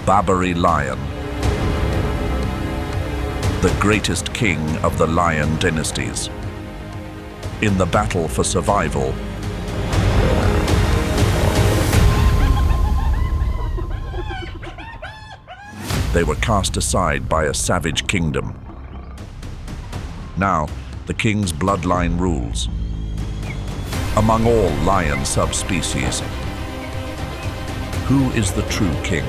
Barbary Lion, the greatest king of the Lion Dynasties. In the battle for survival, they were cast aside by a savage kingdom. Now, the king's bloodline rules. Among all lion subspecies, who is the true king?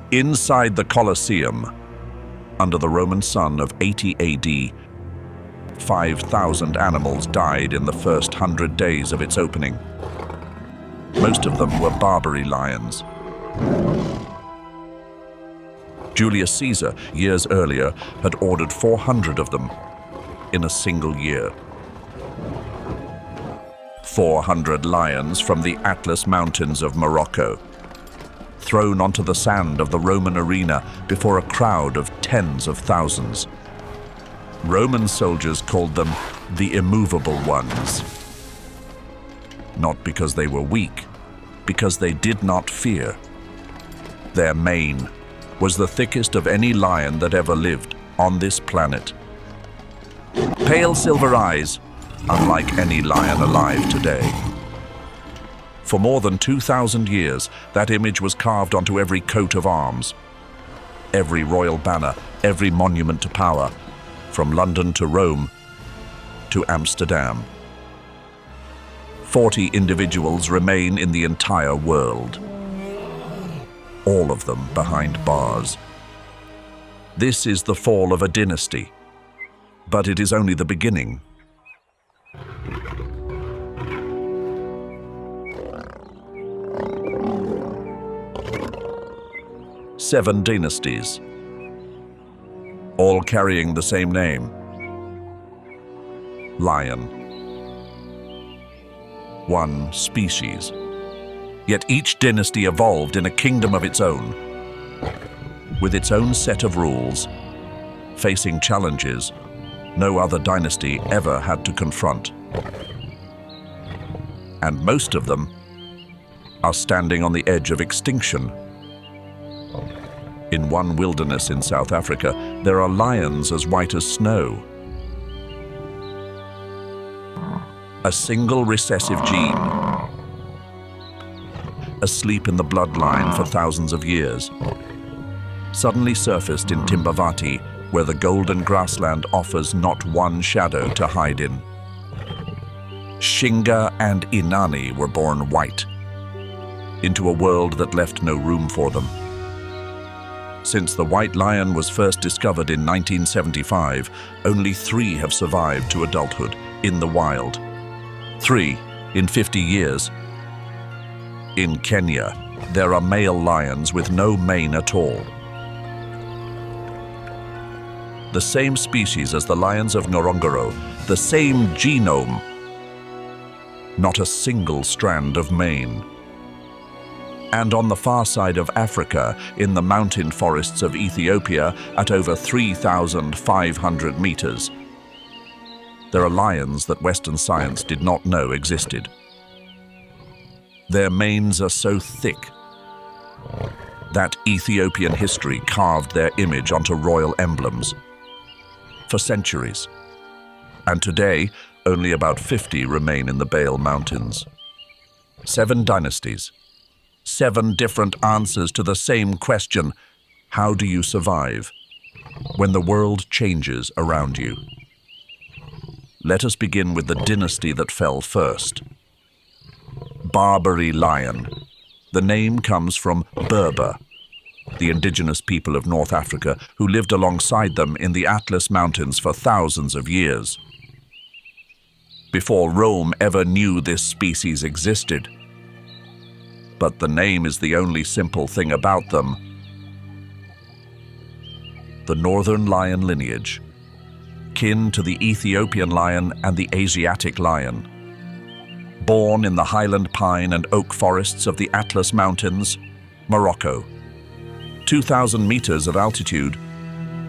Inside the Colosseum, under the Roman sun of 80 AD, 5,000 animals died in the first 100 days of its opening. Most of them were Barbary lions. Julius Caesar, years earlier, had ordered 400 of them in a single year. 400 lions from the Atlas Mountains of Morocco, thrown onto the sand of the Roman arena before a crowd of tens of thousands. Roman soldiers called them the immovable ones. Not because they were weak, because they did not fear. Their mane was the thickest of any lion that ever lived on this planet. Pale silver eyes, unlike any lion alive today. For more than 2,000 years, that image was carved onto every coat of arms, every royal banner, every monument to power, from London to Rome to Amsterdam. 40 individuals remain in the entire world, all of them behind bars. This is the fall of a dynasty, but it is only the beginning. Seven dynasties, all carrying the same name, lion. One species. Yet each dynasty evolved in a kingdom of its own, with its own set of rules, facing challenges no other dynasty ever had to confront. And most of them are standing on the edge of extinction. In one wilderness in South Africa, there are lions as white as snow. A single recessive gene, asleep in the bloodline for thousands of years, suddenly surfaced in Timbavati, where the golden grassland offers not one shadow to hide in. Shinga and Inani were born white, into a world that left no room for them. Since the white lion was first discovered in 1975, only 3 have survived to adulthood in the wild. 3 in 50 years. In Kenya, there are male lions with no mane at all. The same species as the lions of Ngorongoro, the same genome, not a single strand of mane. And on the far side of Africa, in the mountain forests of Ethiopia, at over 3,500 meters, there are lions that Western science did not know existed. Their manes are so thick that Ethiopian history carved their image onto royal emblems for centuries. And today, only about 50 remain in the Bale Mountains. 7 dynasties. 7 different answers to the same question: how do you survive when the world changes around you? Let us begin with the dynasty that fell first. Barbary Lion. The name comes from Berber, the indigenous people of North Africa who lived alongside them in the Atlas Mountains for thousands of years. Before Rome ever knew this species existed. But the name is the only simple thing about them. The northern lion lineage, kin to the Ethiopian lion and the Asiatic lion. Born in the highland pine and oak forests of the Atlas Mountains, Morocco. 2,000 meters of altitude,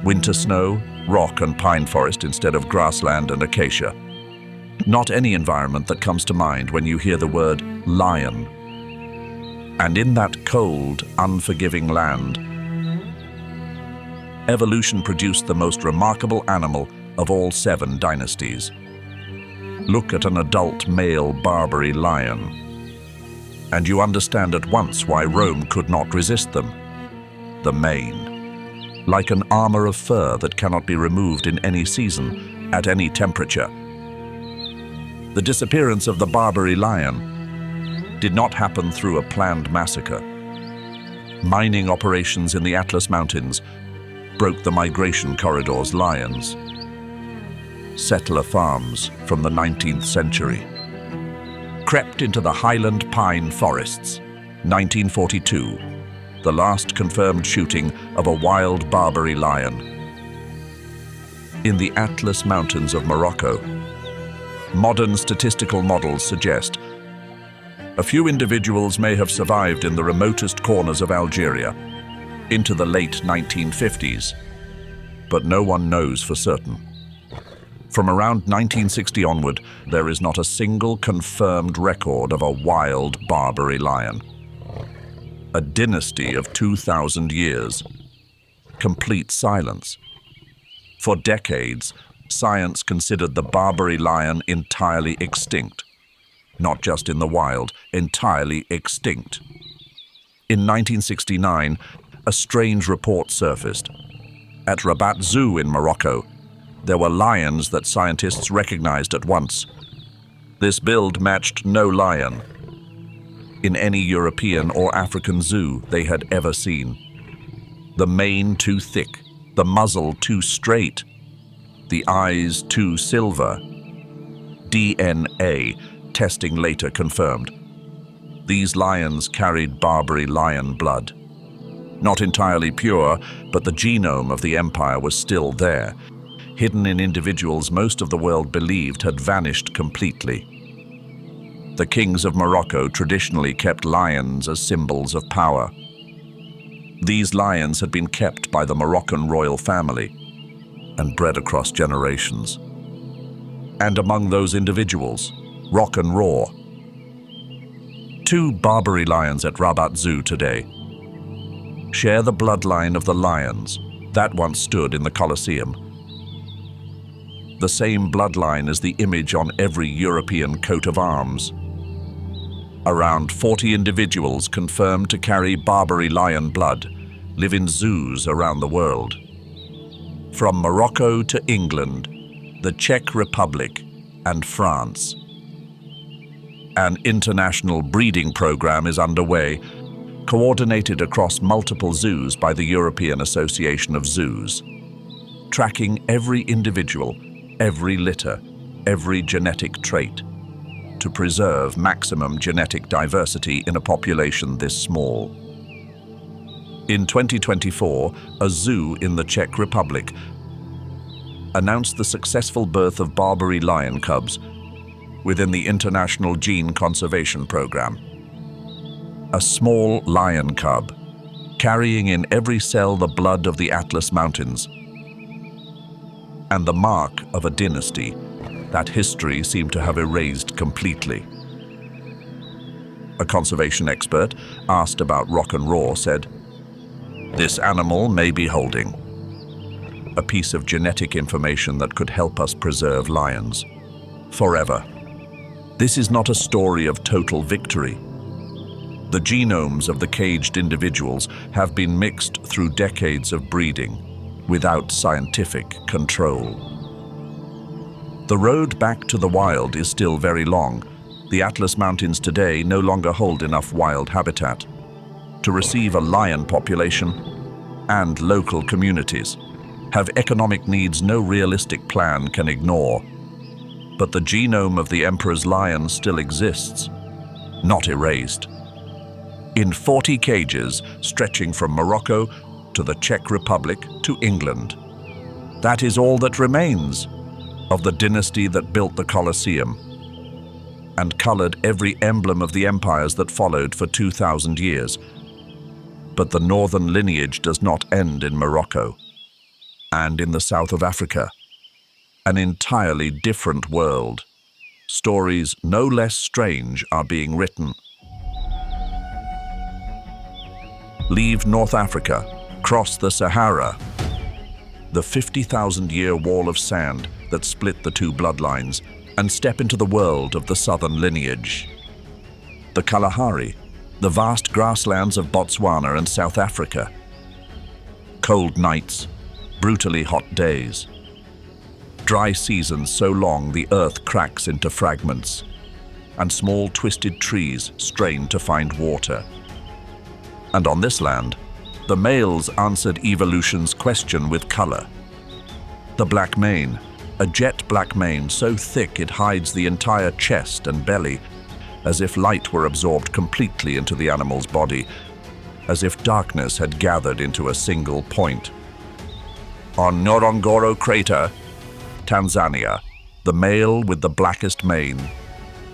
winter snow, rock and pine forest instead of grassland and acacia. Not any environment that comes to mind when you hear the word lion. And in that cold, unforgiving land, evolution produced the most remarkable animal of all 7 dynasties. Look at an adult male Barbary lion, and you understand at once why Rome could not resist them. The mane, like an armor of fur that cannot be removed in any season, at any temperature. The disappearance of the Barbary lion did not happen through a planned massacre. Mining operations in the Atlas Mountains broke the migration corridor's lions. Settler farms from the 19th century crept into the highland pine forests. 1942, the last confirmed shooting of a wild Barbary lion. In the Atlas Mountains of Morocco, modern statistical models suggest a few individuals may have survived in the remotest corners of Algeria into the late 1950s, but no one knows for certain. From around 1960 onward, there is not a single confirmed record of a wild Barbary lion. A dynasty of 2,000 years. Complete silence. For decades, science considered the Barbary lion entirely extinct. Not just in the wild, entirely extinct. In 1969, a strange report surfaced. At Rabat Zoo in Morocco, there were lions that scientists recognized at once. This build matched no lion in any European or African zoo they had ever seen. The mane too thick, the muzzle too straight, the eyes too silver. DNA testing later confirmed. These lions carried Barbary lion blood. Not entirely pure, but the genome of the empire was still there, hidden in individuals most of the world believed had vanished completely. The kings of Morocco traditionally kept lions as symbols of power. These lions had been kept by the Moroccan royal family and bred across generations. And among those individuals, Rock and Roar. 2 Barbary lions at Rabat Zoo today share the bloodline of the lions that once stood in the Colosseum. The same bloodline as the image on every European coat of arms. Around 40 individuals confirmed to carry Barbary lion blood live in zoos around the world. From Morocco to England, the Czech Republic, and France. An international breeding program is underway, coordinated across multiple zoos by the European Association of Zoos, tracking every individual, every litter, every genetic trait, to preserve maximum genetic diversity in a population this small. In 2024, a zoo in the Czech Republic announced the successful birth of Barbary lion cubs within the International Gene Conservation Program. A small lion cub, carrying in every cell the blood of the Atlas Mountains, and the mark of a dynasty that history seemed to have erased completely. A conservation expert, asked about Rock and Roar, said, "This animal may be holding a piece of genetic information that could help us preserve lions forever. This is not a story of total victory. The genomes of the caged individuals have been mixed through decades of breeding without scientific control. The road back to the wild is still very long. The Atlas Mountains today no longer hold enough wild habitat. To receive a lion population, and local communities, have economic needs no realistic plan can ignore. But the genome of the emperor's lion still exists, not erased. In 40 cages stretching from Morocco to the Czech Republic to England. That is all that remains of the dynasty that built the Colosseum and colored every emblem of the empires that followed for 2,000 years. But the northern lineage does not end in Morocco and in the south of Africa. An entirely different world. Stories no less strange are being written. Leave North Africa, cross the Sahara, the 50,000-year wall of sand that split the two bloodlines, and step into the world of the southern lineage. The Kalahari, the vast grasslands of Botswana and South Africa. Cold nights, brutally hot days. Dry seasons so long the earth cracks into fragments, and small twisted trees strain to find water. And on this land, the males answered evolution's question with color. The black mane, a jet black mane so thick it hides the entire chest and belly, as if light were absorbed completely into the animal's body, as if darkness had gathered into a single point. On Ngorongoro Crater, Tanzania, the male with the blackest mane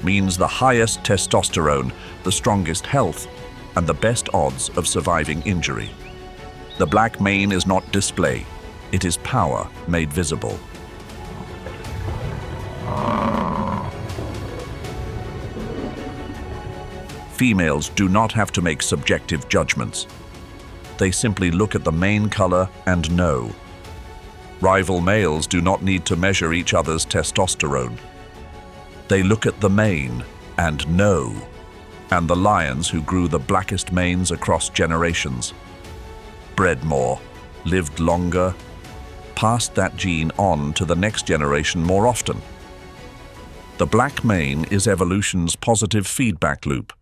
means the highest testosterone, the strongest health, and the best odds of surviving injury. The black mane is not display, it is power made visible. Females do not have to make subjective judgments. They simply look at the mane color and know. Rival males do not need to measure each other's testosterone. They look at the mane and know. And the lions who grew the blackest manes across generations, bred more, lived longer, passed that gene on to the next generation more often. The black mane is evolution's positive feedback loop.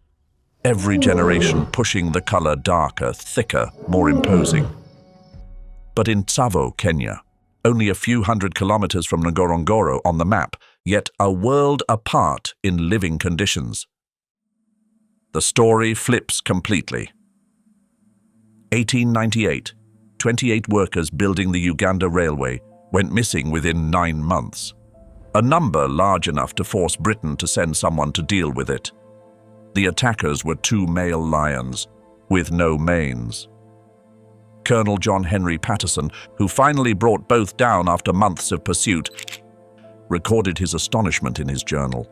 Every generation pushing the color darker, thicker, more imposing. But in Tsavo, Kenya, only a few hundred kilometers from Ngorongoro on the map, yet a world apart in living conditions. The story flips completely. 1898, 28 workers building the Uganda Railway went missing within 9 months. A number large enough to force Britain to send someone to deal with it. The attackers were 2 male lions, with no manes. Colonel John Henry Patterson, who finally brought both down after months of pursuit, recorded his astonishment in his journal.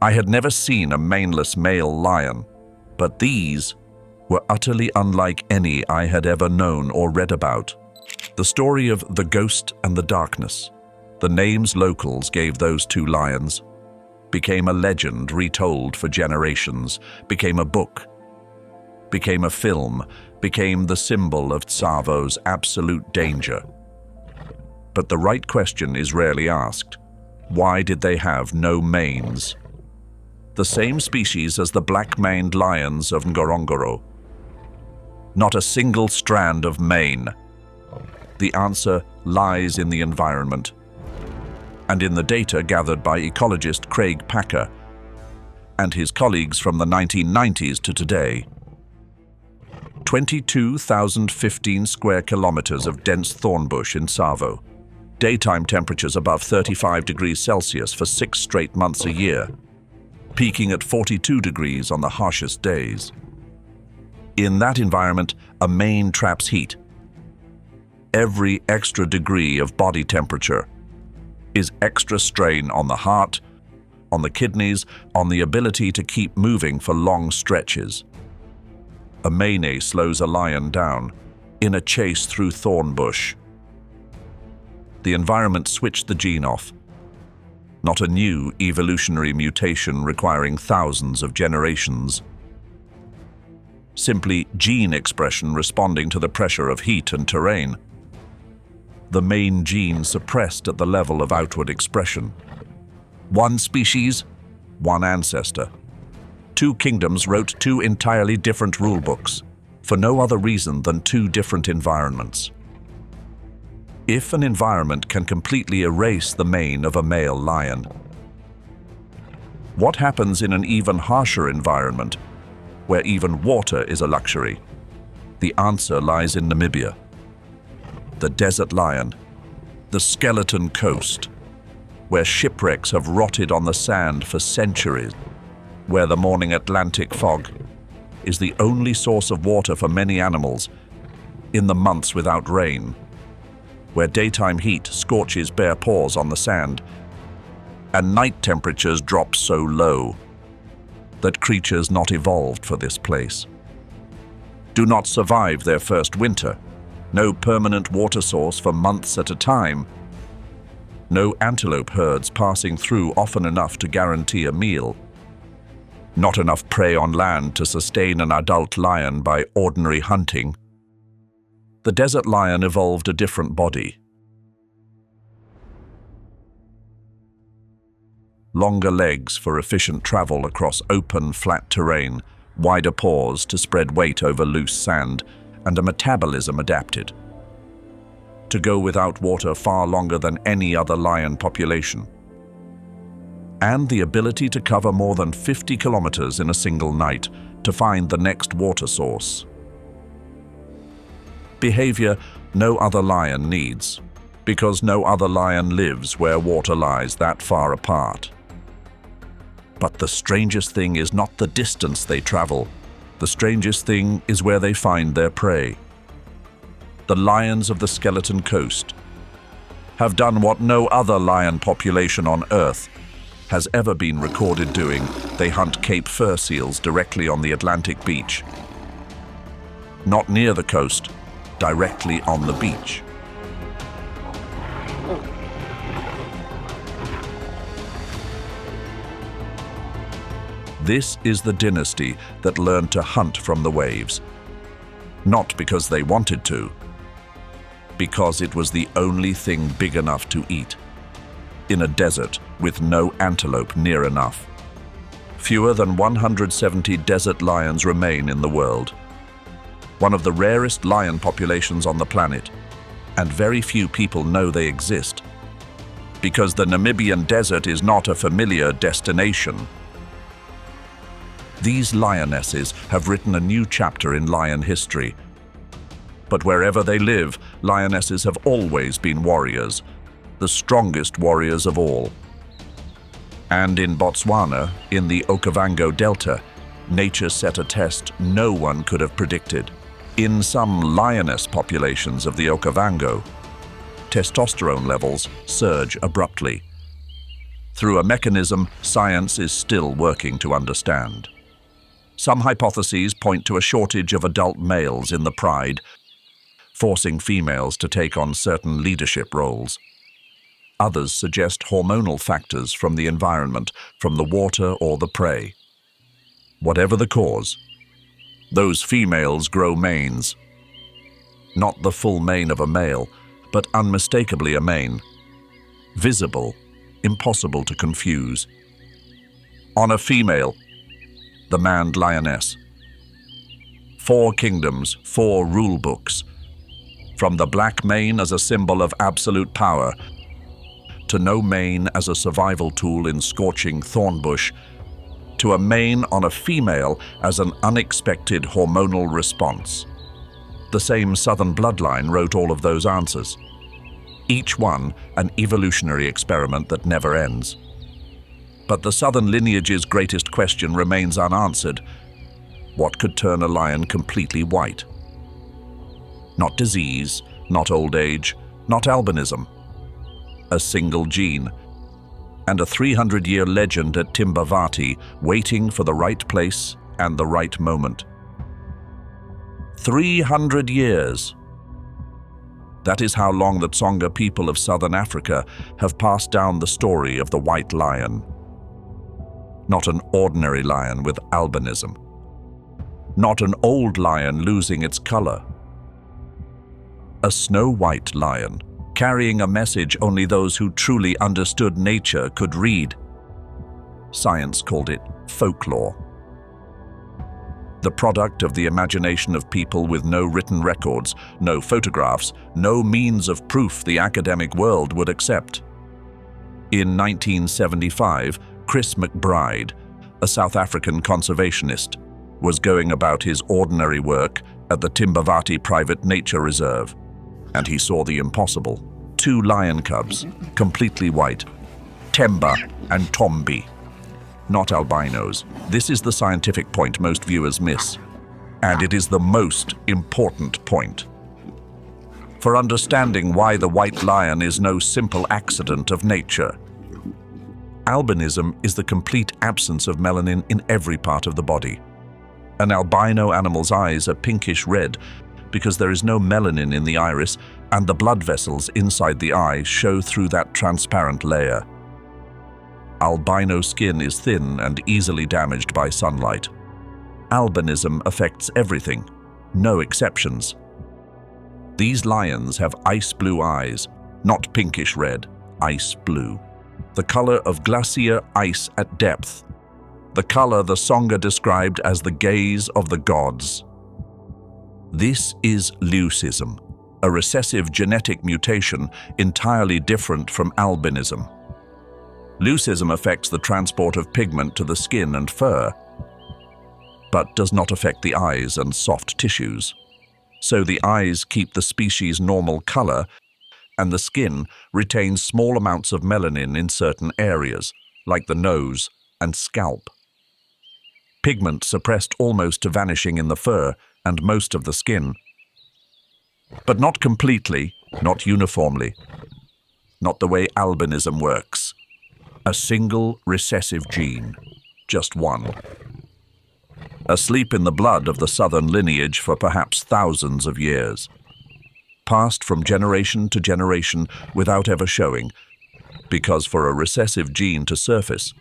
I had never seen a maneless male lion, but these were utterly unlike any I had ever known or read about. The story of the ghost and the darkness, the names locals gave those 2 lions, became a legend retold for generations, became a book, became a film, became the symbol of Tsavo's absolute danger. But the right question is rarely asked. Why did they have no manes? The same species as the black-maned lions of Ngorongoro. Not a single strand of mane. The answer lies in the environment, and in the data gathered by ecologist Craig Packer and his colleagues from the 1990s to today. 22,015 square kilometers of dense thornbush in Tsavo. Daytime temperatures above 35 degrees Celsius for 6 straight months a year, peaking at 42 degrees on the harshest days. In that environment, a mane traps heat. Every extra degree of body temperature is extra strain on the heart, on the kidneys, on the ability to keep moving for long stretches. A mane slows a lion down in a chase through thorn bush. The environment switched the gene off. Not a new evolutionary mutation requiring thousands of generations. Simply gene expression responding to the pressure of heat and terrain. The main gene suppressed at the level of outward expression. One species, one ancestor. 2 kingdoms wrote 2 entirely different rule books. for no other reason than two different environments. If an environment can completely erase the mane of a male lion, what happens in an even harsher environment, where even water is a luxury? The answer lies in Namibia. The desert lion, the skeleton coast, where shipwrecks have rotted on the sand for centuries, where the morning Atlantic fog is the only source of water for many animals in the months without rain, where daytime heat scorches bare paws on the sand, and night temperatures drop so low that creatures not evolved for this place do not survive their first winter. No permanent water source for months at a time. No antelope herds passing through often enough to guarantee a meal. Not enough prey on land to sustain an adult lion by ordinary hunting. The desert lion evolved a different body. Longer legs for efficient travel across open, flat terrain, wider paws to spread weight over loose sand, and a metabolism adapted to go without water far longer than any other lion population, and the ability to cover more than 50 kilometers in a single night to find the next water source. Behavior no other lion needs, because no other lion lives where water lies that far apart. But the strangest thing is not the distance they travel. The strangest thing is where they find their prey. The lions of the Skeleton Coast have done what no other lion population on Earth has ever been recorded doing. They hunt Cape fur seals directly on the Atlantic beach. Not near the coast, directly on the beach. This is the dynasty that learned to hunt from the waves. Not because they wanted to, because it was the only thing big enough to eat. In a desert with no antelope near enough. Fewer than 170 desert lions remain in the world. One of the rarest lion populations on the planet, and very few people know they exist. Because the Namibian desert is not a familiar destination. These lionesses have written a new chapter in lion history. But wherever they live, lionesses have always been warriors, the strongest warriors of all. And in Botswana, in the Okavango Delta, nature set a test no one could have predicted. In some lioness populations of the Okavango, testosterone levels surge abruptly. Through a mechanism science is still working to understand. Some hypotheses point to a shortage of adult males in the pride, forcing females to take on certain leadership roles. Others suggest hormonal factors from the environment, from the water or the prey. Whatever the cause, those females grow manes. Not the full mane of a male, but unmistakably a mane. Visible, impossible to confuse. On a female, the maned lioness. 4 kingdoms, 4 rule books. From the black mane as a symbol of absolute power, to no mane as a survival tool in scorching thorn bush, to a mane on a female as an unexpected hormonal response. The same southern bloodline wrote all of those answers. Each one an evolutionary experiment that never ends. But the southern lineage's greatest question remains unanswered. What could turn a lion completely white? Not disease, not old age, not albinism. A single gene, and a 300-year legend at Timbavati waiting for the right place and the right moment. 300 years. That is how long the Tsonga people of southern Africa have passed down the story of the white lion. Not an ordinary lion with albinism. Not an old lion losing its color. A snow-white lion, carrying a message only those who truly understood nature could read. Science called it folklore. the product of the imagination of people with no written records, no photographs, no means of proof the academic world would accept. In 1975, Chris McBride, a South African conservationist, was going about his ordinary work at the Timbavati Private Nature Reserve, and he saw the impossible. 2 lion cubs, completely white, Temba and Tombi. Not albinos. This is the scientific point most viewers miss, and it is the most important point. For understanding why the white lion is no simple accident of nature. Albinism is the complete absence of melanin in every part of the body. An albino animal's eyes are pinkish red because there is no melanin in the iris, and the blood vessels inside the eye show through that transparent layer. Albino skin is thin and easily damaged by sunlight. Albinism affects everything, no exceptions. These lions have ice blue eyes, not pinkish red, ice blue. The color of glacier ice at depth. The color the Songa described as the gaze of the gods. This is leucism, a recessive genetic mutation entirely different from albinism. Leucism affects the transport of pigment to the skin and fur, but does not affect the eyes and soft tissues. So the eyes keep the species' normal color, and the skin retains small amounts of melanin in certain areas, like the nose and scalp. Pigment suppressed almost to vanishing in the fur and most of the skin. But not completely, not uniformly, not the way albinism works. A single recessive gene, just one. Asleep in the blood of the southern lineage for perhaps thousands of years. Passed from generation to generation without ever showing, because for a recessive gene to surface,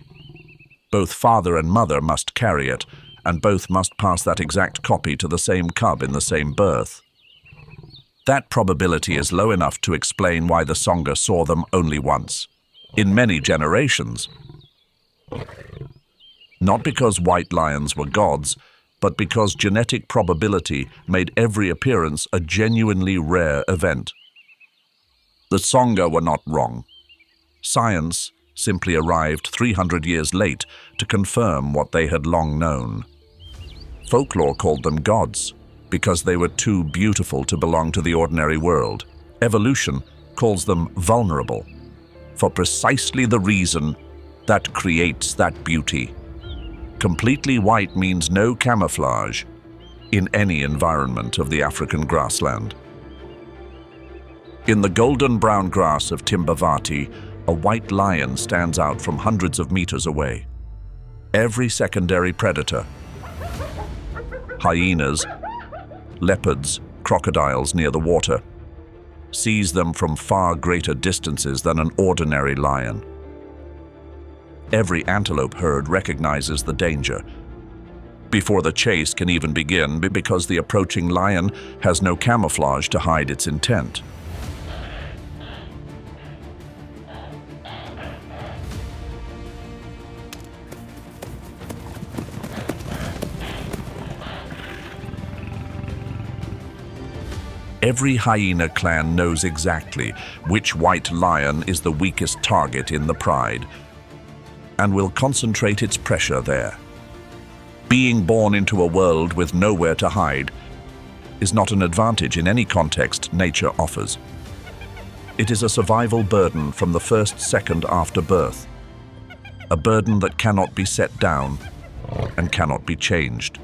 both father and mother must carry it, and both must pass that exact copy to the same cub in the same birth. That probability is low enough to explain why the Songa saw them only once, in many generations. Not because white lions were gods, but because genetic probability made every appearance a genuinely rare event. The Songa were not wrong. Science simply arrived 300 years late to confirm what they had long known. Folklore called them gods because they were too beautiful to belong to the ordinary world. Evolution calls them vulnerable for precisely the reason that creates that beauty. Completely white means no camouflage in any environment of the African grassland. In the golden brown grass of Timbavati, a white lion stands out from hundreds of meters away. Every secondary predator, hyenas, leopards, crocodiles near the water, sees them from far greater distances than an ordinary lion. Every antelope herd recognizes the danger before the chase can even begin, because the approaching lion has no camouflage to hide its intent. Every hyena clan knows exactly which white lion is the weakest target in the pride, and will concentrate its pressure there. Being born into a world with nowhere to hide is not an advantage in any context nature offers. It is a survival burden from the first second after birth, a burden that cannot be set down and cannot be changed.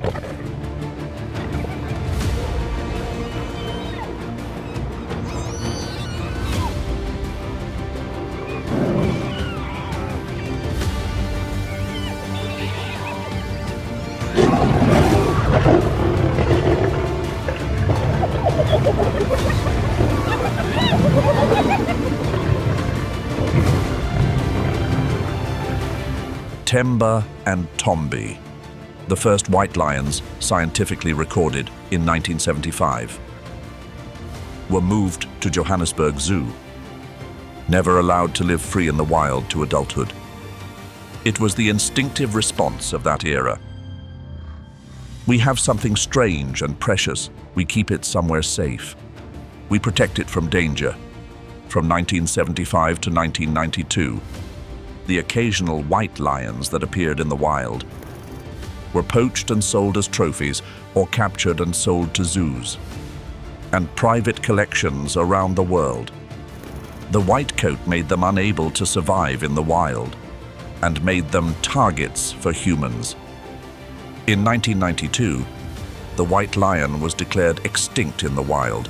Temba and Tombi, the first white lions scientifically recorded in 1975, were moved to Johannesburg Zoo, never allowed to live free in the wild to adulthood. It was the instinctive response of that era. We have something strange and precious. We keep it somewhere safe. We protect it from danger. From 1975 to 1992, the occasional white lions that appeared in the wild were poached and sold as trophies or captured and sold to zoos and private collections around the world. The white coat made them unable to survive in the wild and made them targets for humans. In 1992, the white lion was declared extinct in the wild.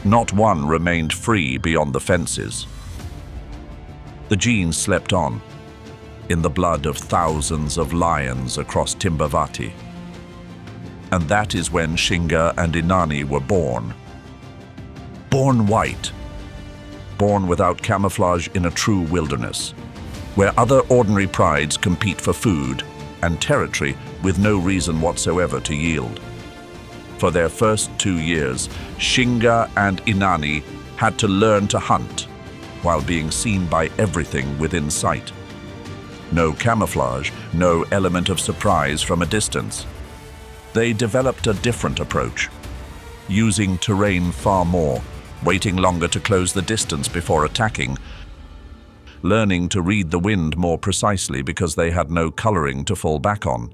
Not one remained free beyond the fences. The genes slept on in the blood of thousands of lions across Timbavati. And that is when Shinga and Inani were born. Born white, born without camouflage in a true wilderness, where other ordinary prides compete for food and territory with no reason whatsoever to yield. For their first 2 years, Shinga and Inani had to learn to hunt while being seen by everything within sight. No camouflage, no element of surprise from a distance. They developed a different approach, using terrain far more, waiting longer to close the distance before attacking, learning to read the wind more precisely because they had no coloring to fall back on.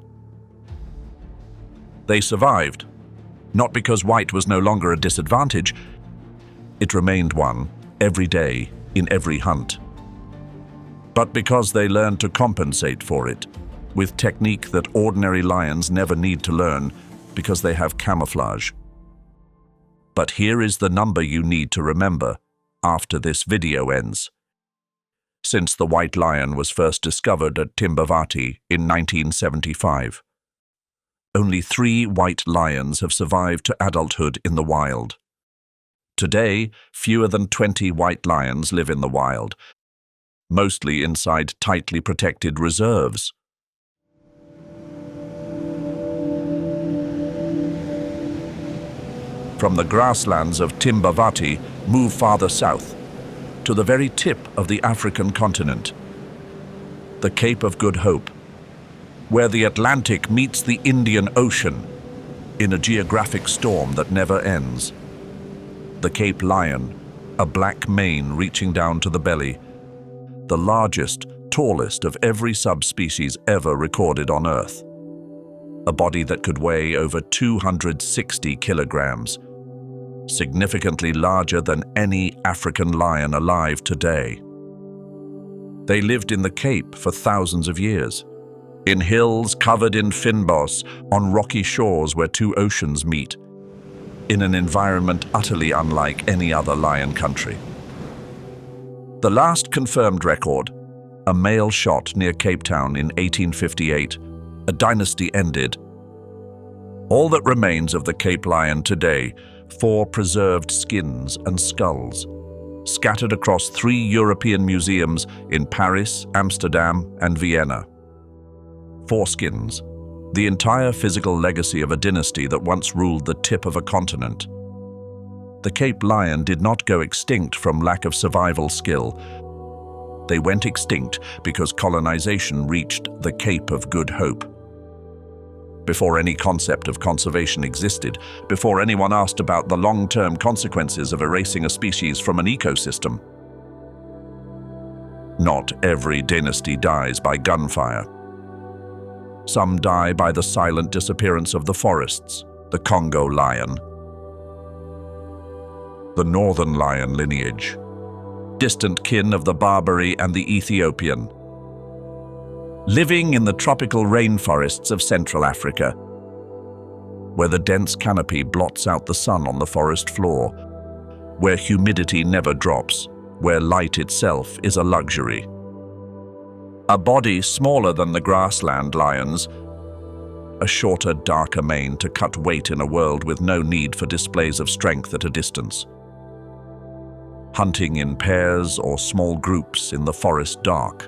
They survived, not because white was no longer a disadvantage. It remained one every day in every hunt, but because they learned to compensate for it with technique that ordinary lions never need to learn because they have camouflage. But here is the number you need to remember after this video ends. Since the white lion was first discovered at Timbavati in 1975, only 3 white lions have survived to adulthood in the wild. Today, fewer than 20 white lions live in the wild, mostly inside tightly protected reserves. From the grasslands of Timbavati, move farther south, to the very tip of the African continent, the Cape of Good Hope, where the Atlantic meets the Indian Ocean in a geographic storm that never ends. The Cape Lion, a black mane reaching down to the belly, the largest, tallest of every subspecies ever recorded on Earth. A body that could weigh over 260 kilograms, significantly larger than any African lion alive today. They lived in the Cape for thousands of years, in hills covered in fynbos, on rocky shores where 2 oceans meet, in an environment utterly unlike any other lion country. The last confirmed record, a male shot near Cape Town in 1858, a dynasty ended. All that remains of the Cape Lion today, 4 preserved skins and skulls, scattered across 3 European museums in Paris, Amsterdam, and Vienna. 4 skins, the entire physical legacy of a dynasty that once ruled the tip of a continent. The Cape Lion did not go extinct from lack of survival skill. They went extinct because colonization reached the Cape of Good Hope. Before any concept of conservation existed, before anyone asked about the long-term consequences of erasing a species from an ecosystem. Not every dynasty dies by gunfire. Some die by the silent disappearance of the forests, the Congo lion, the northern lion lineage, distant kin of the Barbary and the Ethiopian, living in the tropical rainforests of Central Africa, where the dense canopy blots out the sun on the forest floor, where humidity never drops, where light itself is a luxury. A body smaller than the grassland lions, a shorter, darker mane to cut weight in a world with no need for displays of strength at a distance. Hunting in pairs or small groups in the forest dark.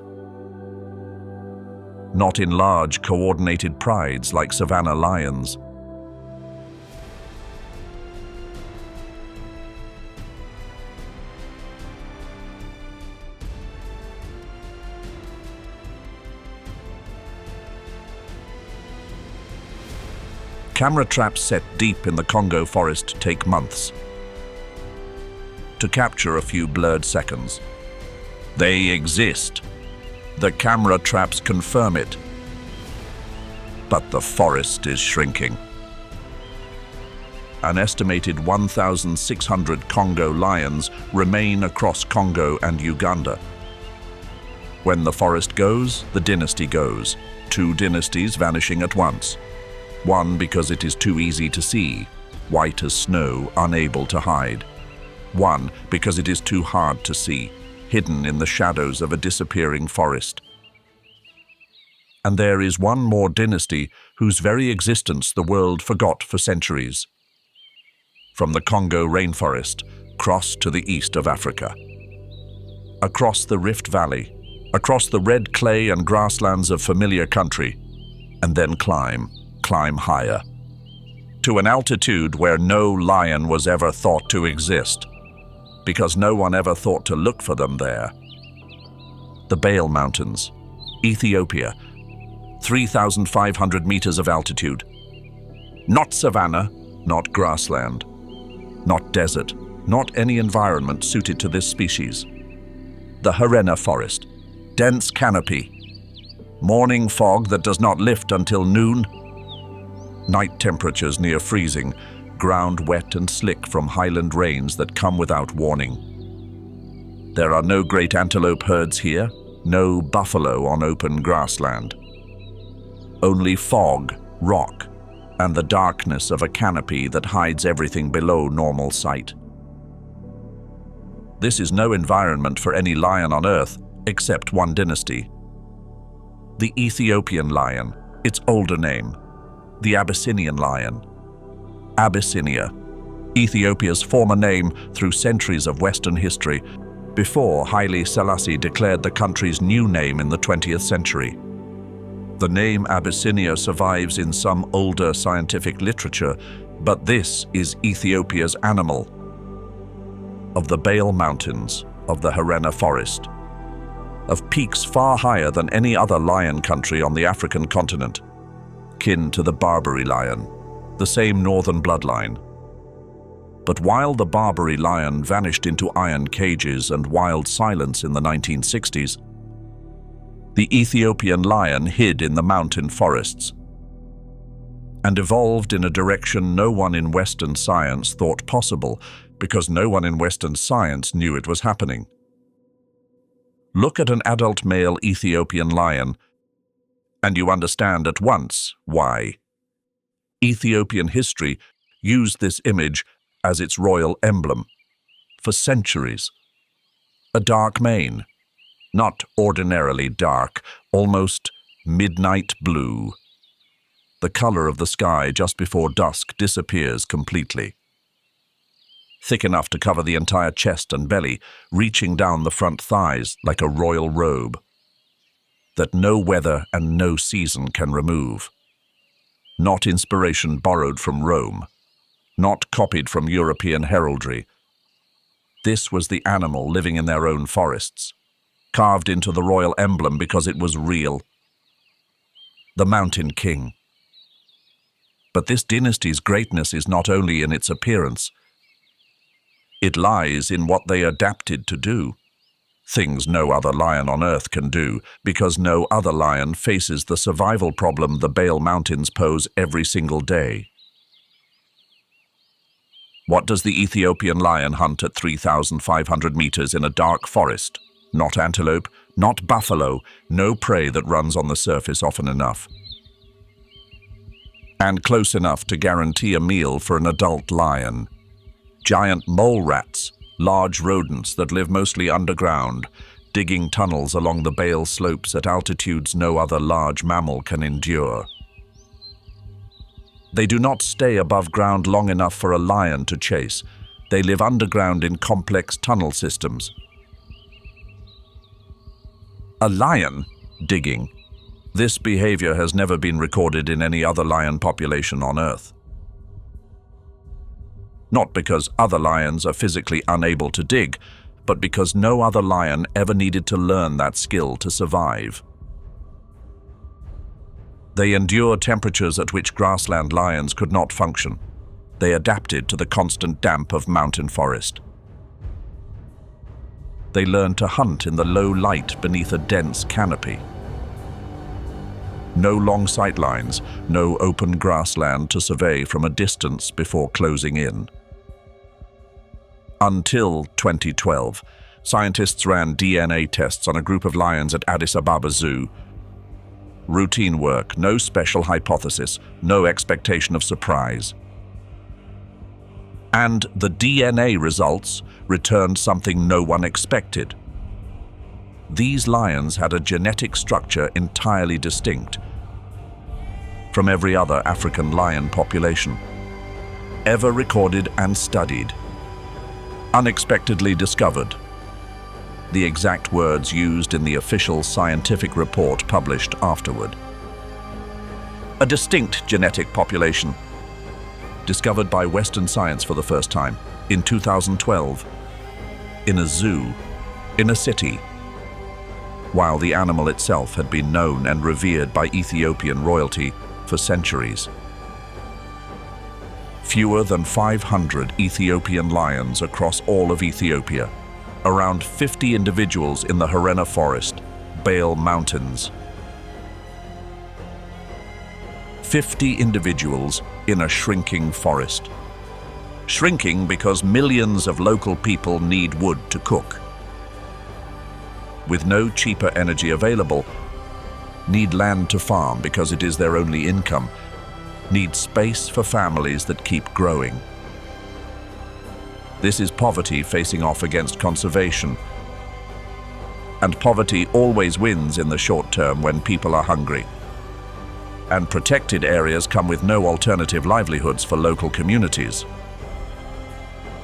Not in large, coordinated prides like savanna lions. Camera traps set deep in the Congo forest take months to capture a few blurred seconds. They exist. The camera traps confirm it. But the forest is shrinking. An estimated 1,600 Congo lions remain across Congo and Uganda. When the forest goes, the dynasty goes. 2 dynasties vanishing at once. One because it is too easy to see, white as snow, unable to hide. One because it is too hard to see, hidden in the shadows of a disappearing forest. And there is one more dynasty whose very existence the world forgot for centuries. From the Congo rainforest, cross to the east of Africa. Across the Rift Valley, across the red clay and grasslands of familiar country, and then climb higher, to an altitude where no lion was ever thought to exist, because no one ever thought to look for them there. The Bale Mountains, Ethiopia, 3,500 meters of altitude. Not savanna, not grassland, not desert, not any environment suited to this species. The Harena forest, dense canopy, morning fog that does not lift until noon, night temperatures near freezing, ground wet and slick from highland rains that come without warning. There are no great antelope herds here, no buffalo on open grassland. Only fog, rock, and the darkness of a canopy that hides everything below normal sight. This is no environment for any lion on Earth, except one dynasty. The Ethiopian lion, its older name, the Abyssinian lion. Abyssinia, Ethiopia's former name through centuries of Western history, before Haile Selassie declared the country's new name in the 20th century. The name Abyssinia survives in some older scientific literature, but this is Ethiopia's animal. Of the Bale Mountains, of the Harena forest, of peaks far higher than any other lion country on the African continent, kin to the Barbary lion, the same northern bloodline. But while the Barbary lion vanished into iron cages and wild silence in the 1960s, the Ethiopian lion hid in the mountain forests and evolved in a direction no one in Western science thought possible, because no one in Western science knew it was happening. Look at an adult male Ethiopian lion, and you understand at once why. Ethiopian history used this image as its royal emblem for centuries. A dark mane, not ordinarily dark, almost midnight blue. The color of the sky just before dusk disappears completely. Thick enough to cover the entire chest and belly, reaching down the front thighs like a royal robe that no weather and no season can remove. Not inspiration borrowed from Rome, not copied from European heraldry. This was the animal living in their own forests, carved into the royal emblem because it was real. The Mountain King. But this dynasty's greatness is not only in its appearance. It lies in what they adapted to do. Things no other lion on Earth can do, because no other lion faces the survival problem the Bale Mountains pose every single day. What does the Ethiopian lion hunt at 3,500 meters in a dark forest? Not antelope, not buffalo, no prey that runs on the surface often enough. And close enough to guarantee a meal for an adult lion. Giant mole rats, large rodents that live mostly underground, digging tunnels along the Bale slopes at altitudes no other large mammal can endure. They do not stay above ground long enough for a lion to chase. They live underground in complex tunnel systems. A lion digging. This behavior has never been recorded in any other lion population on Earth. Not because other lions are physically unable to dig, but because no other lion ever needed to learn that skill to survive. They endure temperatures at which grassland lions could not function. They adapted to the constant damp of mountain forest. They learned to hunt in the low light beneath a dense canopy. No long sight lines, no open grassland to survey from a distance before closing in. Until 2012, scientists ran DNA tests on a group of lions at Addis Ababa Zoo. Routine work, no special hypothesis, no expectation of surprise. And the DNA results returned something no one expected. These lions had a genetic structure entirely distinct from every other African lion population ever recorded and studied. Unexpectedly discovered. The exact words used in the official scientific report published afterward. A distinct genetic population, discovered by Western science for the first time in 2012, in a zoo, in a city, while the animal itself had been known and revered by Ethiopian royalty for centuries. Fewer than 500 Ethiopian lions across all of Ethiopia. Around 50 individuals in the Harena Forest, Bale Mountains. 50 individuals in a shrinking forest. Shrinking because millions of local people need wood to cook. With no cheaper energy available, need land to farm because it is their only income, need space for families that keep growing. This is poverty facing off against conservation. And poverty always wins in the short term when people are hungry. And protected areas come with no alternative livelihoods for local communities.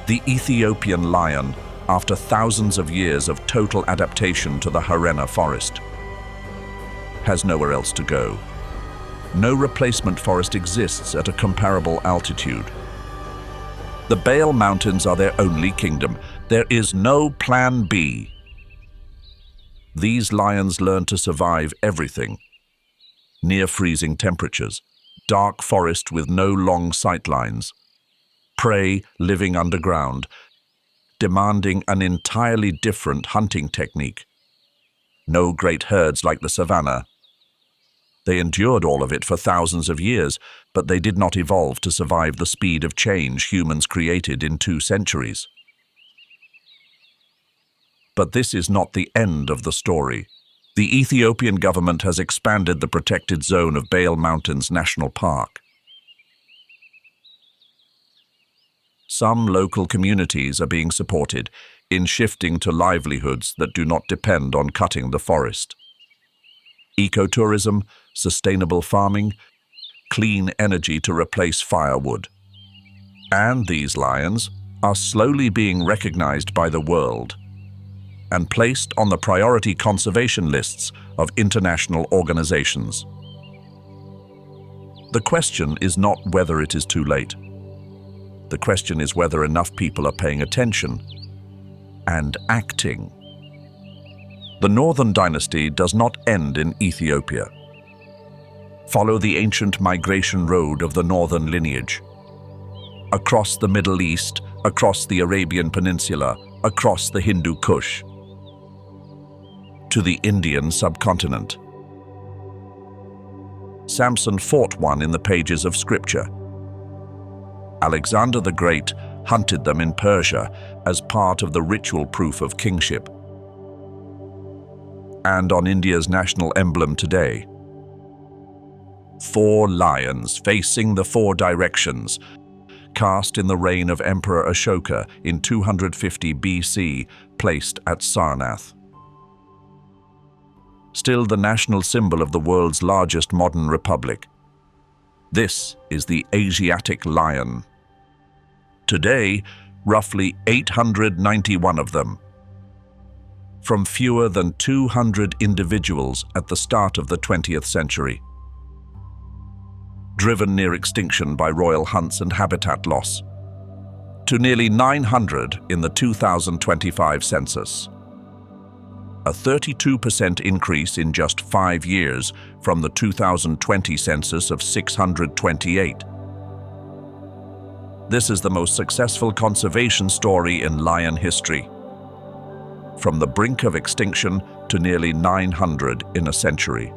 The Ethiopian lion, after thousands of years of total adaptation to the Harena forest, has nowhere else to go. No replacement forest exists at a comparable altitude. The Bale Mountains are their only kingdom. There is no plan B. These lions learn to survive everything. Near freezing temperatures, dark forest with no long sight lines, prey living underground, demanding an entirely different hunting technique. No great herds like the savannah. They endured all of it for thousands of years, but they did not evolve to survive the speed of change humans created in 2 centuries. But this is not the end of the story. The Ethiopian government has expanded the protected zone of Bale Mountains National Park. Some local communities are being supported in shifting to livelihoods that do not depend on cutting the forest. Ecotourism, sustainable farming, clean energy to replace firewood. And these lions are slowly being recognized by the world and placed on the priority conservation lists of international organizations. The question is not whether it is too late. The question is whether enough people are paying attention and acting. The Northern Dynasty does not end in Ethiopia. Follow the ancient migration road of the northern lineage. Across the Middle East, across the Arabian Peninsula, across the Hindu Kush, to the Indian subcontinent. Samson fought one in the pages of scripture. Alexander the Great hunted them in Persia as part of the ritual proof of kingship. And on India's national emblem today, 4 lions facing the 4 directions, cast in the reign of Emperor Ashoka in 250 BC, placed at Sarnath. Still the national symbol of the world's largest modern republic. This is the Asiatic lion. Today, roughly 891 of them, from fewer than 200 individuals at the start of the 20th century. Driven near extinction by royal hunts and habitat loss, to nearly 900 in the 2025 census. a 32% increase in just 5 years from the 2020 census of 628. This is the most successful conservation story in lion history. From the brink of extinction to nearly 900 in a century.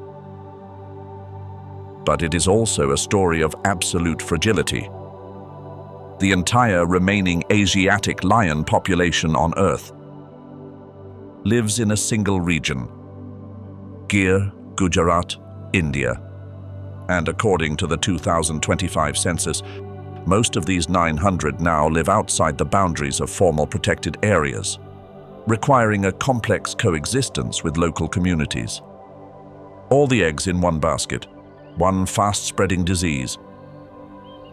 But it is also a story of absolute fragility. The entire remaining Asiatic lion population on Earth lives in a single region, Gir, Gujarat, India. And according to the 2025 census, most of these 900 now live outside the boundaries of formal protected areas, requiring a complex coexistence with local communities. All the eggs in one basket, one fast-spreading disease.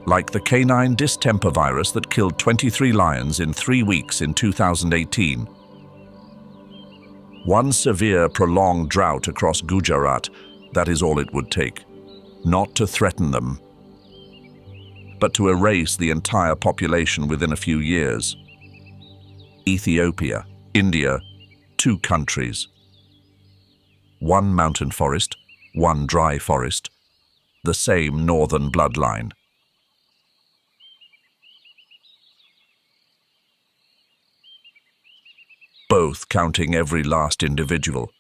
Like the canine distemper virus that killed 23 lions in 3 weeks in 2018. One severe, prolonged drought across Gujarat, that is all it would take. Not to threaten them, but to erase the entire population within a few years. Ethiopia, India, 2 countries. One mountain forest, one dry forest, the same northern bloodline. Both counting every last individual.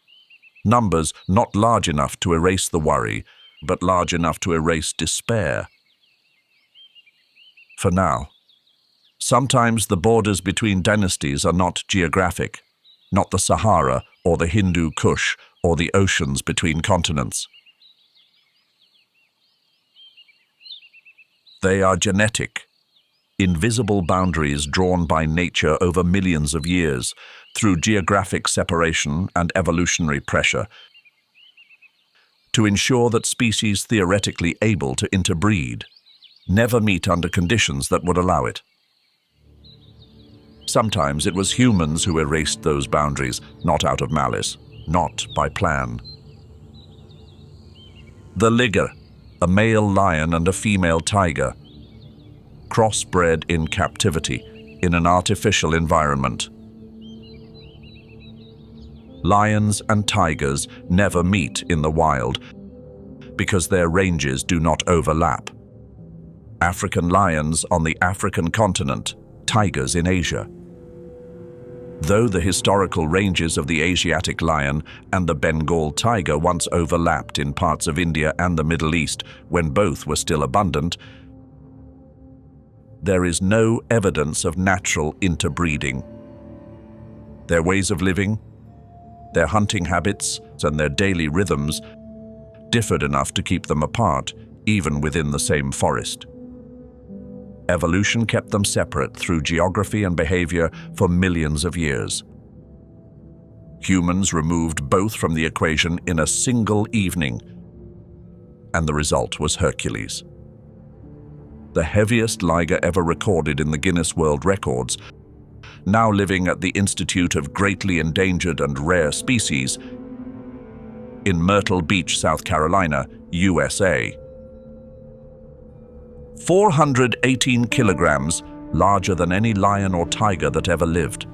Numbers not large enough to erase the worry, but large enough to erase despair. For now. Sometimes the borders between dynasties are not geographic, not the Sahara or the Hindu Kush or the oceans between continents. They are genetic, invisible boundaries drawn by nature over millions of years through geographic separation and evolutionary pressure to ensure that species theoretically able to interbreed never meet under conditions that would allow it. Sometimes it was humans who erased those boundaries, not out of malice, not by plan. The liger, a male lion and a female tiger, crossbred in captivity in an artificial environment. Lions and tigers never meet in the wild because their ranges do not overlap. African lions on the African continent, tigers in Asia. Though the historical ranges of the Asiatic lion and the Bengal tiger once overlapped in parts of India and the Middle East when both were still abundant, there is no evidence of natural interbreeding. Their ways of living, their hunting habits, and their daily rhythms differed enough to keep them apart, even within the same forest. Evolution kept them separate through geography and behavior for millions of years. Humans removed both from the equation in a single evening, and the result was Hercules. The heaviest liger ever recorded in the Guinness World Records, now living at the Institute of Greatly Endangered and Rare Species in Myrtle Beach, South Carolina, USA. 418 kilograms, larger than any lion or tiger that ever lived.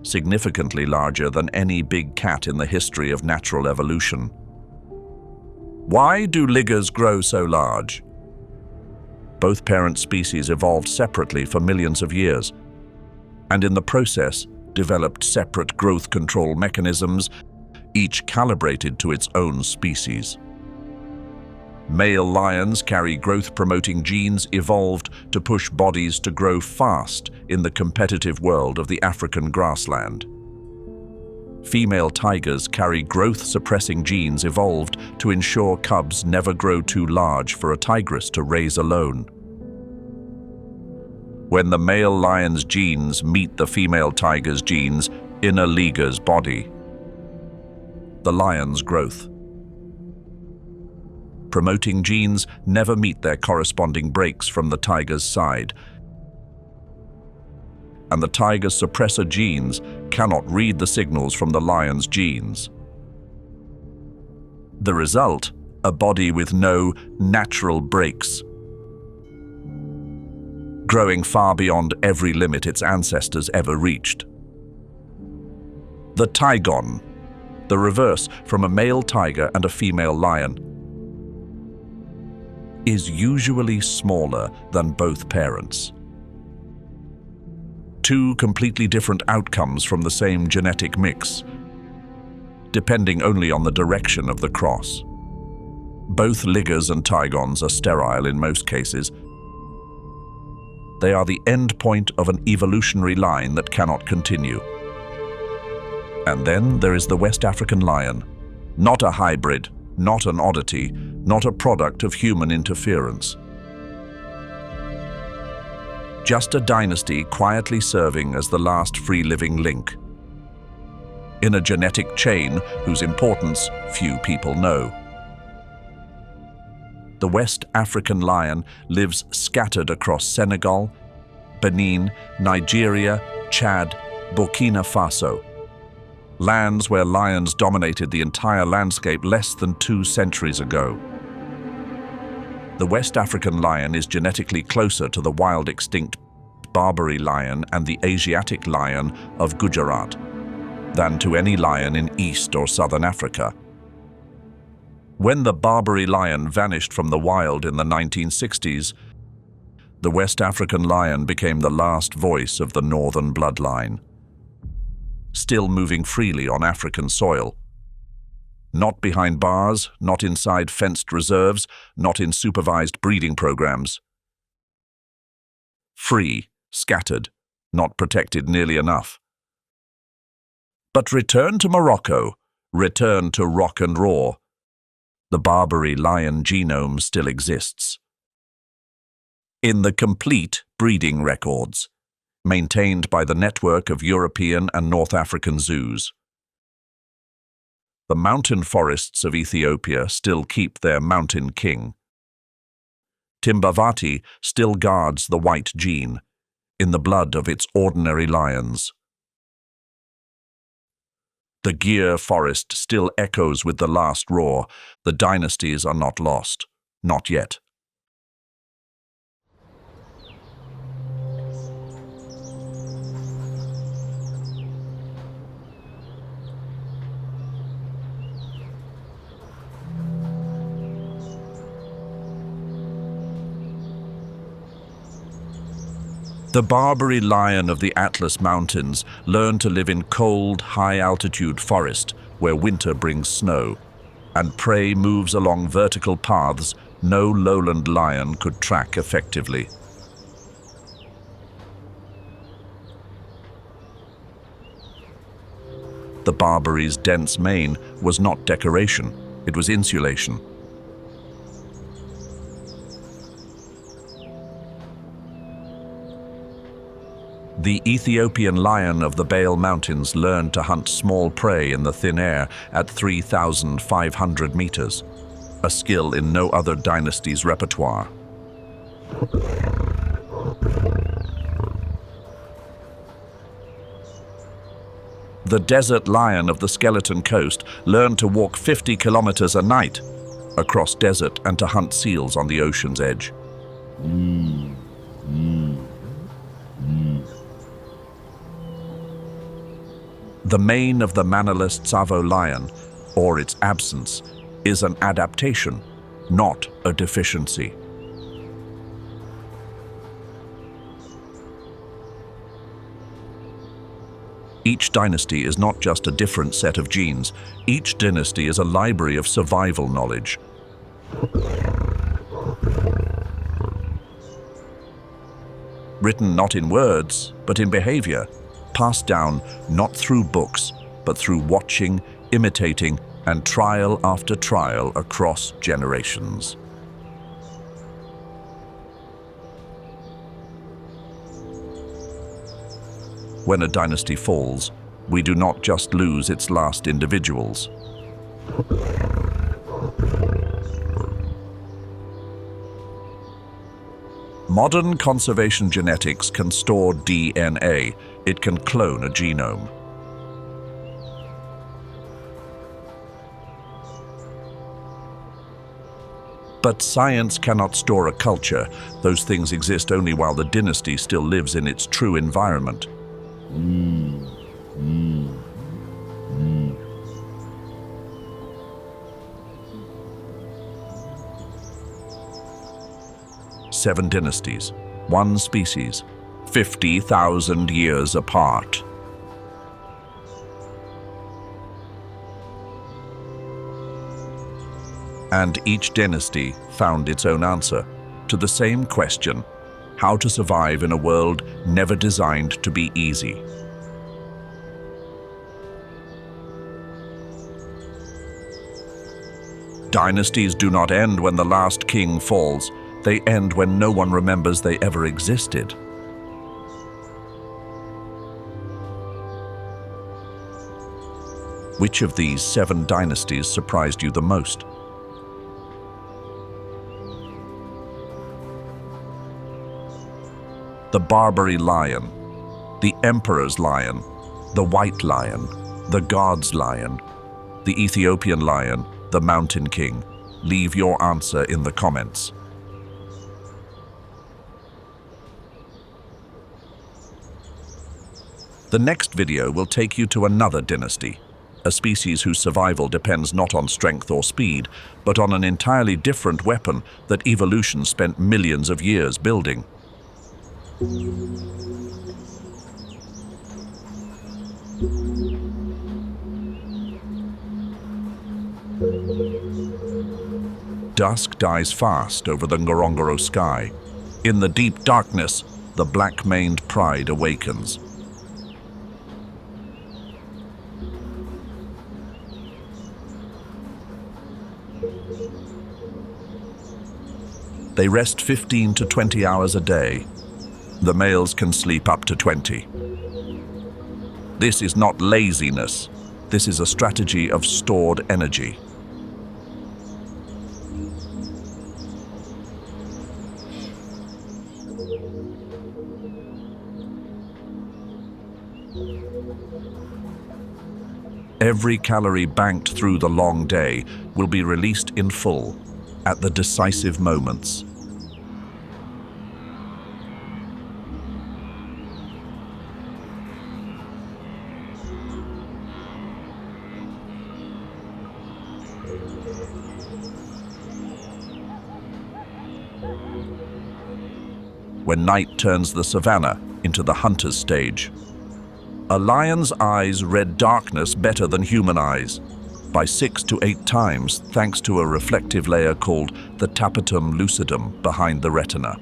Significantly larger than any big cat in the history of natural evolution. Why do ligers grow so large? Both parent species evolved separately for millions of years, and in the process developed separate growth control mechanisms, each calibrated to its own species. Male lions carry growth-promoting genes evolved to push bodies to grow fast in the competitive world of the African grassland. Female tigers carry growth-suppressing genes evolved to ensure cubs never grow too large for a tigress to raise alone. When the male lion's genes meet the female tiger's genes in a liger's body, the lion's growth. Promoting genes never meet their corresponding breaks from the tiger's side, and the tiger's suppressor genes cannot read the signals from the lion's genes. The result, a body with no natural breaks, growing far beyond every limit its ancestors ever reached. The tigon, the reverse from a male tiger and a female lion, is usually smaller than both parents. Two completely different outcomes from the same genetic mix, depending only on the direction of the cross. Both liggers and tigons are sterile in most cases. They are the end point of an evolutionary line that cannot continue. And then there is the West African lion, not a hybrid, not an oddity, not a product of human interference. Just a dynasty quietly serving as the last free-living link in a genetic chain whose importance few people know. The West African lion lives scattered across Senegal, Benin, Nigeria, Chad, Burkina Faso, lands where lions dominated the entire landscape less than 2 centuries ago. The West African lion is genetically closer to the wild extinct Barbary lion and the Asiatic lion of Gujarat than to any lion in East or Southern Africa. When the Barbary lion vanished from the wild in the 1960s, the West African lion became the last voice of the northern bloodline, still moving freely on African soil. Not behind bars, not inside fenced reserves, not in supervised breeding programs. Free, scattered, not protected nearly enough. But return to Morocco, return to rock and roar. The Barbary lion genome still exists. In the complete breeding records, maintained by the network of European and North African zoos. The mountain forests of Ethiopia still keep their mountain king. Timbavati still guards the white gene in the blood of its ordinary lions. The Gir forest still echoes with the last roar. The dynasties are not lost. Not yet. The Barbary lion of the Atlas Mountains learned to live in cold, high-altitude forest where winter brings snow, and prey moves along vertical paths no lowland lion could track effectively. The Barbary's dense mane was not decoration, it was insulation. The Ethiopian lion of the Bale Mountains learned to hunt small prey in the thin air at 3,500 meters, a skill in no other dynasty's repertoire. The desert lion of the Skeleton Coast learned to walk 50 kilometers a night across desert and to hunt seals on the ocean's edge. The mane of the mannerless Tsavo lion, or its absence, is an adaptation, not a deficiency. Each dynasty is not just a different set of genes. Each dynasty is a library of survival knowledge. Written not in words, but in behavior. Passed down not through books, but through watching, imitating, and trial after trial across generations. When a dynasty falls, we do not just lose its last individuals. Modern conservation genetics can store DNA. It can clone a genome. But science cannot store a culture. Those things exist only while the dynasty still lives in its true environment. 7 dynasties, 1 species, 50,000 years apart. And each dynasty found its own answer to the same question: how to survive in a world never designed to be easy. Dynasties do not end when the last king falls. They end when no one remembers they ever existed. Which of these 7 dynasties surprised you the most? The Barbary Lion, the Emperor's Lion, the White Lion, the God's Lion, the Ethiopian Lion, the Mountain King. Leave your answer in the comments. The next video will take you to another dynasty, a species whose survival depends not on strength or speed, but on an entirely different weapon that evolution spent millions of years building. Dusk dies fast over the Ngorongoro sky. In the deep darkness, the black-maned pride awakens. They rest 15 to 20 hours a day. The males can sleep up to 20. This is not laziness. This is a strategy of stored energy. Every calorie banked through the long day will be released in full at the decisive moments. When night turns the savannah into the hunter's stage. A lion's eyes read darkness better than human eyes, by 6 to 8 times, thanks to a reflective layer called the tapetum lucidum behind the retina.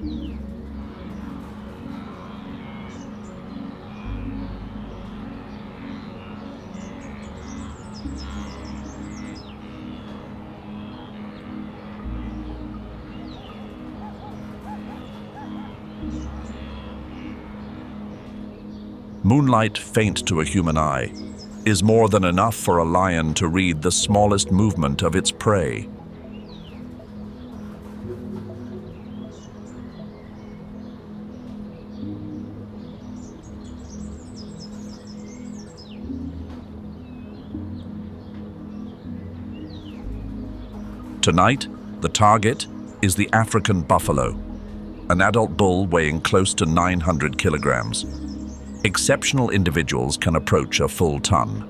Moonlight, faint to a human eye, is more than enough for a lion to read the smallest movement of its prey. Tonight, the target is the African buffalo, an adult bull weighing close to 900 kilograms. Exceptional individuals can approach a full ton.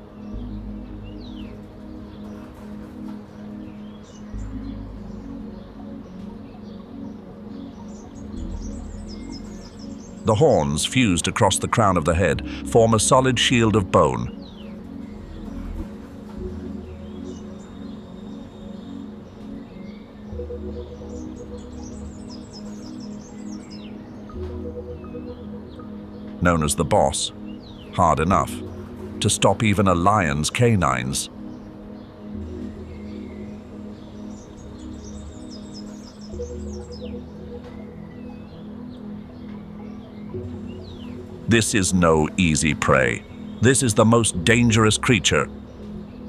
The horns, fused across the crown of the head, form a solid shield of bone. Known as the boss, hard enough to stop even a lion's canines. This is no easy prey. This is the most dangerous creature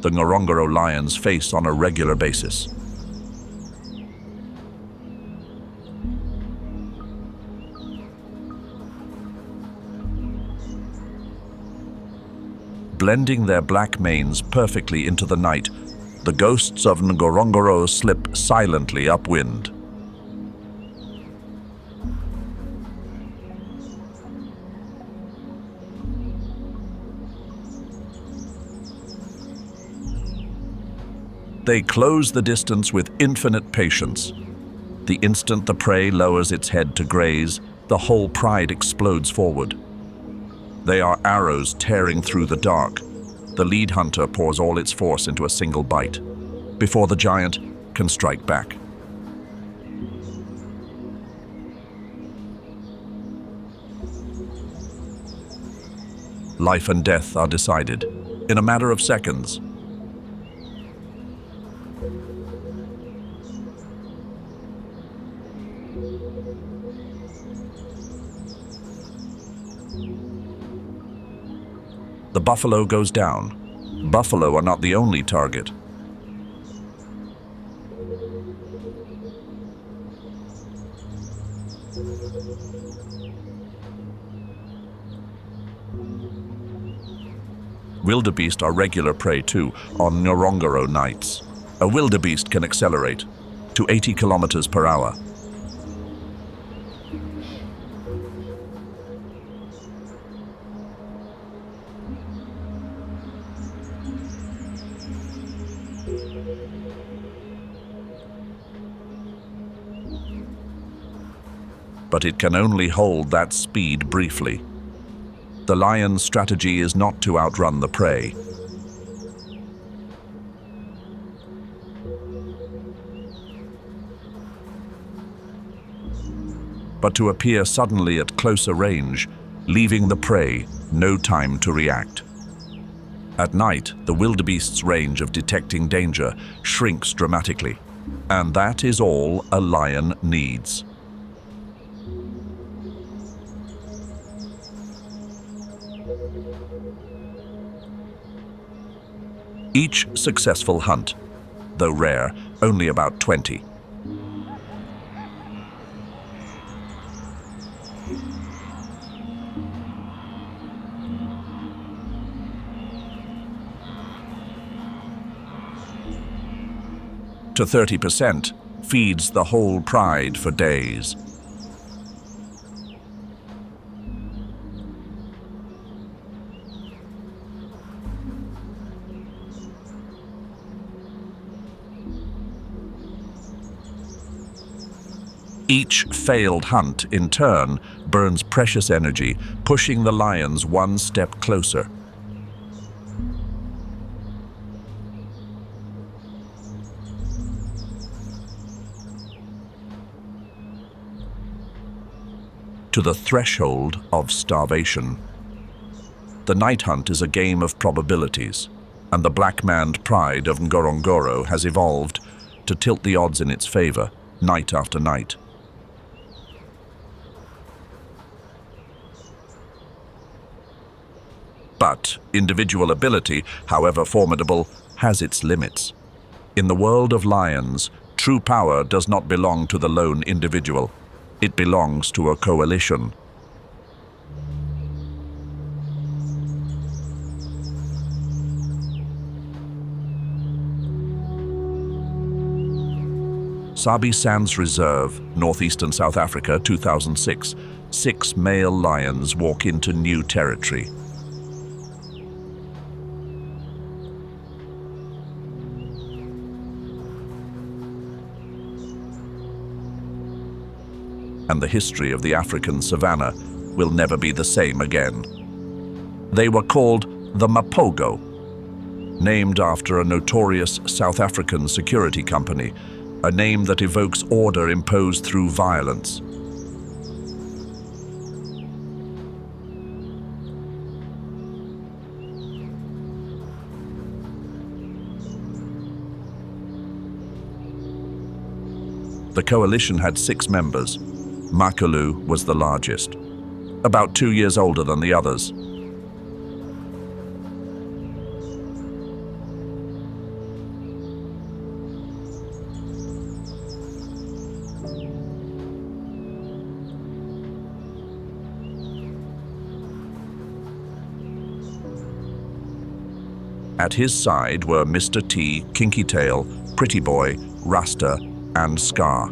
the Ngorongoro lions face on a regular basis. Blending their black manes perfectly into the night, the ghosts of Ngorongoro slip silently upwind. They close the distance with infinite patience. The instant the prey lowers its head to graze, the whole pride explodes forward. They are arrows tearing through the dark. The lead hunter pours all its force into a single bite, before the giant can strike back. Life and death are decided in a matter of seconds. The buffalo goes down. Buffalo are not the only target. Wildebeest are regular prey too on Ngorongoro nights. A wildebeest can accelerate to 80 kilometers per hour. But it can only hold that speed briefly. The lion's strategy is not to outrun the prey. But to appear suddenly at closer range, leaving the prey no time to react. At night, the wildebeest's range of detecting danger shrinks dramatically, and that is all a lion needs. Each successful hunt, though rare, only about 20. To 30% feeds the whole pride for days. Each failed hunt, in turn, burns precious energy, pushing the lions one step closer. To the threshold of starvation. The night hunt is a game of probabilities, and the black-maned pride of Ngorongoro has evolved to tilt the odds in its favor, night after night. But individual ability, however formidable, has its limits. In the world of lions, true power does not belong to the lone individual. It belongs to a coalition. Sabi Sands Reserve, northeastern South Africa, 2006. 6 male lions walk into new territory. And the history of the African savanna will never be the same again. They were called the Mapogo, named after a notorious South African security company, a name that evokes order imposed through violence. The coalition had 6 members. Makulu was the largest, about 2 years older than the others. At his side were Mr. T, Kinky Tail, Pretty Boy, Rasta, and Scar.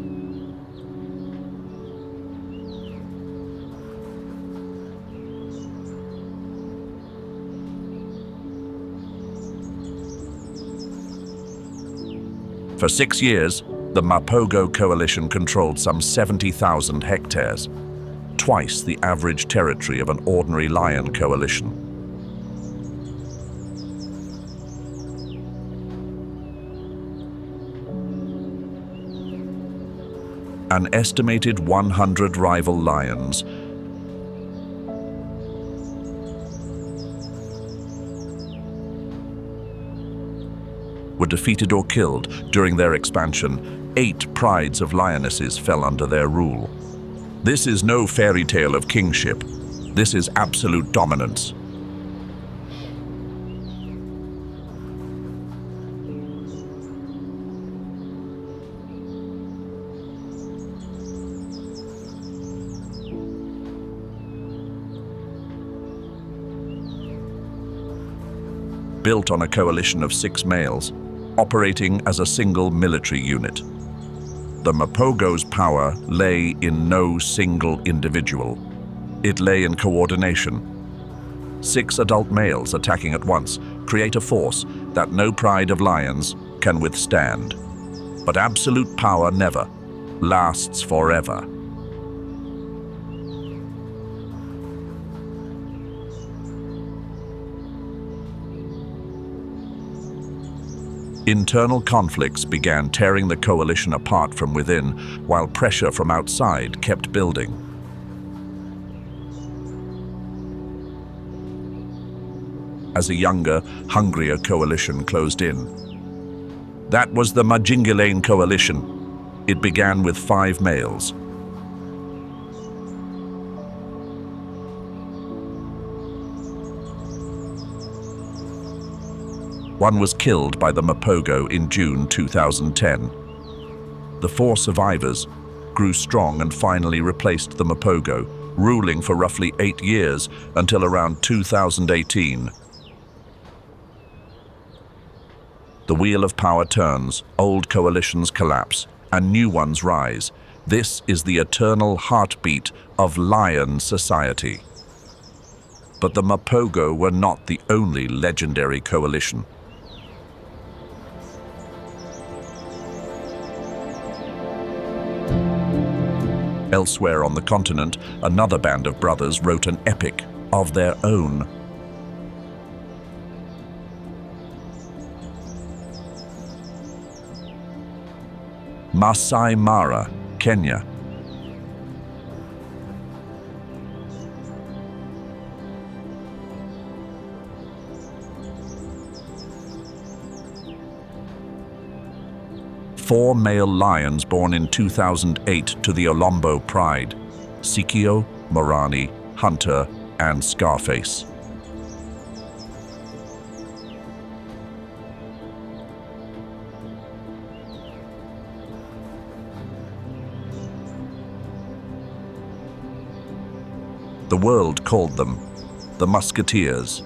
For 6 years, The Mapogo coalition controlled some 70,000 hectares, twice the average territory of an ordinary lion coalition. An estimated 100 rival lions were defeated or killed during their expansion. 8 prides of lionesses fell under their rule. This is no fairy tale of kingship. This is absolute dominance. Built on a coalition of 6 males, operating as a single military unit. The Mapogo's power lay in no single individual. It lay in coordination. 6 adult males attacking at once create a force that no pride of lions can withstand. But absolute power never lasts forever. Internal conflicts began tearing the coalition apart from within, while pressure from outside kept building. As a younger, hungrier coalition closed in. That was the Majingilane coalition. It began with 5 males. One was killed by the Mapogo in June 2010. The 4 survivors grew strong and finally replaced the Mapogo, ruling for roughly 8 years until around 2018. The wheel of power turns, old coalitions collapse, and new ones rise. This is the eternal heartbeat of lion society. But the Mapogo were not the only legendary coalition. Elsewhere on the continent, another band of brothers wrote an epic of their own. Masai Mara, Kenya. Four male lions born in 2008 to the Olombo Pride: Sikio, Morani, Hunter, and Scarface. The world called them the Musketeers.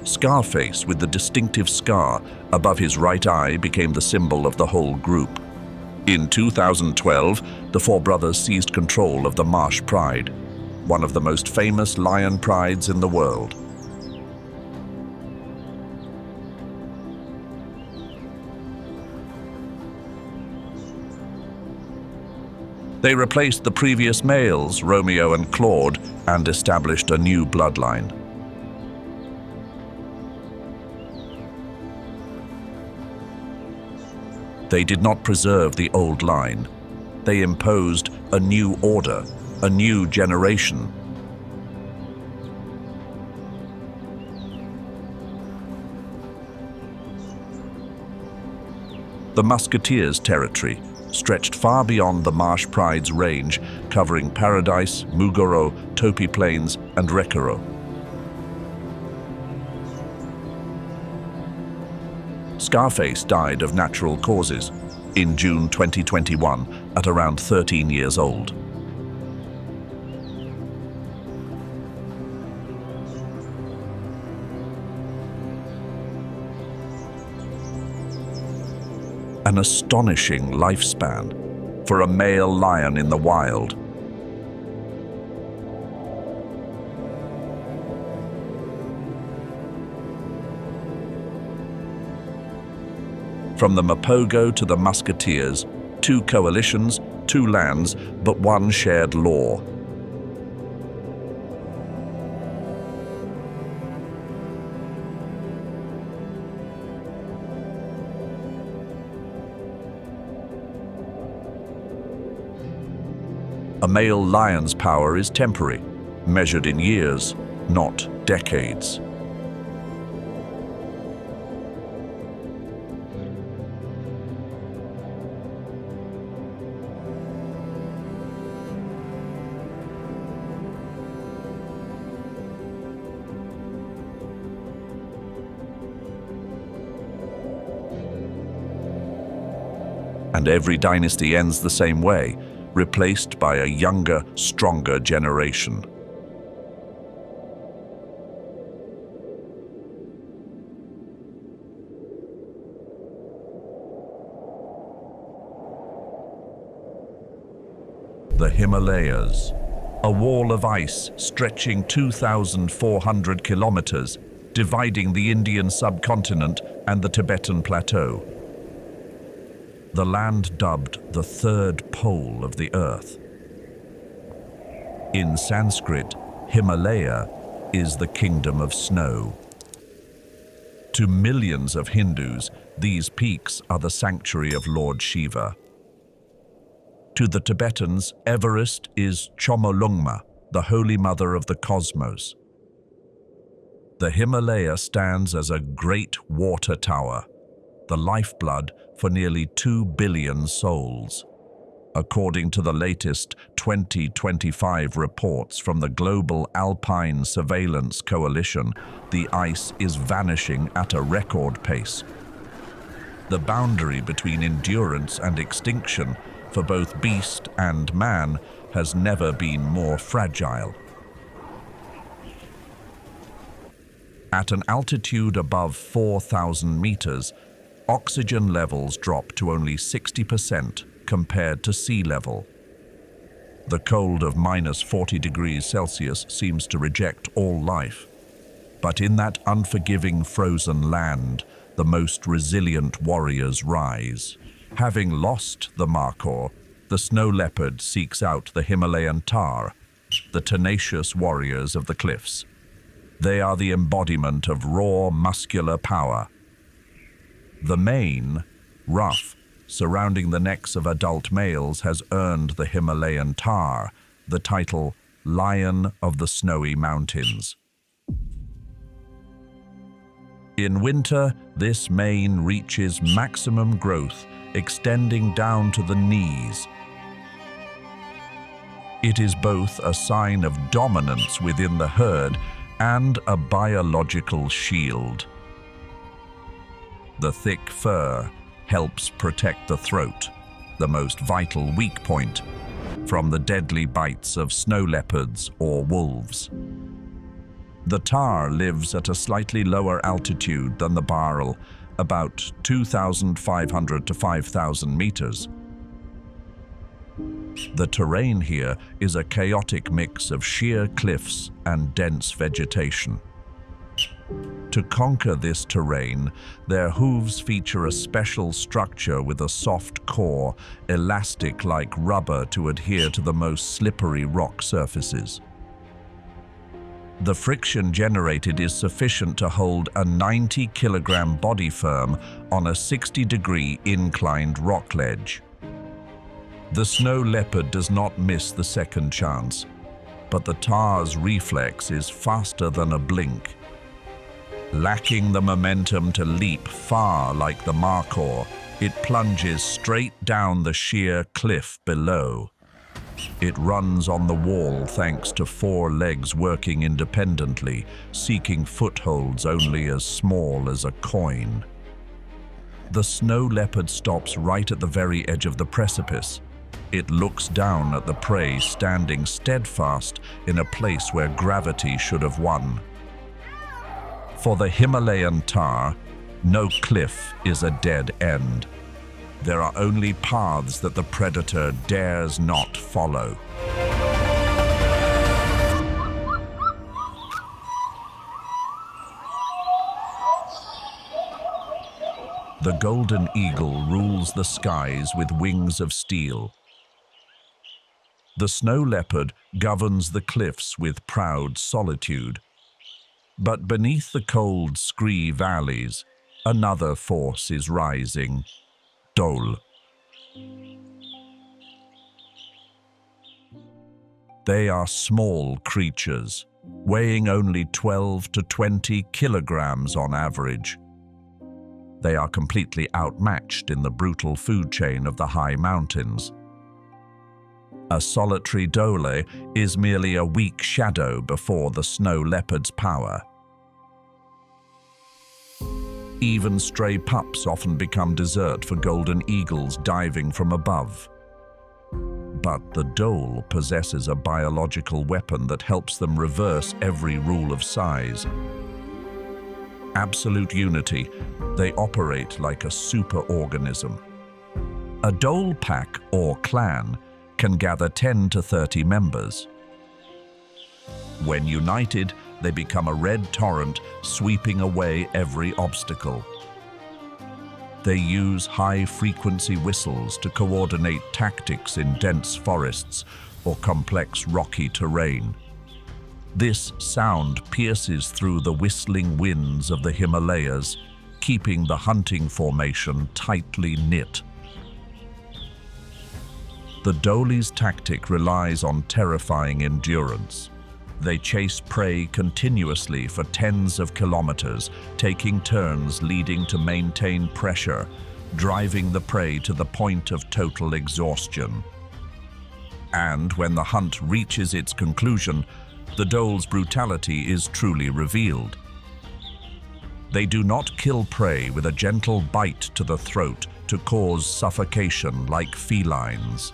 Scarface, with the distinctive scar above his right eye, became the symbol of the whole group. In 2012, the 4 brothers seized control of the Marsh Pride, one of the most famous lion prides in the world. They replaced the previous males, Romeo and Claude, and established a new bloodline. They did not preserve the old line. They imposed a new order, a new generation. The Musketeers' territory stretched far beyond the Marsh Pride's range, covering Paradise, Mugoro, Topi Plains, and Rekoro. Scarface died of natural causes in June 2021 at around 13 years old. An astonishing lifespan for a male lion in the wild. From the Mapogo to the Musketeers, 2 coalitions, 2 lands, but 1 shared law. A male lion's power is temporary, measured in years, not decades. And every dynasty ends the same way, replaced by a younger, stronger generation. The Himalayas, a wall of ice stretching 2,400 kilometers, dividing the Indian subcontinent and the Tibetan plateau. The land dubbed the third pole of the earth. In Sanskrit, Himalaya is the kingdom of snow. To millions of Hindus, these peaks are the sanctuary of Lord Shiva. To the Tibetans, Everest is Chomolungma, the holy mother of the cosmos. The Himalaya stands as a great water tower, the lifeblood for nearly 2 billion souls. According to the latest 2025 reports from the Global Alpine Surveillance Coalition, the ice is vanishing at a record pace. The boundary between endurance and extinction for both beast and man has never been more fragile. At an altitude above 4,000 meters, oxygen levels drop to only 60% compared to sea level. The cold of -40 degrees Celsius seems to reject all life. But in that unforgiving frozen land, the most resilient warriors rise. Having lost the markhor, the snow leopard seeks out the Himalayan tahr, the tenacious warriors of the cliffs. They are the embodiment of raw, muscular power. The mane, rough, surrounding the necks of adult males has earned the Himalayan tahr the title Lion of the Snowy Mountains. In winter, this mane reaches maximum growth, extending down to the knees. It is both a sign of dominance within the herd and a biological shield. The thick fur helps protect the throat, the most vital weak point, from the deadly bites of snow leopards or wolves. The tahr lives at a slightly lower altitude than the bharal, about 2,500 to 5,000 meters. The terrain here is a chaotic mix of sheer cliffs and dense vegetation. To conquer this terrain, their hooves feature a special structure with a soft core, elastic like rubber to adhere to the most slippery rock surfaces. The friction generated is sufficient to hold a 90-kilogram body firm on a 60-degree inclined rock ledge. The snow leopard does not miss the second chance, but the tahr's reflex is faster than a blink. Lacking the momentum to leap far like the markhor, it plunges straight down the sheer cliff below. It runs on the wall thanks to 4 legs working independently, seeking footholds only as small as a coin. The snow leopard stops right at the very edge of the precipice. It looks down at the prey standing steadfast in a place where gravity should have won. For the Himalayan tahr, no cliff is a dead end. There are only paths that the predator dares not follow. The golden eagle rules the skies with wings of steel. The snow leopard governs the cliffs with proud solitude. But beneath the cold scree valleys, another force is rising, dhole. They are small creatures, weighing only 12 to 20 kilograms on average. They are completely outmatched in the brutal food chain of the high mountains. A solitary dhole is merely a weak shadow before the snow leopard's power. Even stray pups often become dessert for golden eagles diving from above. But the dhole possesses a biological weapon that helps them reverse every rule of size. Absolute unity, they operate like a superorganism. A dhole pack or clan can gather 10 to 30 members. When united, they become a red torrent, sweeping away every obstacle. They use high-frequency whistles to coordinate tactics in dense forests or complex rocky terrain. This sound pierces through the whistling winds of the Himalayas, keeping the hunting formation tightly knit. The dhole's tactic relies on terrifying endurance. They chase prey continuously for tens of kilometers, taking turns leading to maintain pressure, driving the prey to the point of total exhaustion. And when the hunt reaches its conclusion, the dhole's brutality is truly revealed. They do not kill prey with a gentle bite to the throat to cause suffocation like felines.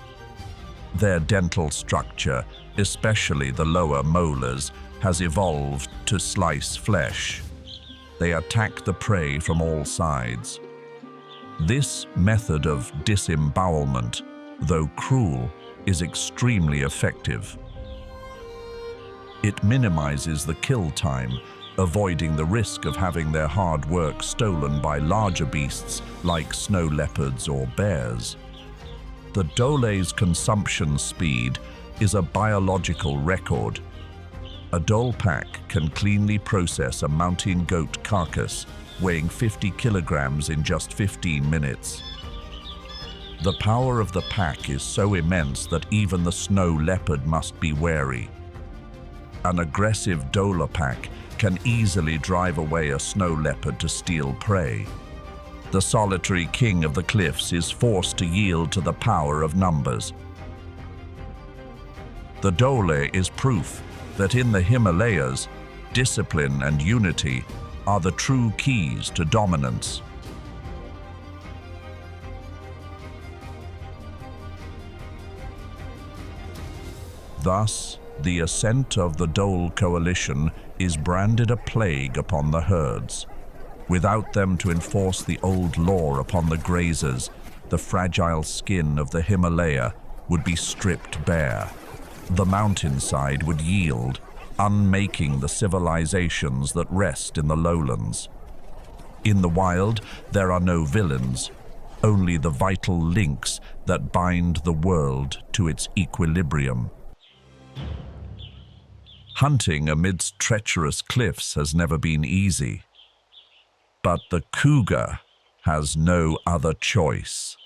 Their dental structure, especially the lower molars, has evolved to slice flesh. They attack the prey from all sides. This method of disembowelment, though cruel, is extremely effective. It minimizes the kill time, avoiding the risk of having their hard work stolen by larger beasts like snow leopards or bears. The dhole's consumption speed is a biological record. A dhole pack can cleanly process a mountain goat carcass weighing 50 kilograms in just 15 minutes. The power of the pack is so immense that even the snow leopard must be wary. An aggressive dhole pack can easily drive away a snow leopard to steal prey. The solitary king of the cliffs is forced to yield to the power of numbers. The dhole is proof that in the Himalayas, discipline and unity are the true keys to dominance. Thus, the ascent of the dhole coalition is branded a plague upon the herds. Without them to enforce the old law upon the grazers, the fragile skin of the Himalaya would be stripped bare. The mountainside would yield, unmaking the civilizations that rest in the lowlands. In the wild, there are no villains, only the vital links that bind the world to its equilibrium. Hunting amidst treacherous cliffs has never been easy. But the cougar has no other choice.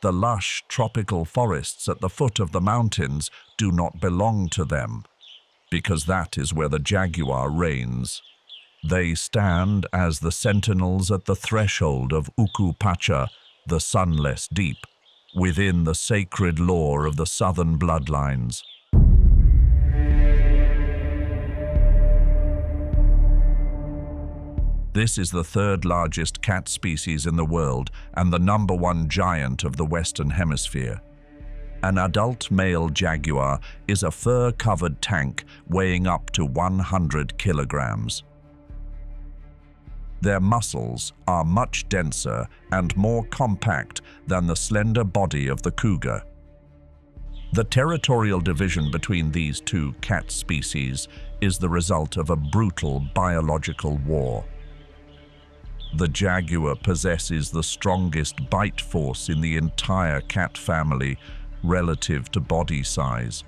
The lush tropical forests at the foot of the mountains do not belong to them, because that is where the jaguar reigns. They stand as the sentinels at the threshold of Uku Pacha, the sunless deep, within the sacred lore of the southern bloodlines. This is the third largest cat species in the world and the #1 giant of the Western Hemisphere. An adult male jaguar is a fur-covered tank weighing up to 100 kilograms. Their muscles are much denser and more compact than the slender body of the cougar. The territorial division between these two cat species is the result of a brutal biological war. The jaguar possesses the strongest bite force in the entire cat family relative to body size.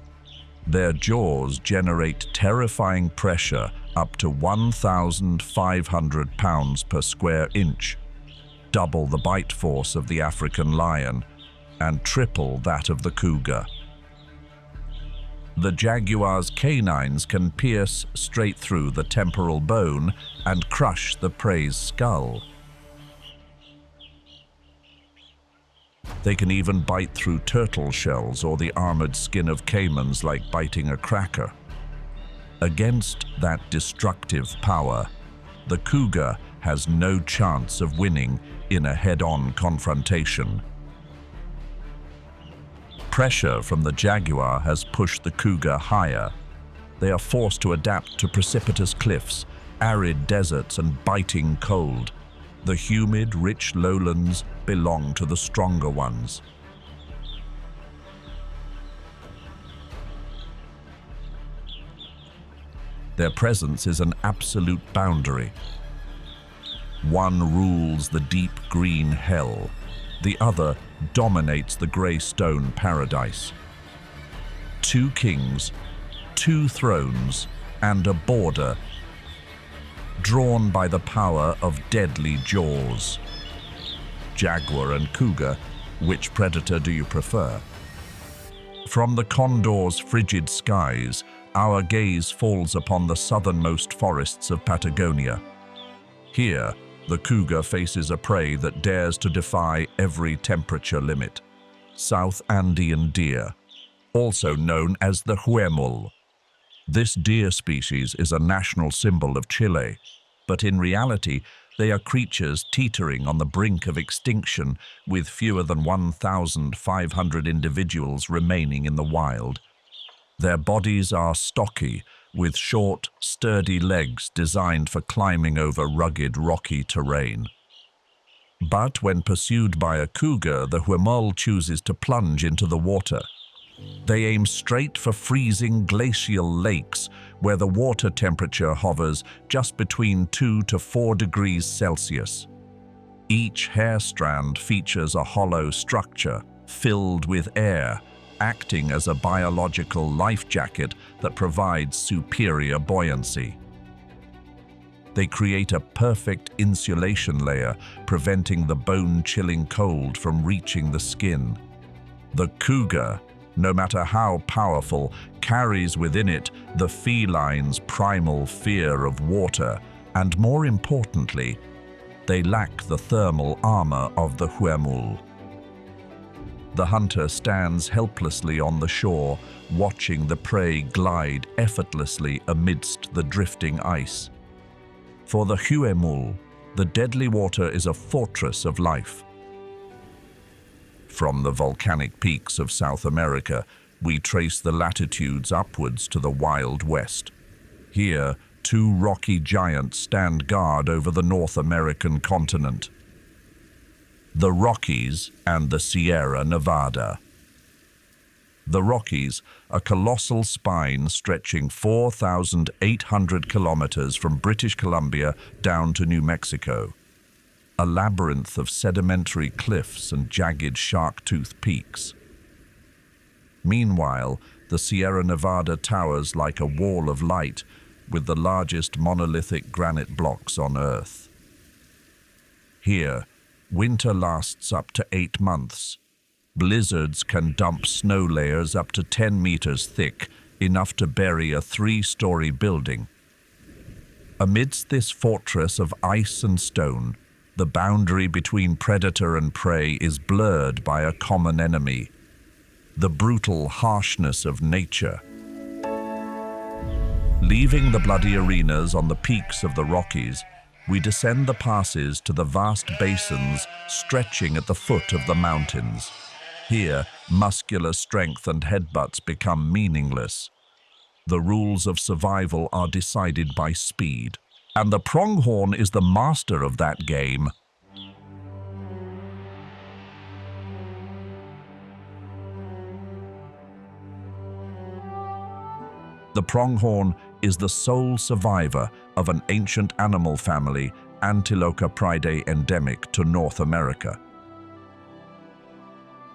Their jaws generate terrifying pressure up to 1,500 pounds per square inch, double the bite force of the African lion and triple that of the cougar. The jaguar's canines can pierce straight through the temporal bone and crush the prey's skull. They can even bite through turtle shells or the armored skin of caimans like biting a cracker. Against that destructive power, the cougar has no chance of winning in a head-on confrontation. Pressure from the jaguar has pushed the cougar higher. They are forced to adapt to precipitous cliffs, arid deserts, and biting cold. The humid, rich lowlands belong to the stronger ones. Their presence is an absolute boundary. One rules the deep green hell. The other dominates the grey stone paradise. Two kings, two thrones, and a border drawn by the power of deadly jaws. Jaguar and cougar, which predator do you prefer? From the condor's frigid skies, our gaze falls upon the southernmost forests of Patagonia. Here, the cougar faces a prey that dares to defy every temperature limit. South Andean deer, also known as the huemul. This deer species is a national symbol of Chile, but in reality, they are creatures teetering on the brink of extinction with fewer than 1,500 individuals remaining in the wild. Their bodies are stocky, with short, sturdy legs designed for climbing over rugged, rocky terrain. But when pursued by a cougar, the huemul chooses to plunge into the water. They aim straight for freezing glacial lakes, where the water temperature hovers just between 2 to 4 degrees Celsius. Each hair strand features a hollow structure filled with air, acting as a biological life jacket that provides superior buoyancy. They create a perfect insulation layer, preventing the bone-chilling cold from reaching the skin. The cougar, no matter how powerful, carries within it the feline's primal fear of water, and more importantly, they lack the thermal armor of the huemul. The hunter stands helplessly on the shore, watching the prey glide effortlessly amidst the drifting ice. For the huemul, the deadly water is a fortress of life. From the volcanic peaks of South America, we trace the latitudes upwards to the Wild West. Here, two rocky giants stand guard over the North American continent: the Rockies and the Sierra Nevada. The Rockies, a colossal spine stretching 4,800 kilometers from British Columbia down to New Mexico. A labyrinth of sedimentary cliffs and jagged shark-tooth peaks. Meanwhile, the Sierra Nevada towers like a wall of light, with the largest monolithic granite blocks on Earth. Here, winter lasts up to 8 months. Blizzards can dump snow layers up to 10 meters thick, enough to bury a 3-story building. Amidst this fortress of ice and stone, the boundary between predator and prey is blurred by a common enemy: the brutal harshness of nature. Leaving the bloody arenas on the peaks of the Rockies, we descend the passes to the vast basins stretching at the foot of the mountains. Here, muscular strength and headbutts become meaningless. The rules of survival are decided by speed, and the pronghorn is the master of that game. The pronghorn is the sole survivor of an ancient animal family Antilocapridae endemic to North America.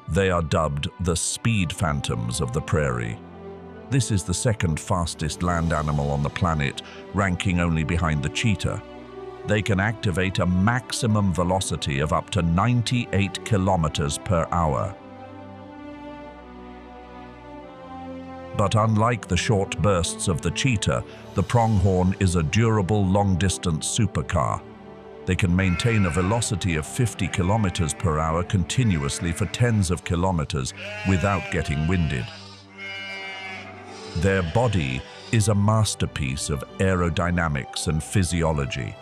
They are dubbed the speed phantoms of the prairie. This is the second fastest land animal on the planet, ranking only behind the cheetah. They can activate a maximum velocity of up to 98 kilometers per hour. But unlike the short bursts of the cheetah, the pronghorn is a durable long-distance supercar. They can maintain a velocity of 50 kilometers per hour continuously for tens of kilometers without getting winded. Their body is a masterpiece of aerodynamics and physiology.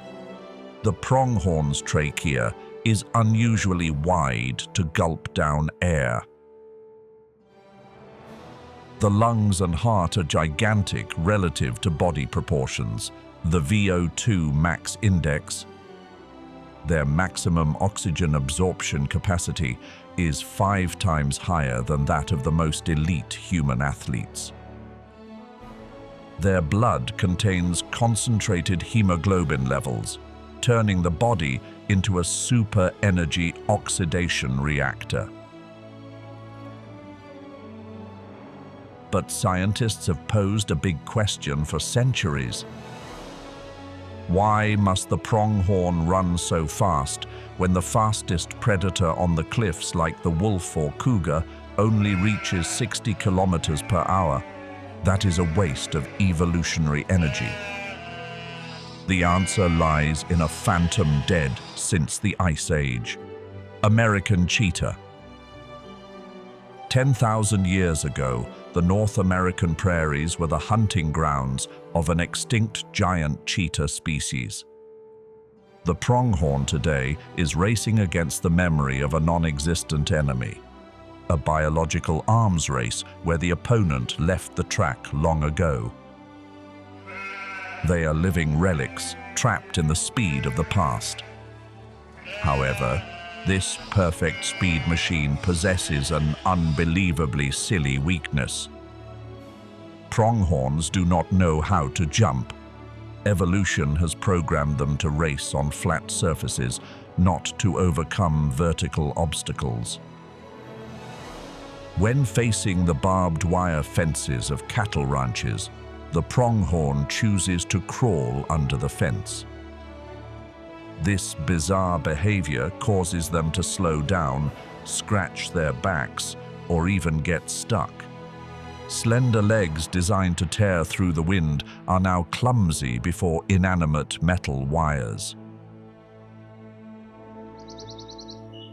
The pronghorn's trachea is unusually wide to gulp down air. The lungs and heart are gigantic relative to body proportions, the VO2 max index. Their maximum oxygen absorption capacity is 5 times higher than that of the most elite human athletes. Their blood contains concentrated hemoglobin levels, turning the body into a super-energy oxidation reactor. But scientists have posed a big question for centuries. Why must the pronghorn run so fast when the fastest predator on the cliffs, like the wolf or cougar, only reaches 60 kilometers per hour? That is a waste of evolutionary energy. The answer lies in a phantom dead since the Ice Age: American cheetah. 10,000 years ago, the North American prairies were the hunting grounds of an extinct giant cheetah species. The pronghorn today is racing against the memory of a non-existent enemy, a biological arms race where the opponent left the track long ago. They are living relics, trapped in the speed of the past. However, this perfect speed machine possesses an unbelievably silly weakness. Pronghorns do not know how to jump. Evolution has programmed them to race on flat surfaces, not to overcome vertical obstacles. When facing the barbed wire fences of cattle ranches, the pronghorn chooses to crawl under the fence. This bizarre behavior causes them to slow down, scratch their backs, or even get stuck. Slender legs designed to tear through the wind are now clumsy before inanimate metal wires.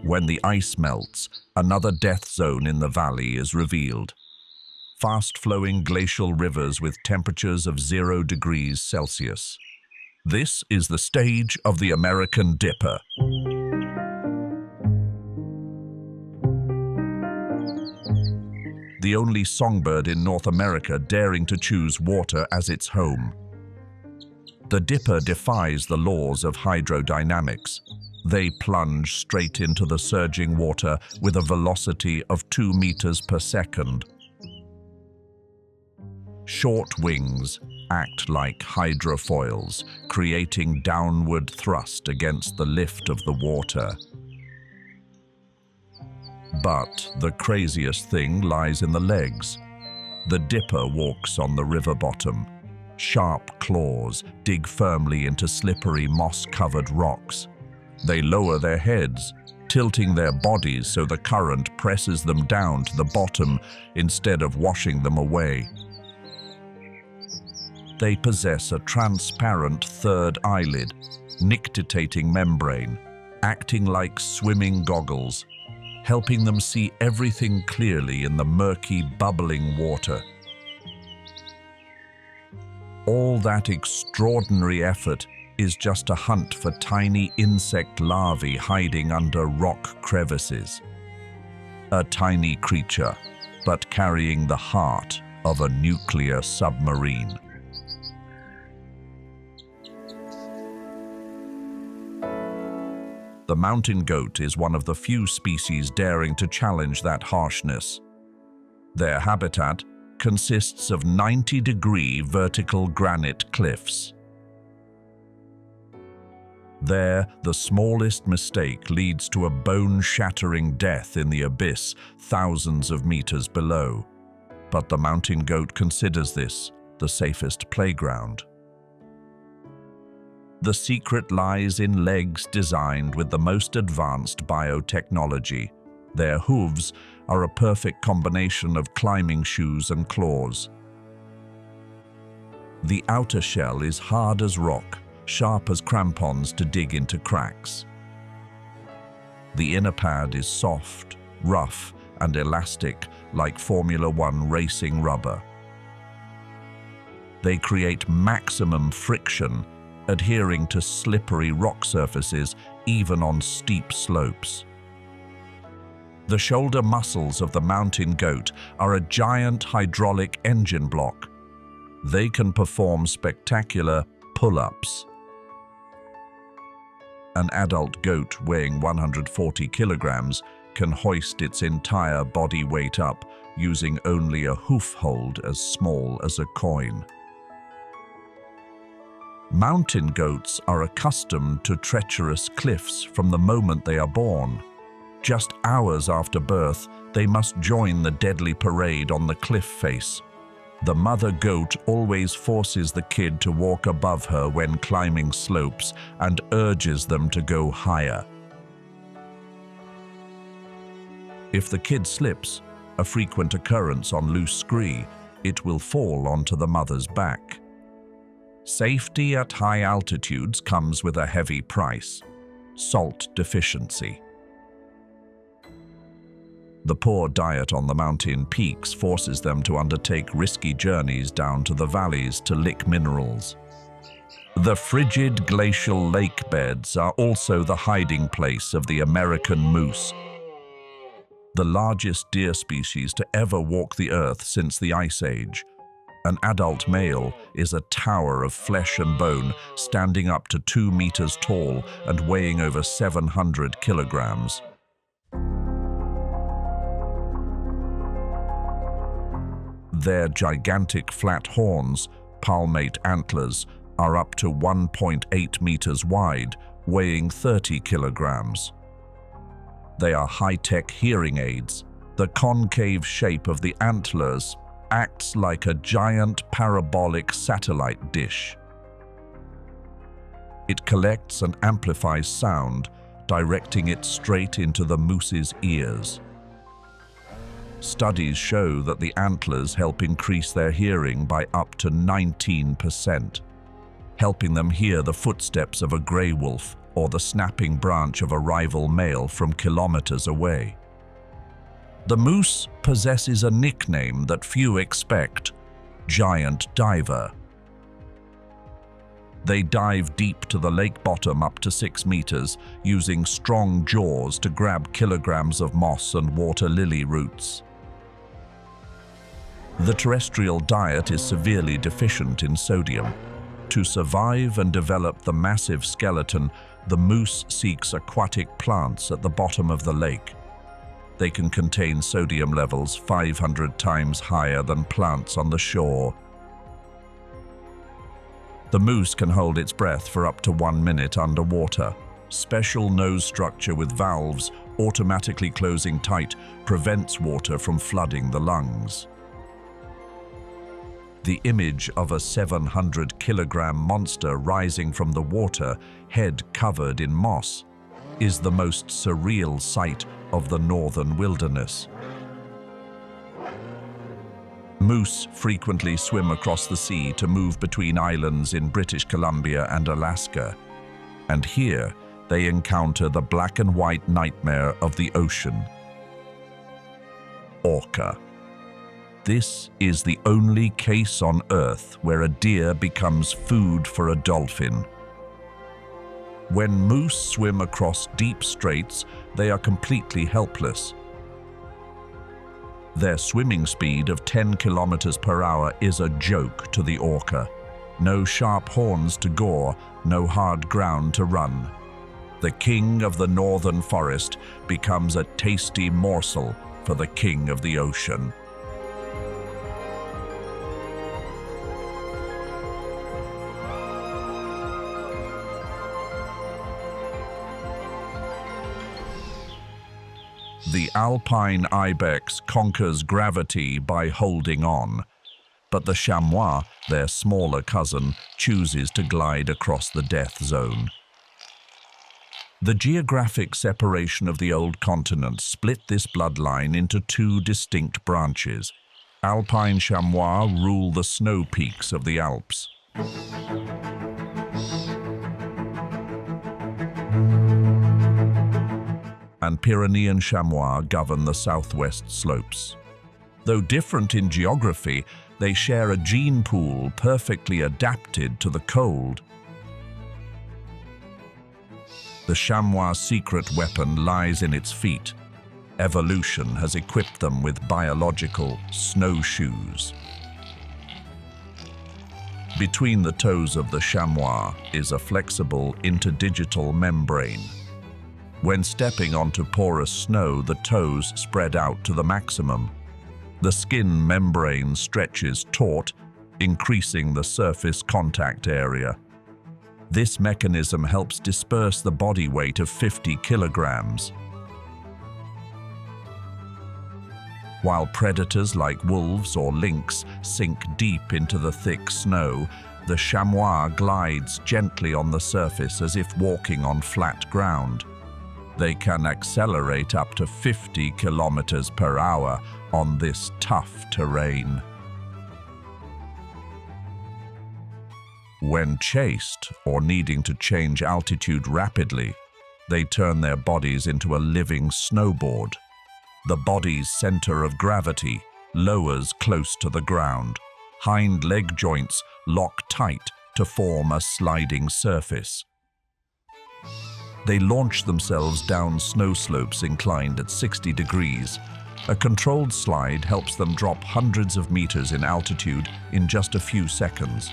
When the ice melts, another death zone in the valley is revealed. Fast-flowing glacial rivers with temperatures of 0 degrees Celsius. This is the stage of the American dipper. The only songbird in North America daring to choose water as its home. The dipper defies the laws of hydrodynamics. They plunge straight into the surging water with a velocity of 2 meters per second. Short wings act like hydrofoils, creating downward thrust against the lift of the water. But the craziest thing lies in the legs. The dipper walks on the river bottom. Sharp claws dig firmly into slippery, moss-covered rocks. They lower their heads, tilting their bodies so the current presses them down to the bottom instead of washing them away. They possess a transparent third eyelid, nictitating membrane, acting like swimming goggles, helping them see everything clearly in the murky, bubbling water. All that extraordinary effort is just a hunt for tiny insect larvae hiding under rock crevices. A tiny creature, but carrying the heart of a nuclear submarine. The mountain goat is one of the few species daring to challenge that harshness. Their habitat consists of 90-degree vertical granite cliffs. There, the smallest mistake leads to a bone-shattering death in the abyss thousands of meters below. But the mountain goat considers this the safest playground. The secret lies in legs designed with the most advanced biotechnology. Their hooves are a perfect combination of climbing shoes and claws. The outer shell is hard as rock, sharp as crampons to dig into cracks. The inner pad is soft, rough, and elastic like Formula One racing rubber. They create maximum friction, adhering to slippery rock surfaces even on steep slopes. The shoulder muscles of the mountain goat are a giant hydraulic engine block. They can perform spectacular pull-ups. An adult goat weighing 140 kilograms can hoist its entire body weight up using only a hoof hold as small as a coin. Mountain goats are accustomed to treacherous cliffs from the moment they are born. Just hours after birth, they must join the deadly parade on the cliff face. The mother goat always forces the kid to walk above her when climbing slopes and urges them to go higher. If the kid slips, a frequent occurrence on loose scree, it will fall onto the mother's back. Safety at high altitudes comes with a heavy price: salt deficiency. The poor diet on the mountain peaks forces them to undertake risky journeys down to the valleys to lick minerals. The frigid glacial lake beds are also the hiding place of the American moose, the largest deer species to ever walk the earth since the Ice Age. An adult male is a tower of flesh and bone, standing up to 2 meters tall and weighing over 700 kilograms. Their gigantic flat horns, palmate antlers, are up to 1.8 meters wide, weighing 30 kilograms. They are high-tech hearing aids. The concave shape of the antlers acts like a giant parabolic satellite dish. It collects and amplifies sound, directing it straight into the moose's ears. Studies show that the antlers help increase their hearing by up to 19%, helping them hear the footsteps of a grey wolf or the snapping branch of a rival male from kilometers away. The moose possesses a nickname that few expect: giant diver. They dive deep to the lake bottom up to 6 meters, using strong jaws to grab kilograms of moss and water lily roots. The terrestrial diet is severely deficient in sodium. To survive and develop the massive skeleton, the moose seeks aquatic plants at the bottom of the lake. They can contain sodium levels 500 times higher than plants on the shore. The moose can hold its breath for up to 1 minute underwater. Special nose structure with valves automatically closing tight prevents water from flooding the lungs. The image of a 700-kilogram monster rising from the water, head covered in moss, is the most surreal sight of the northern wilderness. Moose frequently swim across the sea to move between islands in British Columbia and Alaska, and here they encounter the black and white nightmare of the ocean: orca. This is the only case on Earth where a deer becomes food for a dolphin. When moose swim across deep straits, they are completely helpless. Their swimming speed of 10 kilometers per hour is a joke to the orca. No sharp horns to gore, no hard ground to run. The king of the northern forest becomes a tasty morsel for the king of the ocean. The alpine ibex conquers gravity by holding on, but the chamois, their smaller cousin, chooses to glide across the death zone. The geographic separation of the old continent split this bloodline into two distinct branches. Alpine chamois rule the snow peaks of the Alps. And Pyrenean chamois govern the southwest slopes. Though different in geography, they share a gene pool perfectly adapted to the cold. The chamois' secret weapon lies in its feet. Evolution has equipped them with biological snowshoes. Between the toes of the chamois is a flexible interdigital membrane. When stepping onto porous snow, the toes spread out to the maximum. The skin membrane stretches taut, increasing the surface contact area. This mechanism helps disperse the body weight of 50 kilograms. While predators like wolves or lynx sink deep into the thick snow, the chamois glides gently on the surface as if walking on flat ground. They can accelerate up to 50 kilometers per hour on this tough terrain. When chased or needing to change altitude rapidly, they turn their bodies into a living snowboard. The body's center of gravity lowers close to the ground. Hind leg joints lock tight to form a sliding surface. They launch themselves down snow slopes inclined at 60 degrees. A controlled slide helps them drop hundreds of meters in altitude in just a few seconds.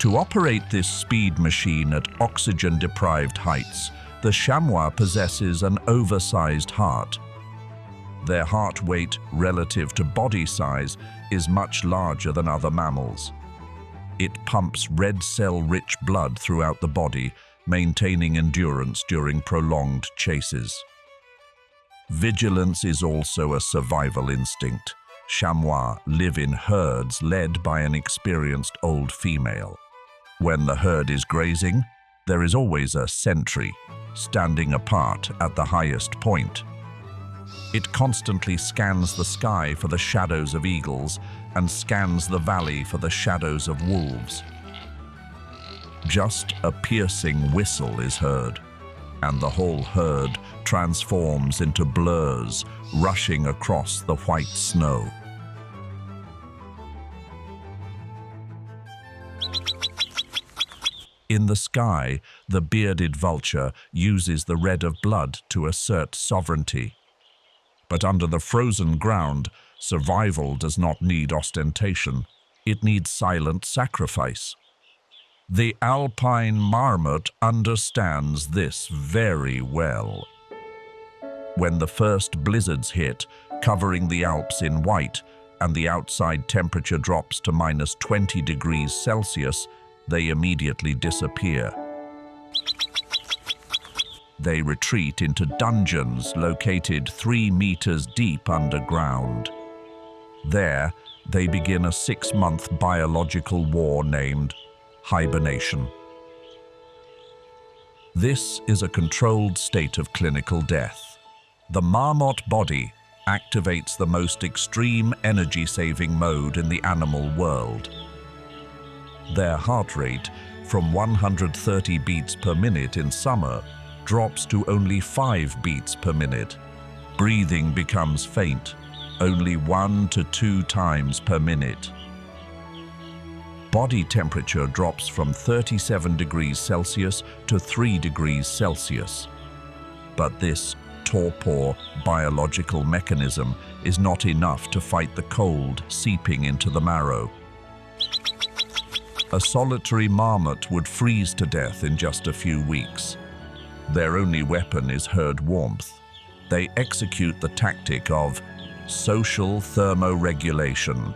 To operate this speed machine at oxygen-deprived heights, the chamois possesses an oversized heart. Their heart weight relative to body size is much larger than other mammals. It pumps red cell-rich blood throughout the body, maintaining endurance during prolonged chases. Vigilance is also a survival instinct. Chamois live in herds led by an experienced old female. When the herd is grazing, there is always a sentry, standing apart at the highest point. It constantly scans the sky for the shadows of eagles and scans the valley for the shadows of wolves. Just a piercing whistle is heard, and the whole herd transforms into blurs rushing across the white snow. In the sky, the bearded vulture uses the red of blood to assert sovereignty. But under the frozen ground, survival does not need ostentation. It needs silent sacrifice. The alpine marmot understands this very well. When the first blizzards hit, covering the Alps in white, and the outside temperature drops to -20 degrees Celsius, they immediately disappear. They retreat into dungeons located 3 meters deep underground. There, they begin a 6-month biological war named hibernation. This is a controlled state of clinical death. The marmot body activates the most extreme energy-saving mode in the animal world. Their heart rate, from 130 beats per minute in summer, drops to only 5 beats per minute. Breathing becomes faint, only 1 to 2 times per minute. Body temperature drops from 37 degrees Celsius to 3 degrees Celsius. But this torpor biological mechanism is not enough to fight the cold seeping into the marrow. A solitary marmot would freeze to death in just a few weeks. Their only weapon is herd warmth. They execute the tactic of social thermoregulation.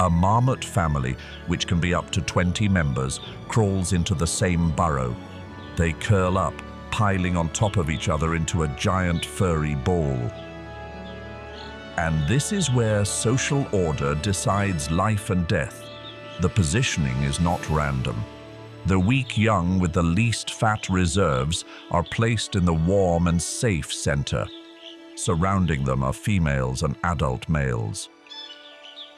A marmot family, which can be up to 20 members, crawls into the same burrow. They curl up, piling on top of each other into a giant furry ball. And this is where social order decides life and death. The positioning is not random. The weak young with the least fat reserves are placed in the warm and safe center. Surrounding them are females and adult males.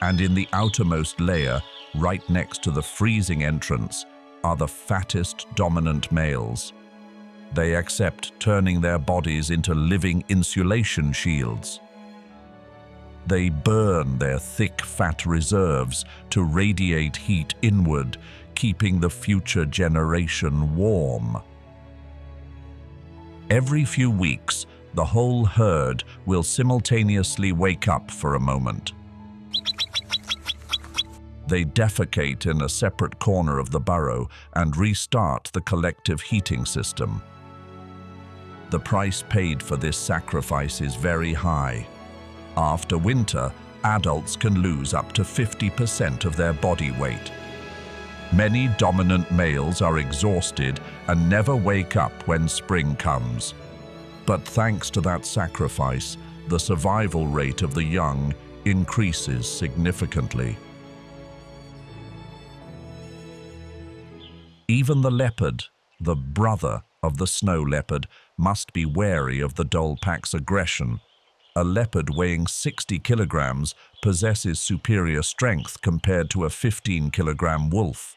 And in the outermost layer, right next to the freezing entrance, are the fattest dominant males. They accept turning their bodies into living insulation shields. They burn their thick fat reserves to radiate heat inward, keeping the future generation warm. Every few weeks, the whole herd will simultaneously wake up for a moment. They defecate in a separate corner of the burrow and restart the collective heating system. The price paid for this sacrifice is very high. After winter, adults can lose up to 50% of their body weight. Many dominant males are exhausted and never wake up when spring comes. But thanks to that sacrifice, the survival rate of the young increases significantly. Even the leopard, the brother of the snow leopard, must be wary of the dhole pack's aggression. A leopard weighing 60 kilograms possesses superior strength compared to a 15-kilogram wolf.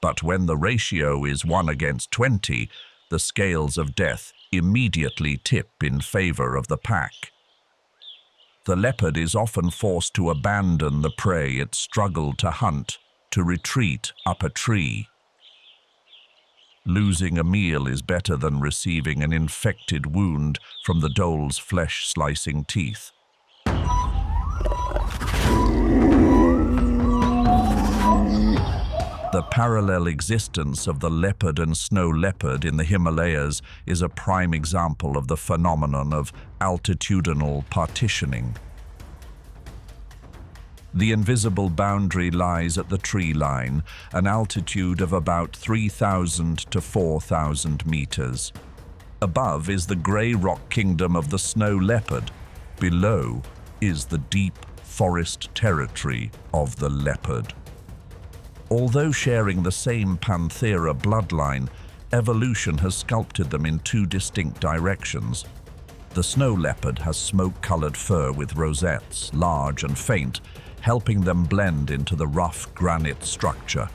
But when the ratio is 1:20, the scales of death immediately tip in favor of the pack. The leopard is often forced to abandon the prey it struggled to hunt, to retreat up a tree. Losing a meal is better than receiving an infected wound from the dhole's flesh-slicing teeth. The parallel existence of the leopard and snow leopard in the Himalayas is a prime example of the phenomenon of altitudinal partitioning. The invisible boundary lies at the tree line, an altitude of about 3,000 to 4,000 meters. Above is the grey rock kingdom of the snow leopard. Below is the deep forest territory of the leopard. Although sharing the same Panthera bloodline, evolution has sculpted them in two distinct directions. The snow leopard has smoke-colored fur with rosettes, large and faint, helping them blend into the rough granite structure.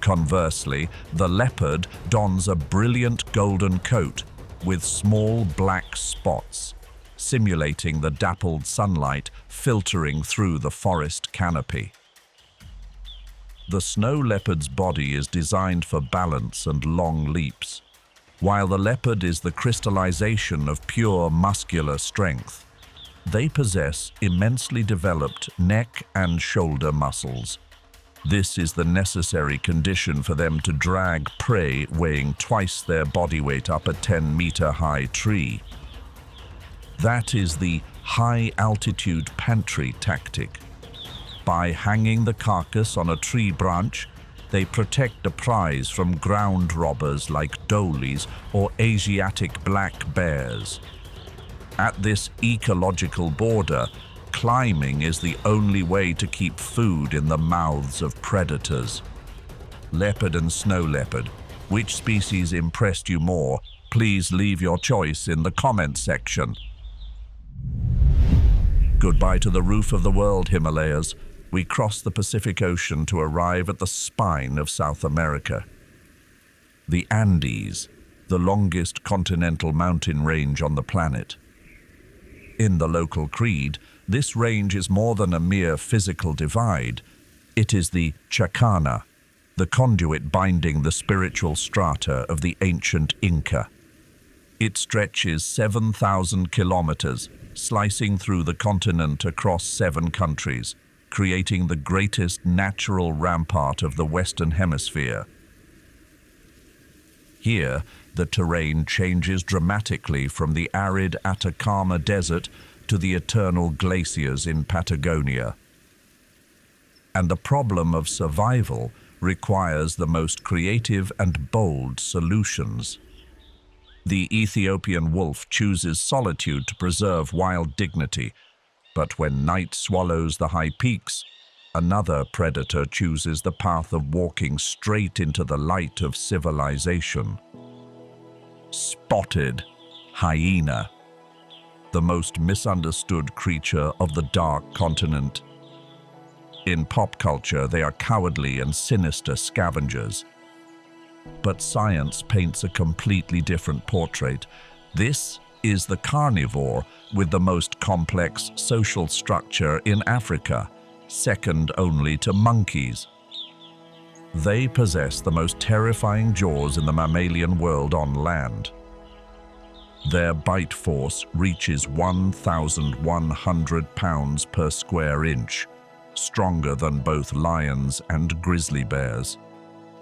Conversely, the leopard dons a brilliant golden coat with small black spots, simulating the dappled sunlight filtering through the forest canopy. The snow leopard's body is designed for balance and long leaps, while the leopard is the crystallization of pure muscular strength. They possess immensely developed neck and shoulder muscles. This is the necessary condition for them to drag prey weighing twice their body weight up a 10-meter-high tree. That is the high-altitude pantry tactic. By hanging the carcass on a tree branch, they protect a prize from ground robbers like dholes or Asiatic black bears. At this ecological border, climbing is the only way to keep food in the mouths of predators. Leopard and snow leopard, which species impressed you more? Please leave your choice in the comment section. Goodbye to the roof of the world, Himalayas. We cross the Pacific Ocean to arrive at the spine of South America. The Andes, the longest continental mountain range on the planet. In the local creed, this range is more than a mere physical divide. It is the chacana, the conduit binding the spiritual strata of the ancient Inca. It stretches 7,000 kilometers, slicing through the continent across 7 countries, creating the greatest natural rampart of the Western Hemisphere. Here, the terrain changes dramatically from the arid Atacama Desert to the eternal glaciers in Patagonia. And the problem of survival requires the most creative and bold solutions. The Ethiopian wolf chooses solitude to preserve wild dignity, but when night swallows the high peaks, another predator chooses the path of walking straight into the light of civilization. Spotted hyena, the most misunderstood creature of the dark continent. In pop culture, they are cowardly and sinister scavengers. But science paints a completely different portrait. This is the carnivore with the most complex social structure in Africa, second only to monkeys. They possess the most terrifying jaws in the mammalian world on land. Their bite force reaches 1,100 pounds per square inch, stronger than both lions and grizzly bears.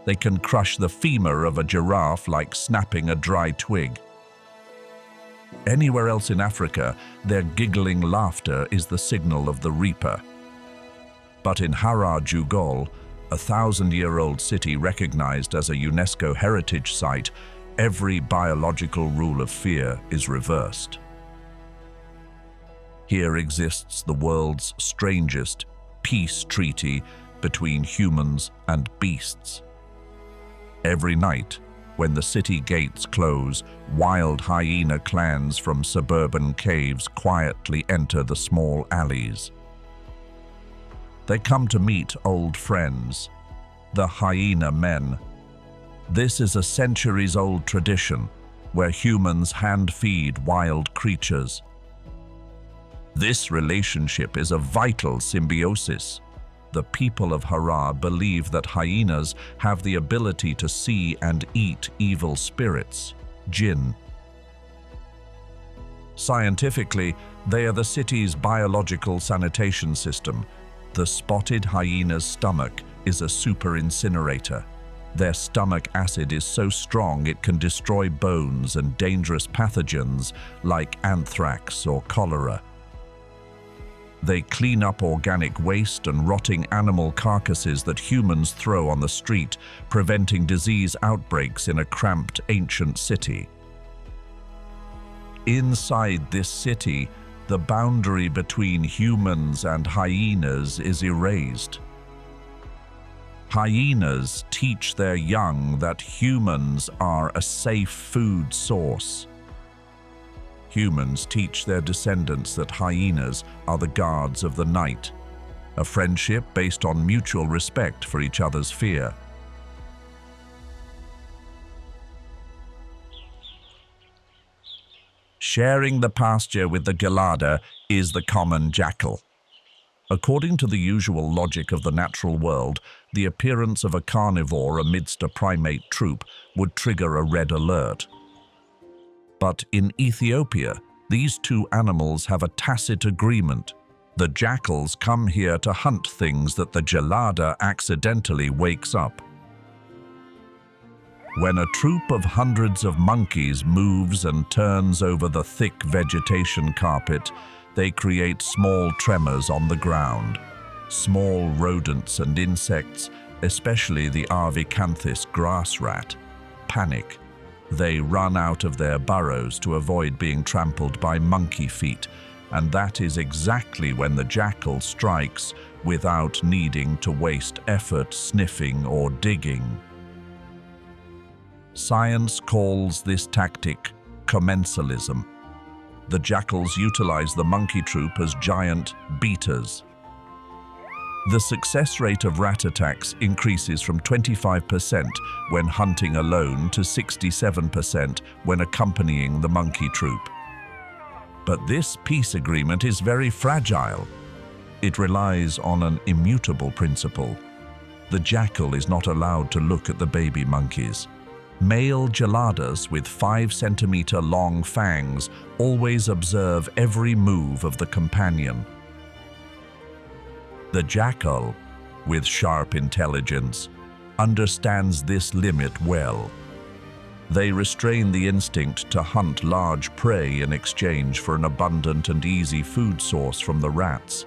They can crush the femur of a giraffe like snapping a dry twig. Anywhere else in Africa, their giggling laughter is the signal of the reaper. But in Harar Jugol, a 1,000-year-old city recognized as a UNESCO heritage site, every biological rule of fear is reversed. Here exists the world's strangest peace treaty between humans and beasts. Every night, when the city gates close, wild hyena clans from suburban caves quietly enter the small alleys. They come to meet old friends, the hyena men. This is a centuries-old tradition where humans hand-feed wild creatures. This relationship is a vital symbiosis. The people of Harar believe that hyenas have the ability to see and eat evil spirits, jinn. Scientifically, they are the city's biological sanitation system. The spotted hyena's stomach is a super incinerator. Their stomach acid is so strong it can destroy bones and dangerous pathogens like anthrax or cholera. They clean up organic waste and rotting animal carcasses that humans throw on the street, preventing disease outbreaks in a cramped ancient city. Inside this city, the boundary between humans and hyenas is erased. Hyenas teach their young that humans are a safe food source. Humans teach their descendants that hyenas are the guards of the night, a friendship based on mutual respect for each other's fear. Sharing the pasture with the gelada is the common jackal. According to the usual logic of the natural world, the appearance of a carnivore amidst a primate troop would trigger a red alert. But in Ethiopia, these two animals have a tacit agreement. The jackals come here to hunt things that the gelada accidentally wakes up. When a troop of hundreds of monkeys moves and turns over the thick vegetation carpet, they create small tremors on the ground. Small rodents and insects, especially the Arvicanthus grass rat, panic. They run out of their burrows to avoid being trampled by monkey feet, and that is exactly when the jackal strikes without needing to waste effort sniffing or digging. Science calls this tactic commensalism. The jackals utilize the monkey troop as giant beaters. The success rate of rat attacks increases from 25% when hunting alone to 67% when accompanying the monkey troop. But this peace agreement is very fragile. It relies on an immutable principle. The jackal is not allowed to look at the baby monkeys. Male geladas with 5-centimeter long fangs always observe every move of the companion. The jackal, with sharp intelligence, understands this limit well. They restrain the instinct to hunt large prey in exchange for an abundant and easy food source from the rats.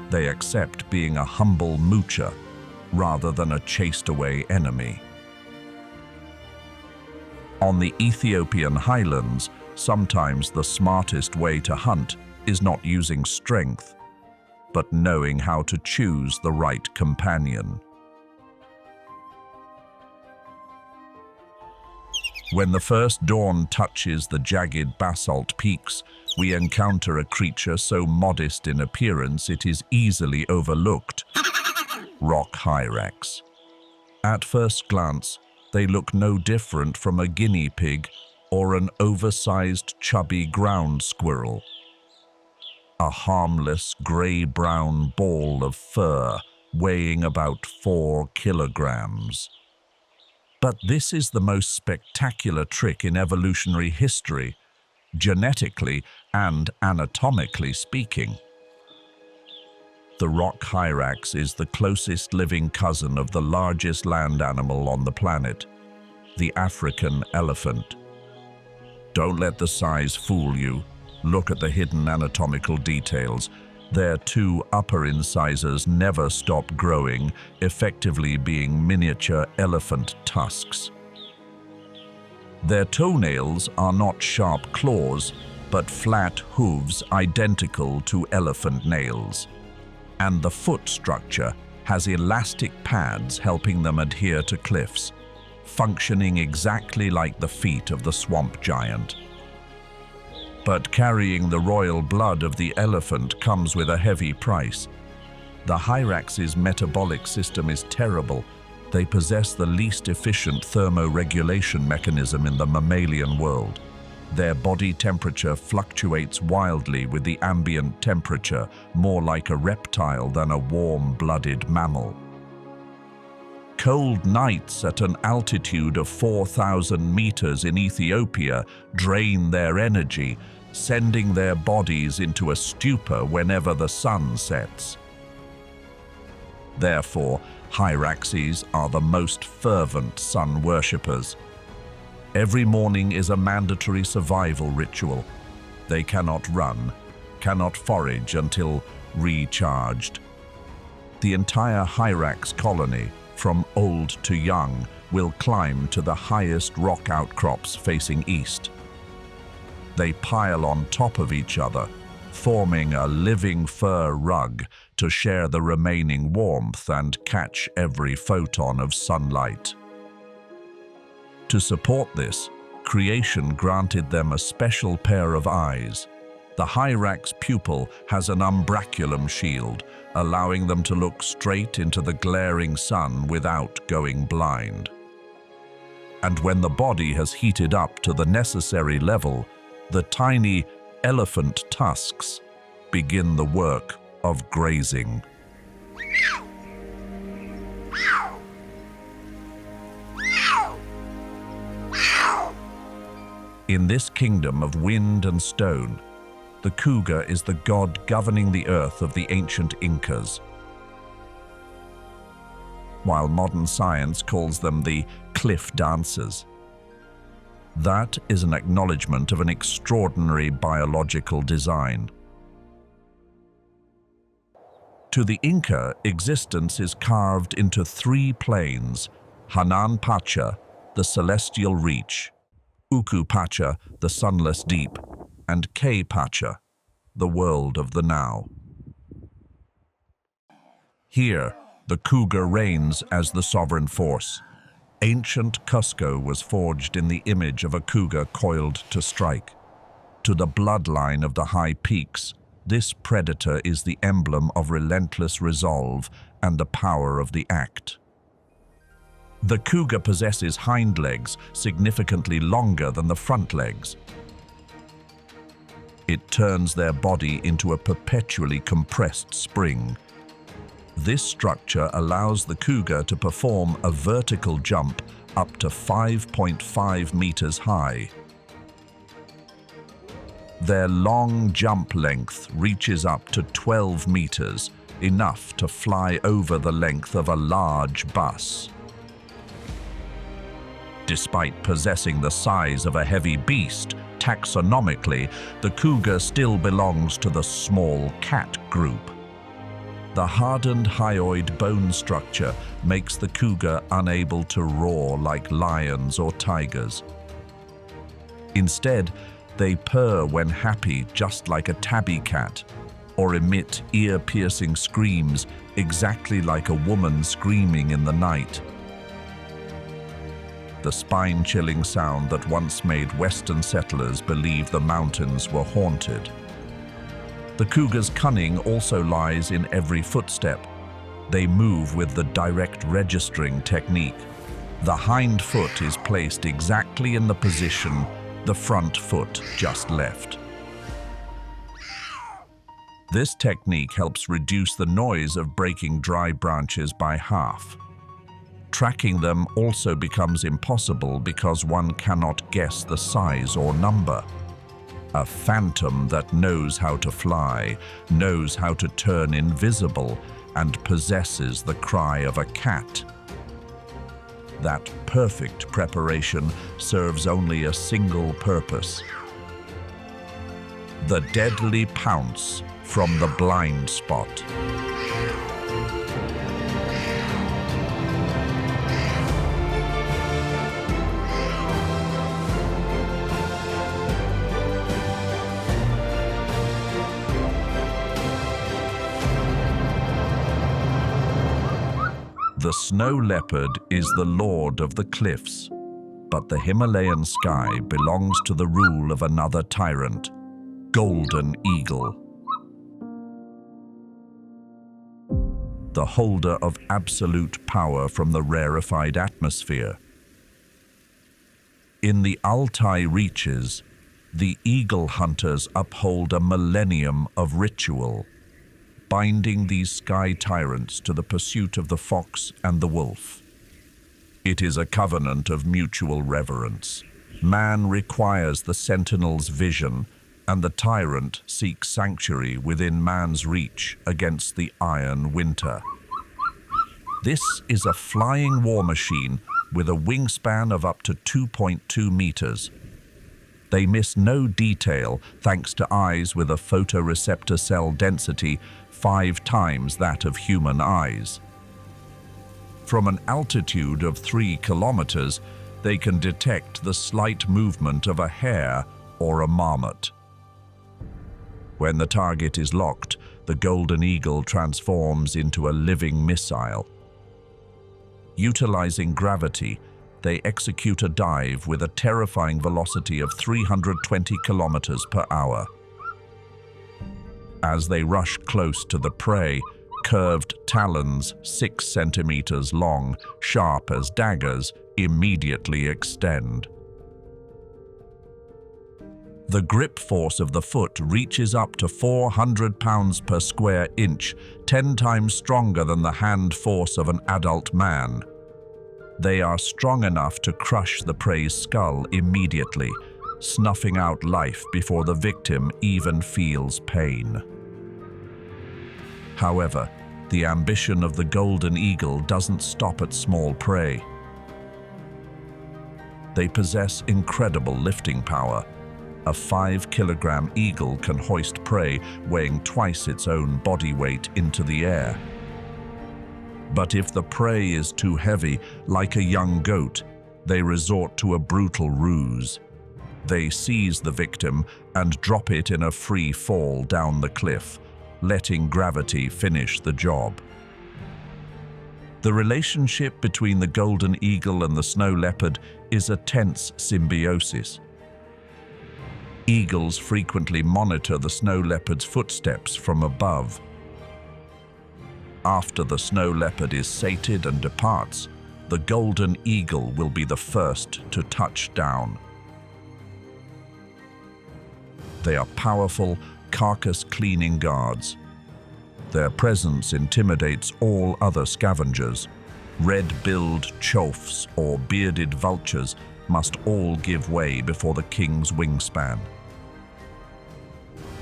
They accept being a humble moocher rather than a chased-away enemy. On the Ethiopian highlands, sometimes the smartest way to hunt is not using strength, but knowing how to choose the right companion. When the first dawn touches the jagged basalt peaks, we encounter a creature so modest in appearance it is easily overlooked: rock hyrax. At first glance, they look no different from a guinea pig or an oversized chubby ground squirrel. A harmless gray-brown ball of fur weighing about 4 kilograms. But this is the most spectacular trick in evolutionary history, genetically and anatomically speaking. The rock hyrax is the closest living cousin of the largest land animal on the planet, the African elephant. Don't let the size fool you. Look at the hidden anatomical details. Their 2 upper incisors never stop growing, effectively being miniature elephant tusks. Their toenails are not sharp claws, but flat hooves identical to elephant nails. And the foot structure has elastic pads helping them adhere to cliffs, functioning exactly like the feet of the swamp giant. But carrying the royal blood of the elephant comes with a heavy price. The hyrax's metabolic system is terrible. They possess the least efficient thermoregulation mechanism in the mammalian world. Their body temperature fluctuates wildly with the ambient temperature, more like a reptile than a warm-blooded mammal. Cold nights at an altitude of 4,000 meters in Ethiopia drain their energy, sending their bodies into a stupor whenever the sun sets. Therefore, hyraxes are the most fervent sun worshippers. Every morning is a mandatory survival ritual. They cannot run, cannot forage until recharged. The entire hyrax colony, from old to young, will climb to the highest rock outcrops facing east. They pile on top of each other, forming a living fur rug to share the remaining warmth and catch every photon of sunlight. To support this, creation granted them a special pair of eyes. The hyrax pupil has an umbraculum shield, allowing them to look straight into the glaring sun without going blind. And when the body has heated up to the necessary level, the tiny elephant tusks begin the work of grazing. In this kingdom of wind and stone, the cougar is the god governing the earth of the ancient Incas, while modern science calls them the cliff dancers. That is an acknowledgement of an extraordinary biological design. To the Inca, existence is carved into 3 planes: Hanan Pacha, the celestial reach; Uku Pacha, the sunless deep; and K Pacha, the world of the now. Here, the cougar reigns as the sovereign force. Ancient Cusco was forged in the image of a cougar coiled to strike. To the bloodline of the high peaks, this predator is the emblem of relentless resolve and the power of the act. The cougar possesses hind legs significantly longer than the front legs. It turns their body into a perpetually compressed spring. This structure allows the cougar to perform a vertical jump up to 5.5 meters high. Their long jump length reaches up to 12 meters, enough to fly over the length of a large bus. Despite possessing the size of a heavy beast, taxonomically, the cougar still belongs to the small cat group. The hardened hyoid bone structure makes the cougar unable to roar like lions or tigers. Instead, they purr when happy, just like a tabby cat, or emit ear-piercing screams exactly like a woman screaming in the night. The spine-chilling sound that once made Western settlers believe the mountains were haunted. The cougar's cunning also lies in every footstep. They move with the direct registering technique. The hind foot is placed exactly in the position the front foot just left. This technique helps reduce the noise of breaking dry branches by half. Tracking them also becomes impossible because one cannot guess the size or number. A phantom that knows how to fly, knows how to turn invisible, and possesses the cry of a cat. That perfect preparation serves only a single purpose: the deadly pounce from the blind spot. The snow leopard is the lord of the cliffs, but the Himalayan sky belongs to the rule of another tyrant, golden eagle. The holder of absolute power from the rarefied atmosphere. In the Altai reaches, the eagle hunters uphold a millennium of ritual, binding these sky tyrants to the pursuit of the fox and the wolf. It is a covenant of mutual reverence. Man requires the sentinel's vision, and the tyrant seeks sanctuary within man's reach against the iron winter. This is a flying war machine with a wingspan of up to 2.2 meters. They miss no detail thanks to eyes with a photoreceptor cell density 5 times that of human eyes. From an altitude of 3 kilometers, they can detect the slight movement of a hare or a marmot. When the target is locked, the golden eagle transforms into a living missile. Utilizing gravity, they execute a dive with a terrifying velocity of 320 kilometers per hour. As they rush close to the prey, curved talons 6 centimeters long, sharp as daggers, immediately extend. The grip force of the foot reaches up to 400 pounds per square inch, 10 times stronger than the hand force of an adult man. They are strong enough to crush the prey's skull immediately, snuffing out life before the victim even feels pain. However, the ambition of the golden eagle doesn't stop at small prey. They possess incredible lifting power. A 5-kilogram eagle can hoist prey weighing twice its own body weight into the air. But if the prey is too heavy, like a young goat, they resort to a brutal ruse. They seize the victim and drop it in a free fall down the cliff, letting gravity finish the job. The relationship between the golden eagle and the snow leopard is a tense symbiosis. Eagles frequently monitor the snow leopard's footsteps from above. After the snow leopard is sated and departs, the golden eagle will be the first to touch down. They are powerful, carcass-cleaning guards. Their presence intimidates all other scavengers. Red-billed choughs or bearded vultures must all give way before the king's wingspan.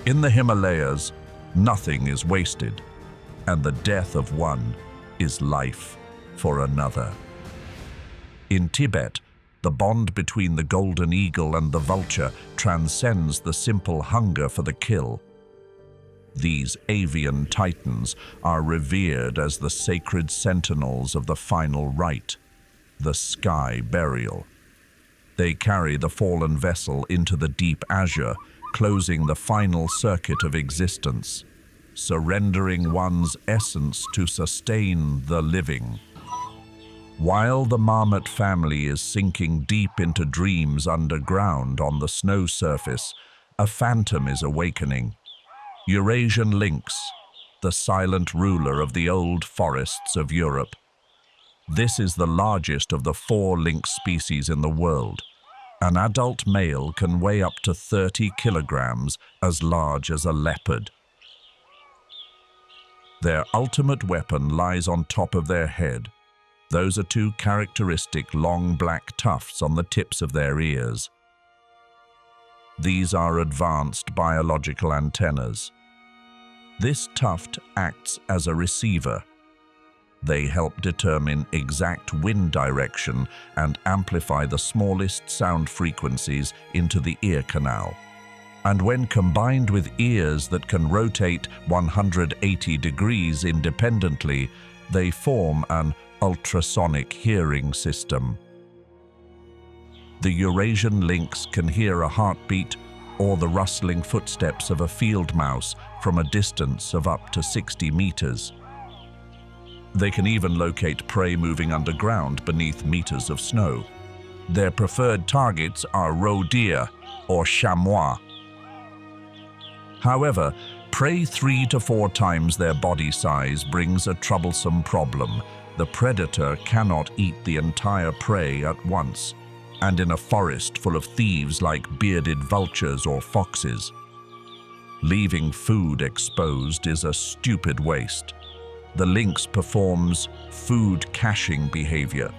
In the Himalayas, nothing is wasted, and the death of one is life for another. In Tibet, the bond between the golden eagle and the vulture transcends the simple hunger for the kill. These avian titans are revered as the sacred sentinels of the final rite, the sky burial. They carry the fallen vessel into the deep azure, closing the final circuit of existence, surrendering one's essence to sustain the living. While the marmot family is sinking deep into dreams underground on the snow surface, a phantom is awakening. Eurasian lynx, the silent ruler of the old forests of Europe. This is the largest of the 4 lynx species in the world. An adult male can weigh up to 30 kilograms, as large as a leopard. Their ultimate weapon lies on top of their head. Those are 2 characteristic long black tufts on the tips of their ears. These are advanced biological antennas. This tuft acts as a receiver. They help determine exact wind direction and amplify the smallest sound frequencies into the ear canal. And when combined with ears that can rotate 180 degrees independently, they form an ultrasonic hearing system. The Eurasian lynx can hear a heartbeat or the rustling footsteps of a field mouse from a distance of up to 60 meters. They can even locate prey moving underground beneath meters of snow. Their preferred targets are roe deer or chamois. However, prey 3 to 4 times their body size brings a troublesome problem. The predator cannot eat the entire prey at once, and in a forest full of thieves like bearded vultures or foxes, leaving food exposed is a stupid waste. The lynx performs food caching behavior.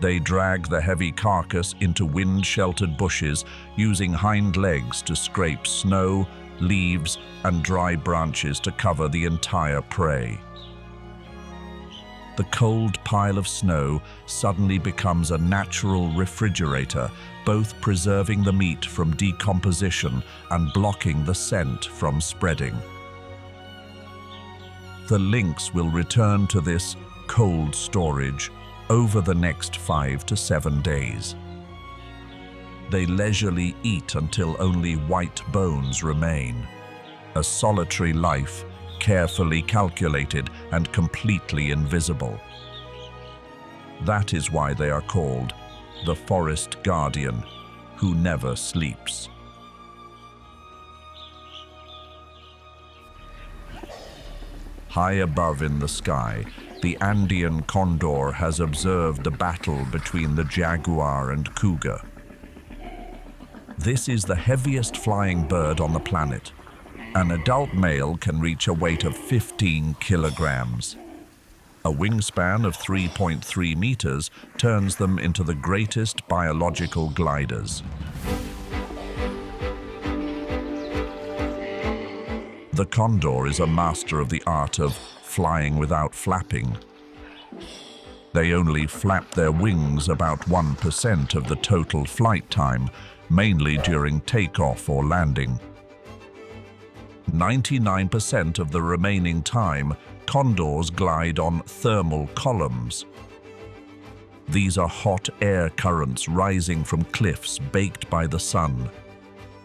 They drag the heavy carcass into wind-sheltered bushes using hind legs to scrape snow, leaves, and dry branches to cover the entire prey. The cold pile of snow suddenly becomes a natural refrigerator, both preserving the meat from decomposition and blocking the scent from spreading. The lynx will return to this cold storage over the next 5 to 7 days. They leisurely eat until only white bones remain. A solitary life, carefully calculated and completely invisible. That is why they are called the forest guardian, who never sleeps. High above in the sky, the Andean condor has observed a battle between the jaguar and cougar. This is the heaviest flying bird on the planet. An adult male can reach a weight of 15 kilograms. A wingspan of 3.3 meters turns them into the greatest biological gliders. The condor is a master of the art of flying without flapping. They only flap their wings about 1% of the total flight time, mainly during takeoff or landing. 99% of the remaining time, condors glide on thermal columns. These are hot air currents rising from cliffs baked by the sun.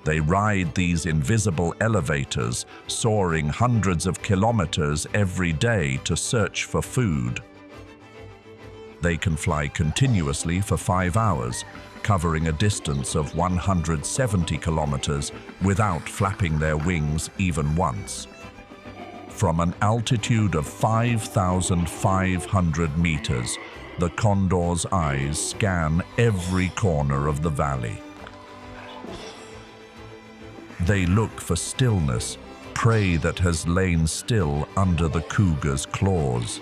They ride these invisible elevators, soaring hundreds of kilometers every day to search for food. They can fly continuously for 5 hours, covering a distance of 170 kilometers without flapping their wings even once. From an altitude of 5,500 meters, the condor's eyes scan every corner of the valley. They look for stillness, prey that has lain still under the cougar's claws.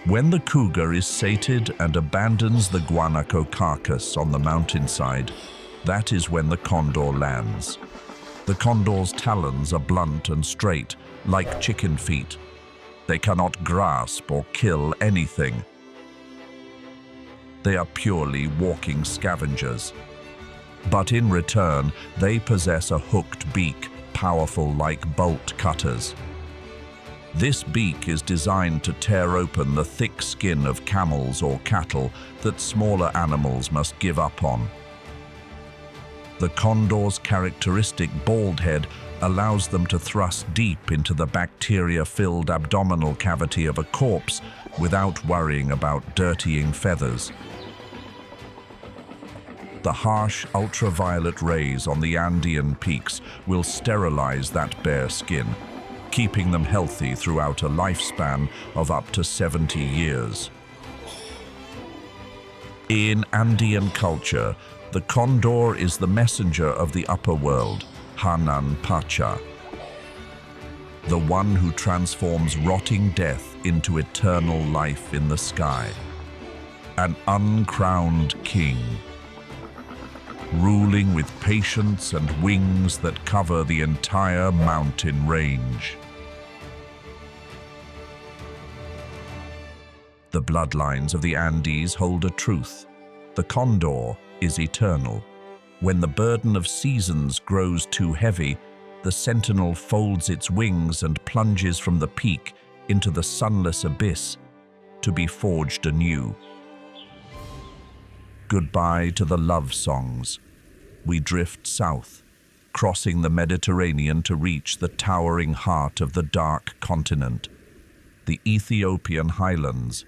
When the cougar is sated and abandons the guanaco carcass on the mountainside, that is when the condor lands. The condor's talons are blunt and straight, like chicken feet. They cannot grasp or kill anything. They are purely walking scavengers. But in return, they possess a hooked beak, powerful like bolt cutters. This beak is designed to tear open the thick skin of camels or cattle that smaller animals must give up on. The condor's characteristic bald head allows them to thrust deep into the bacteria-filled abdominal cavity of a corpse without worrying about dirtying feathers. The harsh ultraviolet rays on the Andean peaks will sterilize that bare skin, keeping them healthy throughout a lifespan of up to 70 years. In Andean culture, the condor is the messenger of the upper world, Hanan Pacha, the one who transforms rotting death into eternal life in the sky. An uncrowned king, ruling with patience and wings that cover the entire mountain range. The bloodlines of the Andes hold a truth. The condor is eternal. When the burden of seasons grows too heavy, the sentinel folds its wings and plunges from the peak into the sunless abyss to be forged anew. Goodbye to the love songs. We drift south, crossing the Mediterranean to reach the towering heart of the dark continent, the Ethiopian highlands,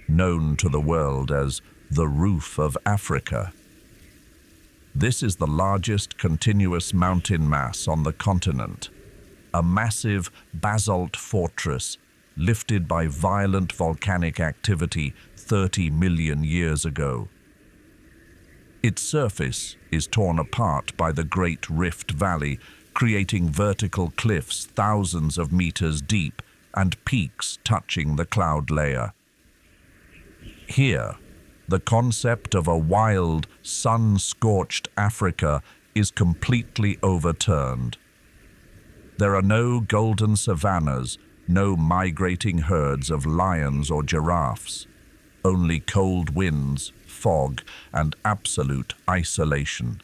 known to the world as the roof of Africa. This is the largest continuous mountain mass on the continent, a massive basalt fortress lifted by violent volcanic activity 30 million years ago. Its surface is torn apart by the Great Rift Valley, creating vertical cliffs thousands of meters deep and peaks touching the cloud layer. Here, the concept of a wild, sun-scorched Africa is completely overturned. There are no golden savannas, no migrating herds of lions or giraffes, only cold winds, fog, and absolute isolation.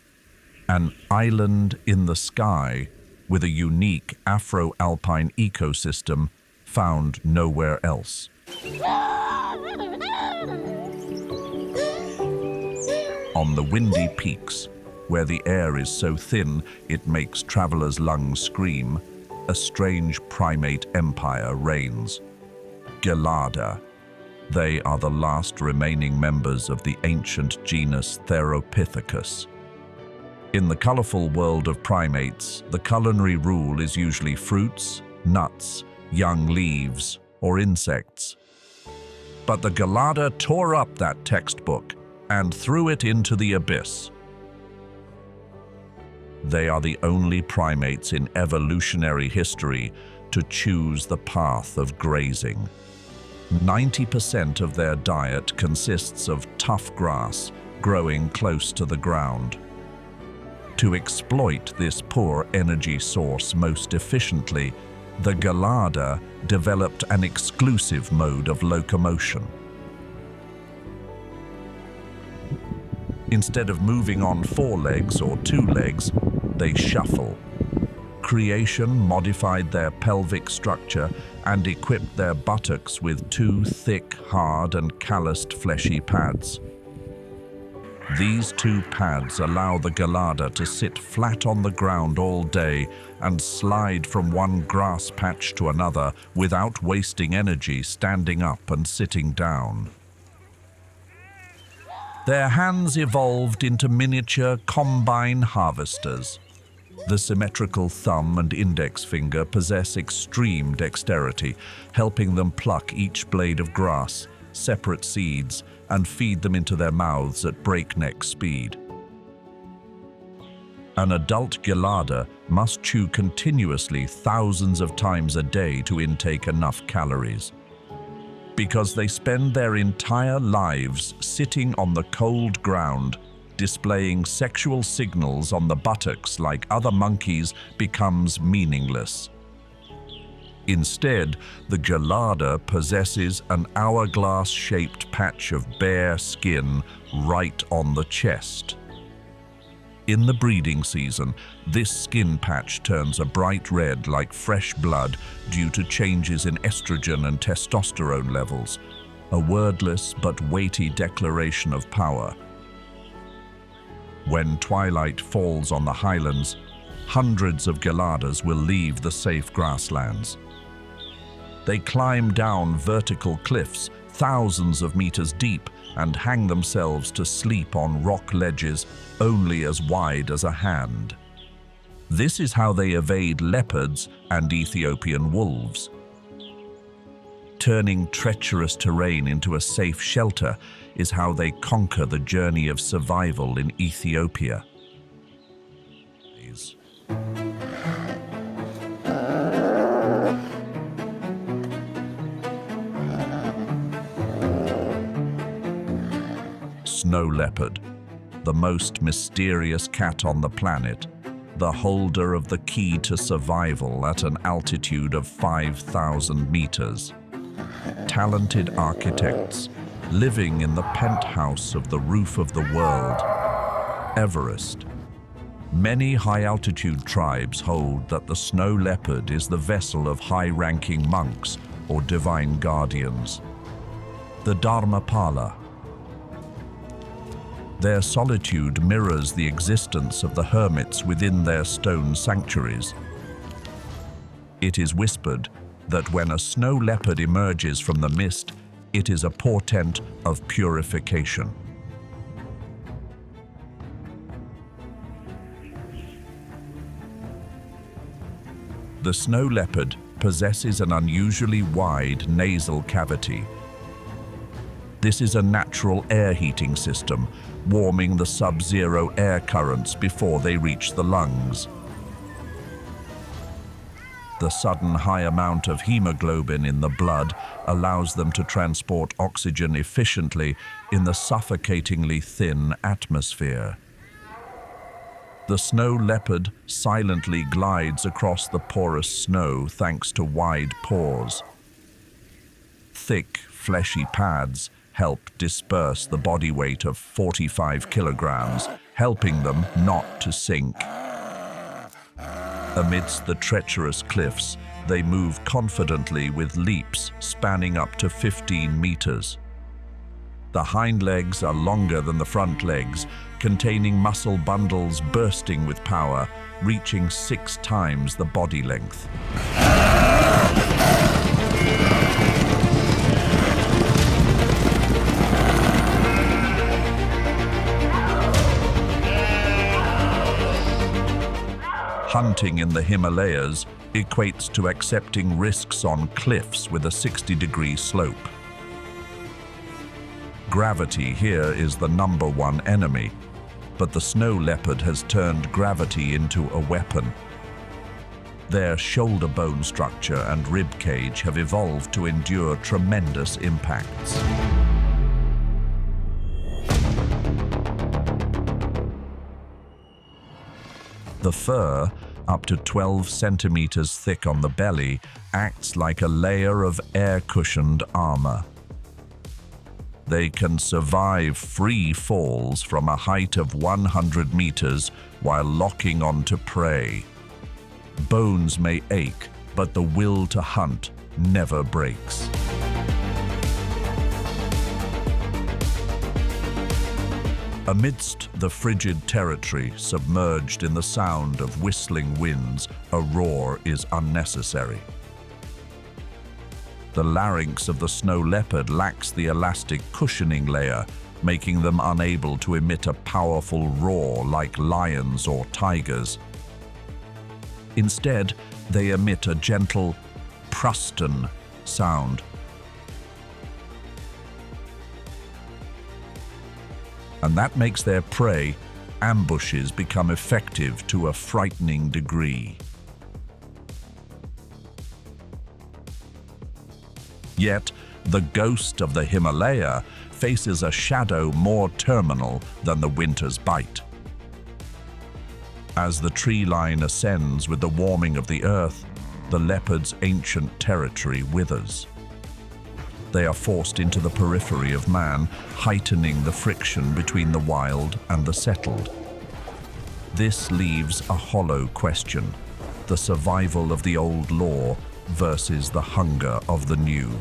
An island in the sky with a unique Afro-alpine ecosystem found nowhere else. On the windy peaks, where the air is so thin it makes travelers' lungs scream, a strange primate empire reigns. Gelada. They are the last remaining members of the ancient genus Theropithecus. In the colorful world of primates, the culinary rule is usually fruits, nuts, young leaves, or insects. But the Gelada tore up that textbook and threw it into the abyss. They are the only primates in evolutionary history to choose the path of grazing. 90% of their diet consists of tough grass growing close to the ground. To exploit this poor energy source most efficiently, the Gelada developed an exclusive mode of locomotion. Instead of moving on 4 legs or 2 legs, they shuffle. Creation modified their pelvic structure and equipped their buttocks with 2 thick, hard, and calloused fleshy pads. These 2 pads allow the Gelada to sit flat on the ground all day and slide from one grass patch to another without wasting energy standing up and sitting down. Their hands evolved into miniature combine harvesters. The symmetrical thumb and index finger possess extreme dexterity, helping them pluck each blade of grass, separate seeds, and feed them into their mouths at breakneck speed. An adult Gelada must chew continuously thousands of times a day to intake enough calories. Because they spend their entire lives sitting on the cold ground, displaying sexual signals on the buttocks like other monkeys becomes meaningless. Instead, the Gelada possesses an hourglass-shaped patch of bare skin right on the chest. In the breeding season, this skin patch turns a bright red like fresh blood due to changes in estrogen and testosterone levels, a wordless but weighty declaration of power. When twilight falls on the highlands, hundreds of geladas will leave the safe grasslands. They climb down vertical cliffs, thousands of meters deep, and hang themselves to sleep on rock ledges only as wide as a hand. This is how they evade leopards and Ethiopian wolves. Turning treacherous terrain into a safe shelter is how they conquer the journey of survival in Ethiopia. Snow leopard, the most mysterious cat on the planet, the holder of the key to survival at an altitude of 5,000 meters. Talented architects, living in the penthouse of the roof of the world, Everest. Many high-altitude tribes hold that the snow leopard is the vessel of high-ranking monks or divine guardians. The Dharmapala. Their solitude mirrors the existence of the hermits within their stone sanctuaries. It is whispered that when a snow leopard emerges from the mist, it is a portent of purification. The snow leopard possesses an unusually wide nasal cavity. This is a natural air heating system, warming the sub-zero air currents before they reach the lungs. The sudden high amount of hemoglobin in the blood allows them to transport oxygen efficiently in the suffocatingly thin atmosphere. The snow leopard silently glides across the porous snow thanks to wide pores. Thick, fleshy pads help disperse the body weight of 45 kilograms, helping them not to sink. Amidst the treacherous cliffs, they move confidently with leaps spanning up to 15 meters. The hind legs are longer than the front legs, containing muscle bundles bursting with power, reaching 6 times the body length. Hunting in the Himalayas equates to accepting risks on cliffs with a 60-degree slope. Gravity here is the #1 enemy, but the snow leopard has turned gravity into a weapon. Their shoulder bone structure and rib cage have evolved to endure tremendous impacts. The fur, up to 12 centimeters thick on the belly, acts like a layer of air-cushioned armor. They can survive free falls from a height of 100 meters while locking onto prey. Bones may ache, but the will to hunt never breaks. Amidst the frigid territory, submerged in the sound of whistling winds, a roar is unnecessary. The larynx of the snow leopard lacks the elastic cushioning layer, making them unable to emit a powerful roar like lions or tigers. Instead, they emit a gentle pruston sound. And that makes their prey ambushes become effective to a frightening degree. Yet, the ghost of the Himalaya faces a shadow more terminal than the winter's bite. As the tree line ascends with the warming of the earth, the leopard's ancient territory withers. They are forced into the periphery of man, heightening the friction between the wild and the settled. This leaves a hollow question: the survival of the old law versus the hunger of the new.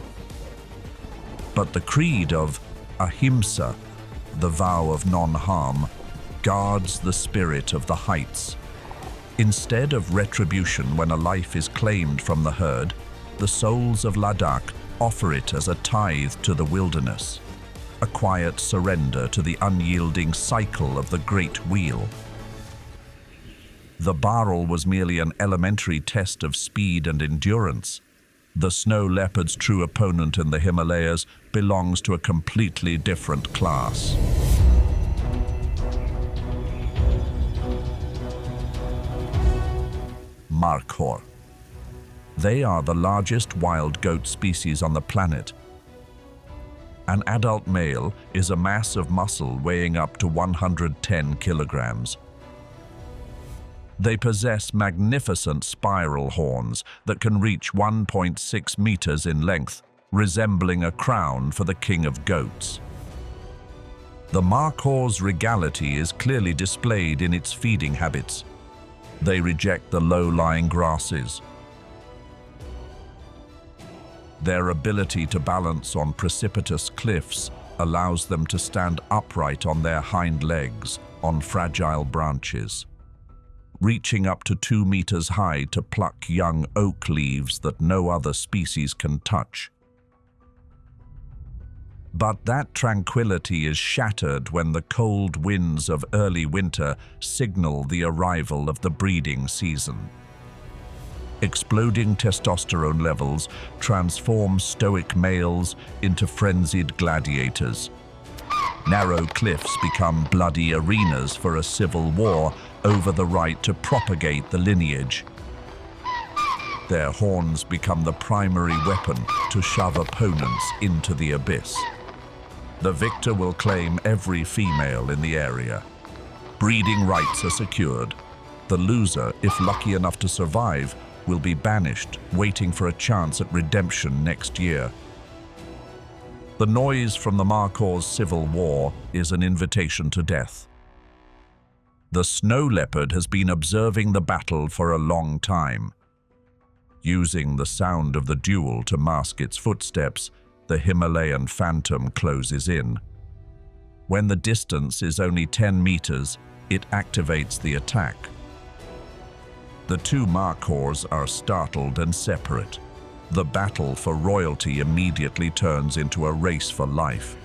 But the creed of ahimsa, the vow of non-harm, guards the spirit of the heights. Instead of retribution when a life is claimed from the herd, the souls of Ladakh offer it as a tithe to the wilderness, a quiet surrender to the unyielding cycle of the Great Wheel. The barrel was merely an elementary test of speed and endurance. The snow leopard's true opponent in the Himalayas belongs to a completely different class. Markhor. They are the largest wild goat species on the planet. An adult male is a mass of muscle weighing up to 110 kilograms. They possess magnificent spiral horns that can reach 1.6 meters in length, resembling a crown for the king of goats. The Markhor's regality is clearly displayed in its feeding habits. They reject the low-lying grasses. Their ability to balance on precipitous cliffs allows them to stand upright on their hind legs on fragile branches, reaching up to 2 meters high to pluck young oak leaves that no other species can touch. But that tranquility is shattered when the cold winds of early winter signal the arrival of the breeding season. Exploding testosterone levels transform stoic males into frenzied gladiators. Narrow cliffs become bloody arenas for a civil war over the right to propagate the lineage. Their horns become the primary weapon to shove opponents into the abyss. The victor will claim every female in the area. Breeding rights are secured. The loser, if lucky enough to survive, will be banished, waiting for a chance at redemption next year. The noise from the Markhor's civil war is an invitation to death. The snow leopard has been observing the battle for a long time. Using the sound of the duel to mask its footsteps, the Himalayan phantom closes in. When the distance is only 10 meters, it activates the attack. The two Markhors are startled and separate. The battle for royalty immediately turns into a race for life.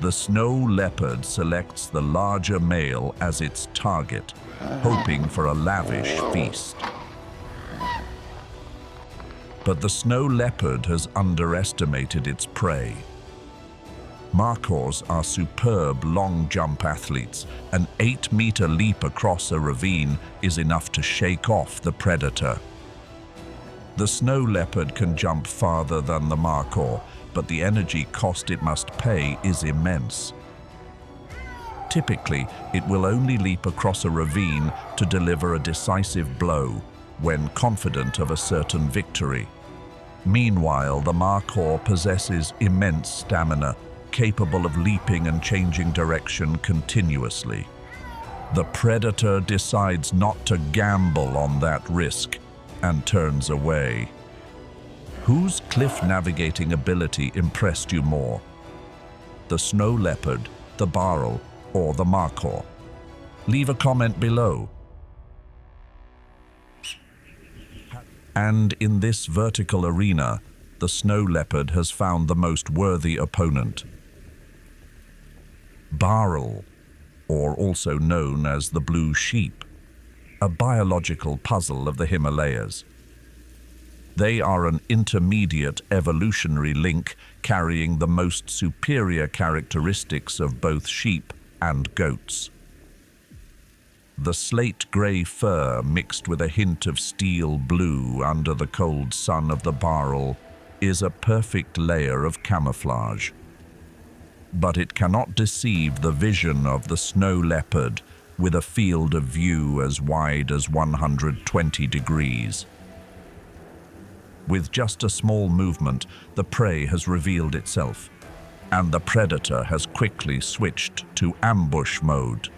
The snow leopard selects the larger male as its target, hoping for a lavish feast. But the snow leopard has underestimated its prey. Markhors are superb long-jump athletes. An 8-meter leap across a ravine is enough to shake off the predator. The snow leopard can jump farther than the Markhor, but the energy cost it must pay is immense. Typically, it will only leap across a ravine to deliver a decisive blow when confident of a certain victory. Meanwhile, the Markhor possesses immense stamina, capable of leaping and changing direction continuously. The predator decides not to gamble on that risk and turns away. Whose cliff navigating ability impressed you more? The snow leopard, the barrel, or the Markhor? Leave a comment below. And in this vertical arena, the snow leopard has found the most worthy opponent. Barrel, or also known as the blue sheep, a biological puzzle of the Himalayas. They are an intermediate evolutionary link carrying the most superior characteristics of both sheep and goats. The slate-gray fur mixed with a hint of steel blue under the cold sun of the barrel is a perfect layer of camouflage. But it cannot deceive the vision of the snow leopard with a field of view as wide as 120 degrees. With just a small movement, the prey has revealed itself, and the predator has quickly switched to ambush mode.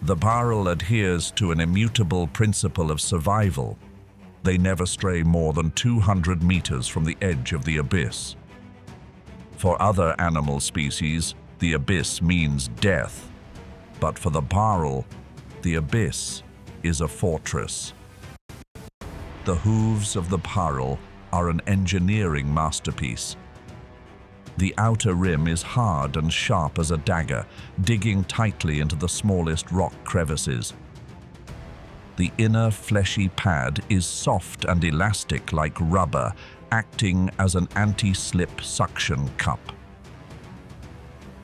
The barrel adheres to an immutable principle of survival. They never stray more than 200 meters from the edge of the abyss. For other animal species, the abyss means death. But for the barrel, the abyss is a fortress. The hooves of the barrel are an engineering masterpiece. The outer rim is hard and sharp as a dagger, digging tightly into the smallest rock crevices. The inner fleshy pad is soft and elastic like rubber, acting as an anti-slip suction cup.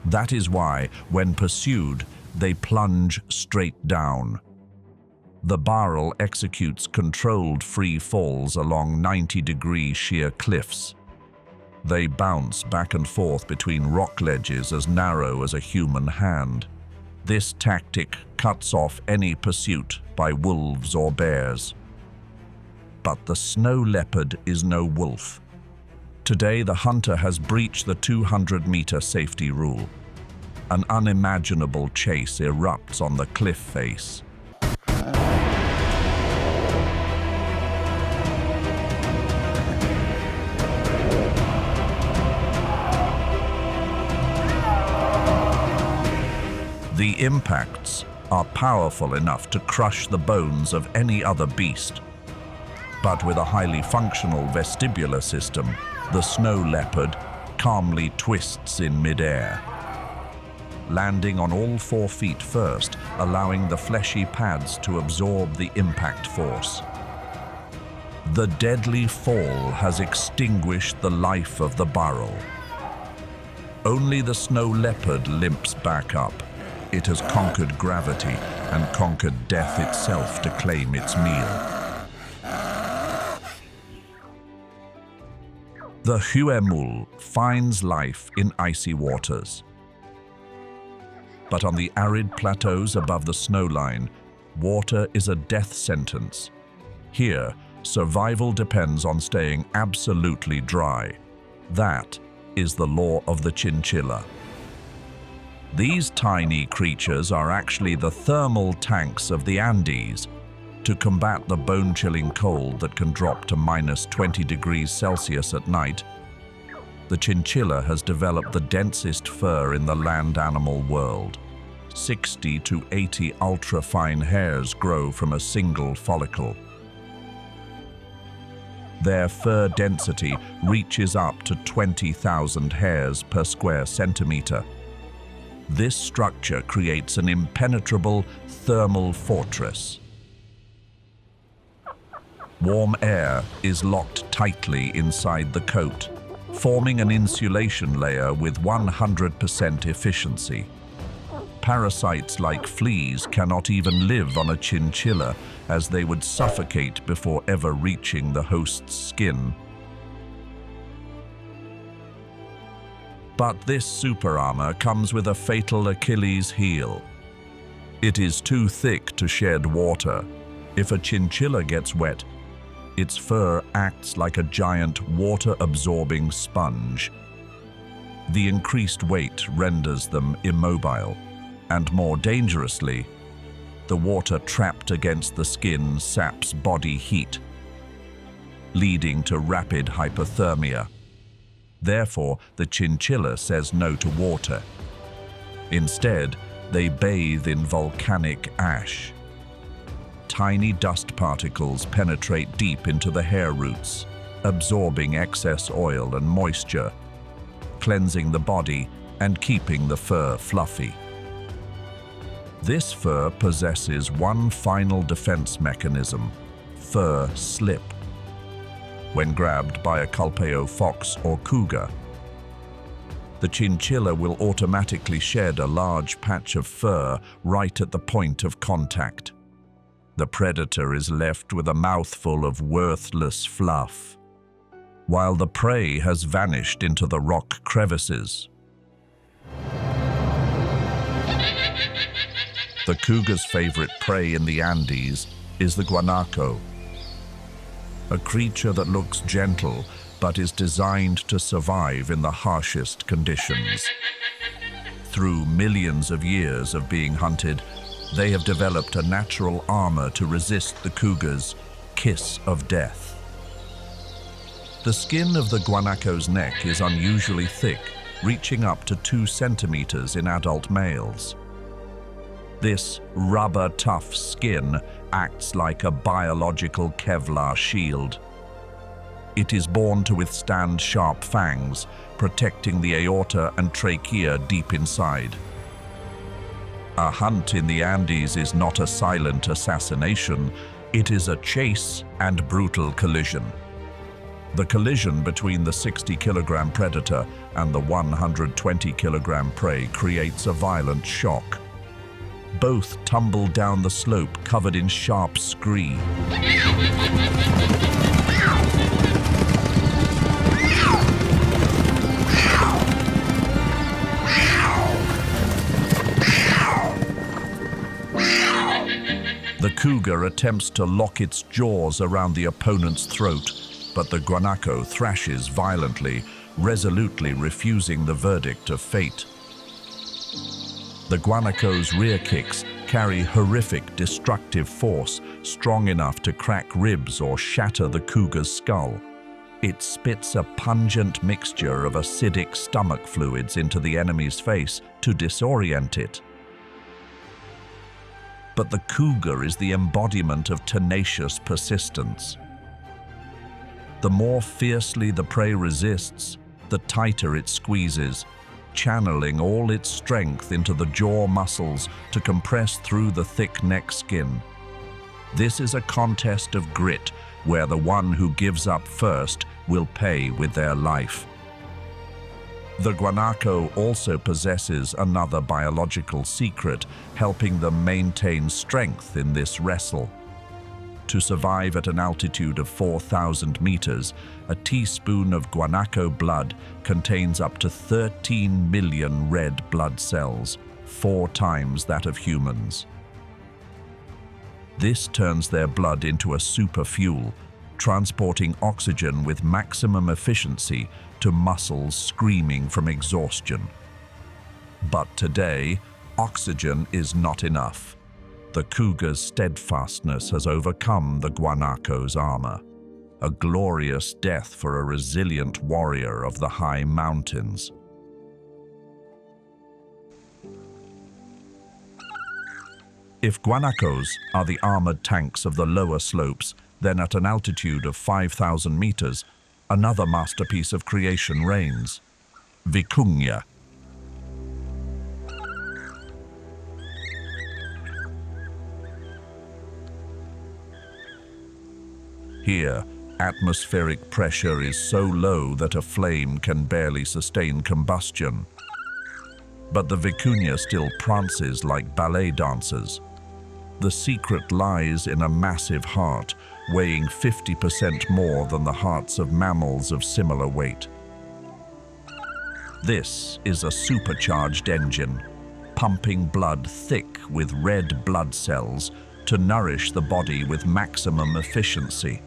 That is why, when pursued, they plunge straight down. The barrel executes controlled free falls along 90-degree sheer cliffs. They bounce back and forth between rock ledges as narrow as a human hand. This tactic cuts off any pursuit by wolves or bears. But the snow leopard is no wolf. Today, the hunter has breached the 200-meter safety rule. An unimaginable chase erupts on the cliff face. The impacts are powerful enough to crush the bones of any other beast. But with a highly functional vestibular system, the snow leopard calmly twists in midair, landing on all 4 feet first, allowing the fleshy pads to absorb the impact force. The deadly fall has extinguished the life of the barrel. Only the snow leopard limps back up. It has conquered gravity and conquered death itself to claim its meal. The huemul finds life in icy waters. But on the arid plateaus above the snowline, water is a death sentence. Here, survival depends on staying absolutely dry. That is the law of the chinchilla. These tiny creatures are actually the thermal tanks of the Andes. To combat the bone-chilling cold that can drop to minus 20 degrees Celsius at night, the chinchilla has developed the densest fur in the land animal world. 60 to 80 ultra-fine hairs grow from a single follicle. Their fur density reaches up to 20,000 hairs per square centimeter. This structure creates an impenetrable thermal fortress. Warm air is locked tightly inside the coat, forming an insulation layer with 100% efficiency. Parasites like fleas cannot even live on a chinchilla, as they would suffocate before ever reaching the host's skin. But this super armor comes with a fatal Achilles heel. It is too thick to shed water. If a chinchilla gets wet, its fur acts like a giant water-absorbing sponge. The increased weight renders them immobile, and more dangerously, the water trapped against the skin saps body heat, leading to rapid hypothermia. Therefore, the chinchilla says no to water. Instead, they bathe in volcanic ash. Tiny dust particles penetrate deep into the hair roots, absorbing excess oil and moisture, cleansing the body and keeping the fur fluffy. This fur possesses one final defense mechanism: fur slip. When grabbed by a Culpeo fox or cougar, the chinchilla will automatically shed a large patch of fur right at the point of contact. The predator is left with a mouthful of worthless fluff, while the prey has vanished into the rock crevices. The cougar's favorite prey in the Andes is the guanaco, a creature that looks gentle but is designed to survive in the harshest conditions. Through millions of years of being hunted, They have developed a natural armor to resist the cougar's kiss of death. The skin of the guanaco's neck is unusually thick, reaching up to 2 centimeters in adult males. This rubber-tough skin acts like a biological Kevlar shield. It is born to withstand sharp fangs, protecting the aorta and trachea deep inside. A hunt in the Andes is not a silent assassination, it is a chase and brutal collision. The collision between the 60-kilogram predator and the 120-kilogram prey creates a violent shock. Both tumble down the slope covered in sharp scree. The cougar attempts to lock its jaws around the opponent's throat, but the guanaco thrashes violently, resolutely refusing the verdict of fate. The guanaco's rear kicks carry horrific, destructive force, strong enough to crack ribs or shatter the cougar's skull. It spits a pungent mixture of acidic stomach fluids into the enemy's face to disorient it. But the cougar is the embodiment of tenacious persistence. The more fiercely the prey resists, the tighter it squeezes, channeling all its strength into the jaw muscles to compress through the thick neck skin. This is a contest of grit, where the one who gives up first will pay with their life. The guanaco also possesses another biological secret, helping them maintain strength in this wrestle. To survive at an altitude of 4,000 meters, a teaspoon of guanaco blood contains up to 13 million red blood cells, 4 times that of humans. This turns their blood into a super fuel, transporting oxygen with maximum efficiency to muscles screaming from exhaustion. But today, oxygen is not enough. The cougar's steadfastness has overcome the guanaco's armor, a glorious death for a resilient warrior of the high mountains. If guanacos are the armored tanks of the lower slopes, then at an altitude of 5,000 meters, another masterpiece of creation reigns: vicuña. Here, atmospheric pressure is so low that a flame can barely sustain combustion. But the vicuña still prances like ballet dancers. The secret lies in a massive heart, weighing 50% more than the hearts of mammals of similar weight. This is a supercharged engine, pumping blood thick with red blood cells to nourish the body with maximum efficiency.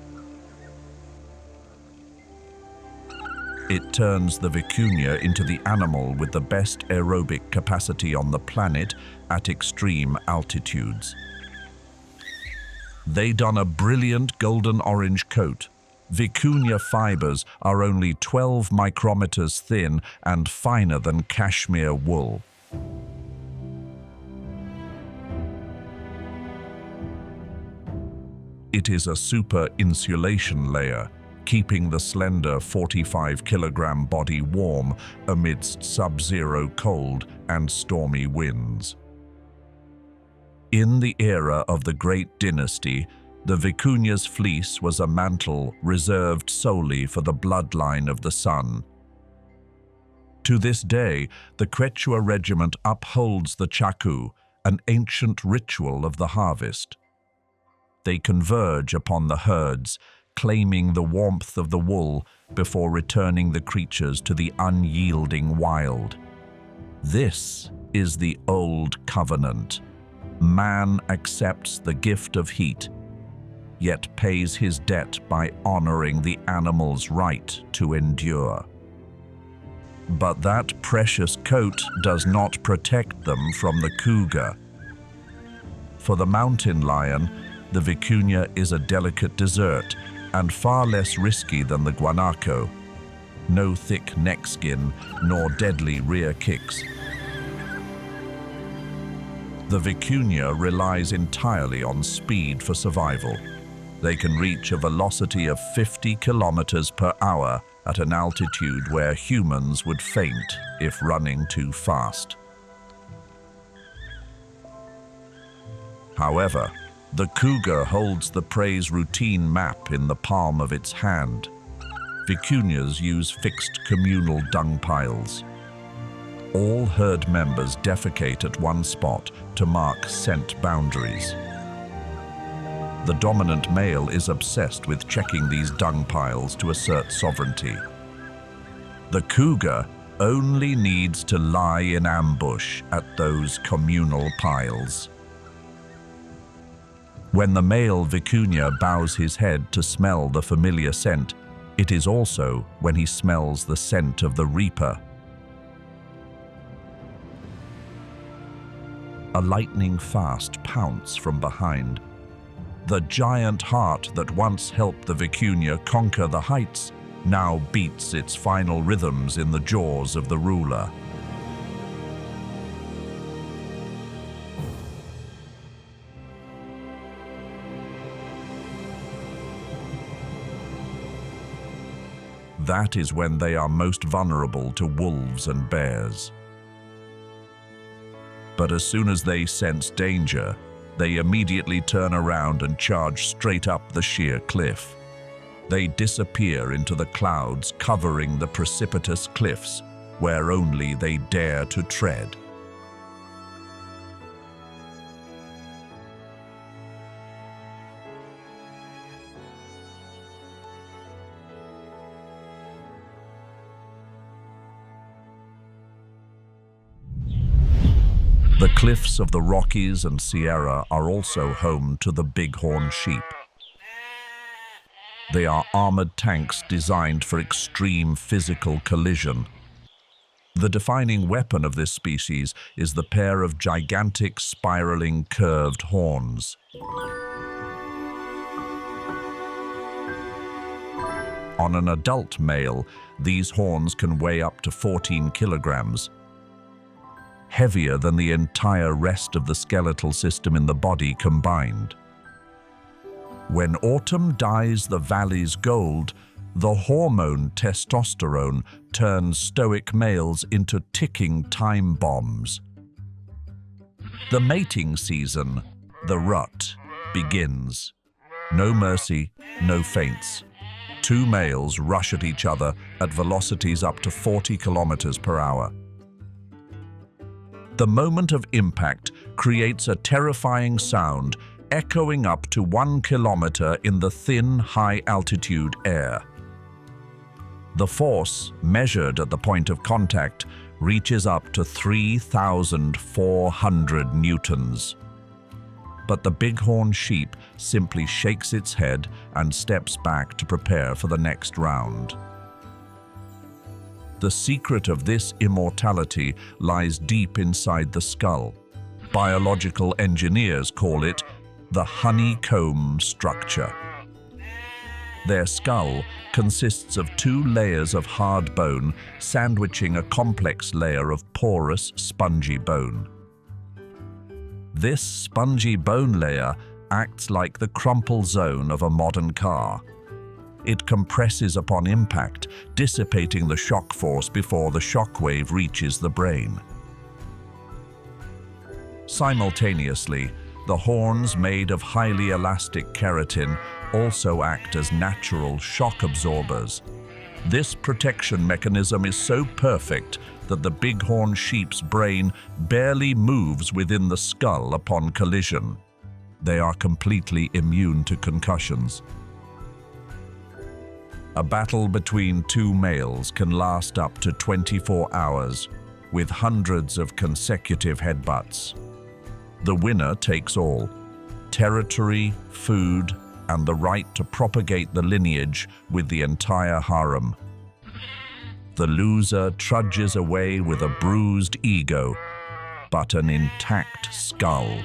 It turns the vicuña into the animal with the best aerobic capacity on the planet at extreme altitudes. They don a brilliant golden-orange coat. Vicuña fibers are only 12 micrometers thin and finer than cashmere wool. It is a super insulation layer, keeping the slender 45-kilogram body warm amidst sub-zero cold and stormy winds. In the era of the Great Dynasty, the vicuña's fleece was a mantle reserved solely for the bloodline of the sun. To this day, the Quechua regiment upholds the chacu, an ancient ritual of the harvest. They converge upon the herds, claiming the warmth of the wool before returning the creatures to the unyielding wild. This is the old covenant. Man accepts the gift of heat, yet pays his debt by honoring the animal's right to endure. But that precious coat does not protect them from the cougar. For the mountain lion, the vicuña is a delicate dessert and far less risky than the guanaco. No thick neck skin nor deadly rear kicks. The vicuña relies entirely on speed for survival. They can reach a velocity of 50 kilometers per hour at an altitude where humans would faint if running too fast. However, the cougar holds the prey's routine map in the palm of its hand. Vicuñas use fixed communal dung piles. All herd members defecate at one spot to mark scent boundaries. The dominant male is obsessed with checking these dung piles to assert sovereignty. The cougar only needs to lie in ambush at those communal piles. When the male vicuña bows his head to smell the familiar scent, it is also when he smells the scent of the reaper. A lightning-fast pounce from behind. The giant heart that once helped the vicuña conquer the heights now beats its final rhythms in the jaws of the ruler. That is when they are most vulnerable to wolves and bears. But as soon as they sense danger, they immediately turn around and charge straight up the sheer cliff. They disappear into the clouds covering the precipitous cliffs where only they dare to tread. The cliffs of the Rockies and Sierra are also home to the bighorn sheep. They are armored tanks designed for extreme physical collision. The defining weapon of this species is the pair of gigantic spiraling curved horns. On an adult male, these horns can weigh up to 14 kilograms. Heavier than the entire rest of the skeletal system in the body combined. When autumn dyes the valleys gold, the hormone testosterone turns stoic males into ticking time bombs. The mating season, the rut, begins. No mercy, no feints. Two males rush at each other at velocities up to 40 kilometers per hour. The moment of impact creates a terrifying sound echoing up to 1 kilometer in the thin, high-altitude air. The force, measured at the point of contact, reaches up to 3,400 newtons. But the bighorn sheep simply shakes its head and steps back to prepare for the next round. The secret of this immortality lies deep inside the skull. Biological engineers call it the honeycomb structure. Their skull consists of 2 layers of hard bone sandwiching a complex layer of porous, spongy bone. This spongy bone layer acts like the crumple zone of a modern car. It compresses upon impact, dissipating the shock force before the shock wave reaches the brain. Simultaneously, the horns made of highly elastic keratin also act as natural shock absorbers. This protection mechanism is so perfect that the bighorn sheep's brain barely moves within the skull upon collision. They are completely immune to concussions. A battle between 2 males can last up to 24 hours, with hundreds of consecutive headbutts. The winner takes all: territory, food, and the right to propagate the lineage with the entire harem. The loser trudges away with a bruised ego, but an intact skull.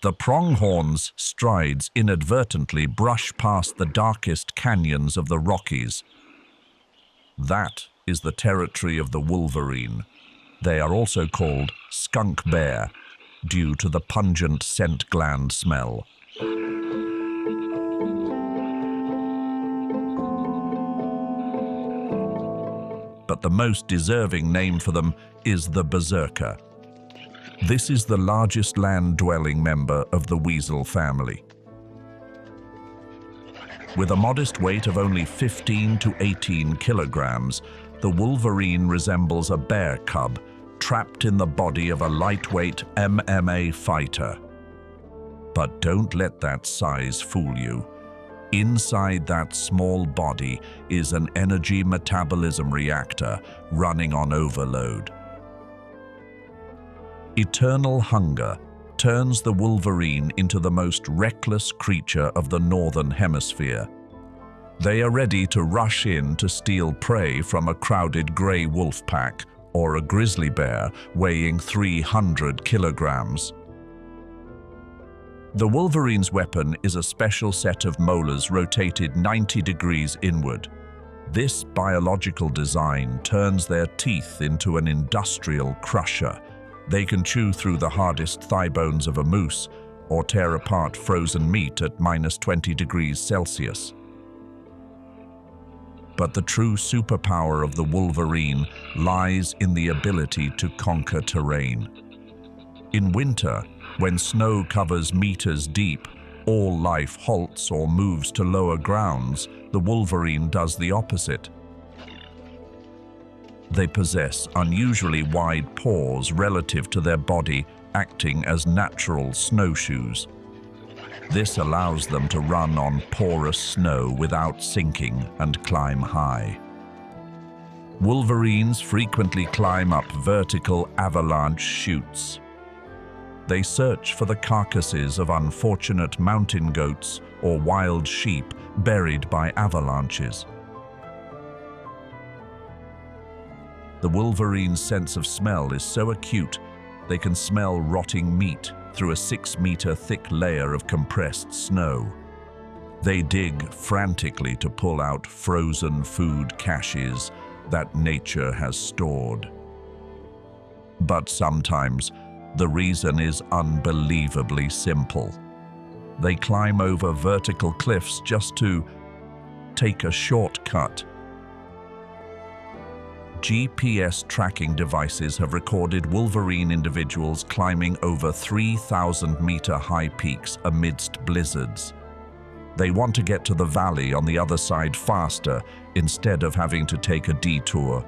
The pronghorn's strides inadvertently brush past the darkest canyons of the Rockies. That is the territory of the wolverine. They are also called skunk bear, due to the pungent scent gland smell. But the most deserving name for them is the berserker. This is the largest land-dwelling member of the weasel family. With a modest weight of only 15 to 18 kilograms, the wolverine resembles a bear cub trapped in the body of a lightweight MMA fighter. But don't let that size fool you. Inside that small body is an energy metabolism reactor running on overload. Eternal hunger turns the wolverine into the most reckless creature of the northern hemisphere. They are ready to rush in to steal prey from a crowded grey wolf pack or a grizzly bear weighing 300 kilograms. The wolverine's weapon is a special set of molars rotated 90 degrees inward. This biological design turns their teeth into an industrial crusher. They can chew through the hardest thigh bones of a moose or tear apart frozen meat at -20 degrees Celsius. But the true superpower of the wolverine lies in the ability to conquer terrain. In winter, when snow covers meters deep, all life halts or moves to lower grounds, the wolverine does the opposite. They possess unusually wide paws relative to their body, acting as natural snowshoes. This allows them to run on porous snow without sinking and climb high. Wolverines frequently climb up vertical avalanche chutes. They search for the carcasses of unfortunate mountain goats or wild sheep buried by avalanches. The wolverine's sense of smell is so acute, they can smell rotting meat through a 6-meter thick layer of compressed snow. They dig frantically to pull out frozen food caches that nature has stored. But sometimes, the reason is unbelievably simple. They climb over vertical cliffs just to take a shortcut. GPS tracking devices have recorded wolverine individuals climbing over 3,000-meter high peaks amidst blizzards. They want to get to the valley on the other side faster instead of having to take a detour.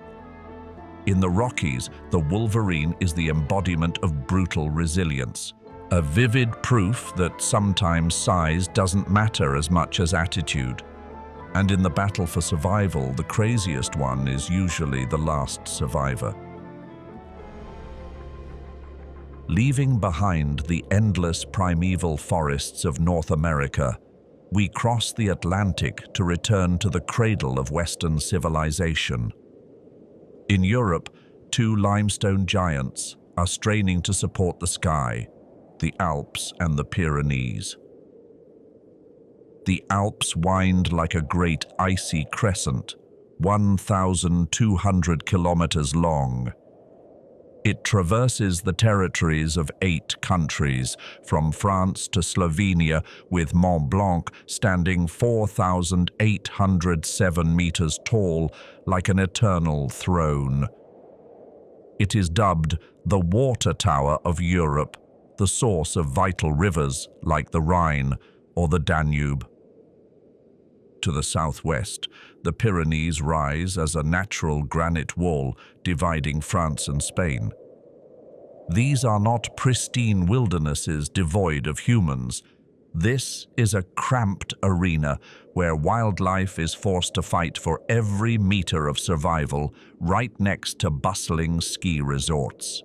In the Rockies, the wolverine is the embodiment of brutal resilience, a vivid proof that sometimes size doesn't matter as much as attitude. And in the battle for survival, the craziest one is usually the last survivor. Leaving behind the endless primeval forests of North America, we cross the Atlantic to return to the cradle of Western civilization. In Europe, 2 limestone giants are straining to support the sky, the Alps and the Pyrenees. The Alps wind like a great icy crescent, 1,200 kilometers long. It traverses the territories of 8 countries, from France to Slovenia, with Mont Blanc standing 4,807 meters tall, like an eternal throne. It is dubbed the Water Tower of Europe, the source of vital rivers like the Rhine or the Danube. To the southwest, the Pyrenees rise as a natural granite wall dividing France and Spain. These are not pristine wildernesses devoid of humans. This is a cramped arena where wildlife is forced to fight for every meter of survival right next to bustling ski resorts.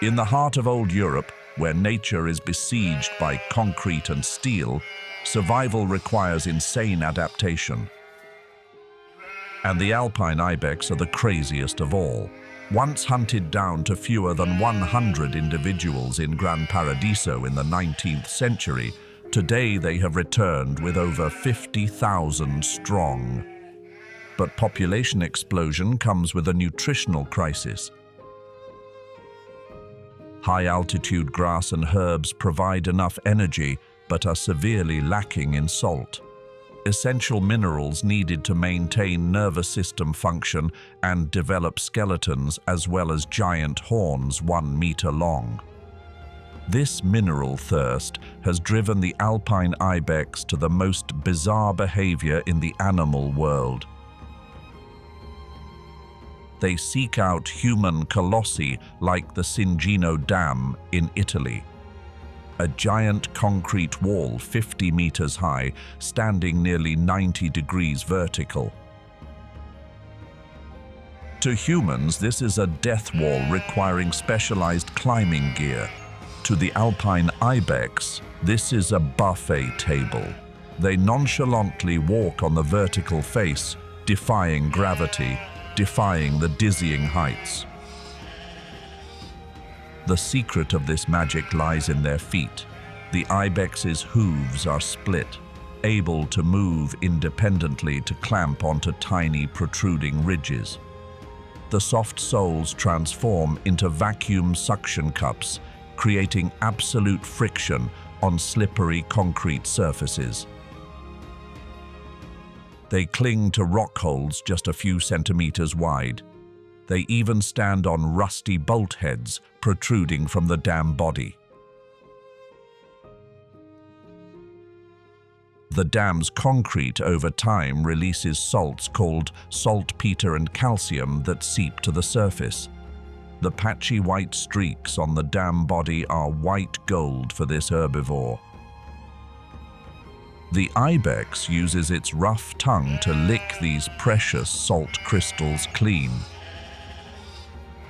In the heart of old Europe, where nature is besieged by concrete and steel, survival requires insane adaptation. And the alpine ibex are the craziest of all. Once hunted down to fewer than 100 individuals in Gran Paradiso in the 19th century, today they have returned with over 50,000 strong. But population explosion comes with a nutritional crisis. High-altitude grass and herbs provide enough energy, but are severely lacking in salt. Essential minerals needed to maintain nervous system function and develop skeletons as well as giant horns 1 meter long. This mineral thirst has driven the alpine ibex to the most bizarre behavior in the animal world. They seek out human colossi like the Cingino Dam in Italy, a giant concrete wall 50 meters high, standing nearly 90 degrees vertical. To humans, this is a death wall requiring specialized climbing gear. To the alpine ibex, this is a buffet table. They nonchalantly walk on the vertical face, defying gravity, defying the dizzying heights. The secret of this magic lies in their feet. The ibex's hooves are split, able to move independently to clamp onto tiny protruding ridges. The soft soles transform into vacuum suction cups, creating absolute friction on slippery concrete surfaces. They cling to rock holes just a few centimeters wide. They even stand on rusty bolt heads protruding from the dam body. The dam's concrete over time releases salts called saltpeter and calcium that seep to the surface. The patchy white streaks on the dam body are white gold for this herbivore. The ibex uses its rough tongue to lick these precious salt crystals clean.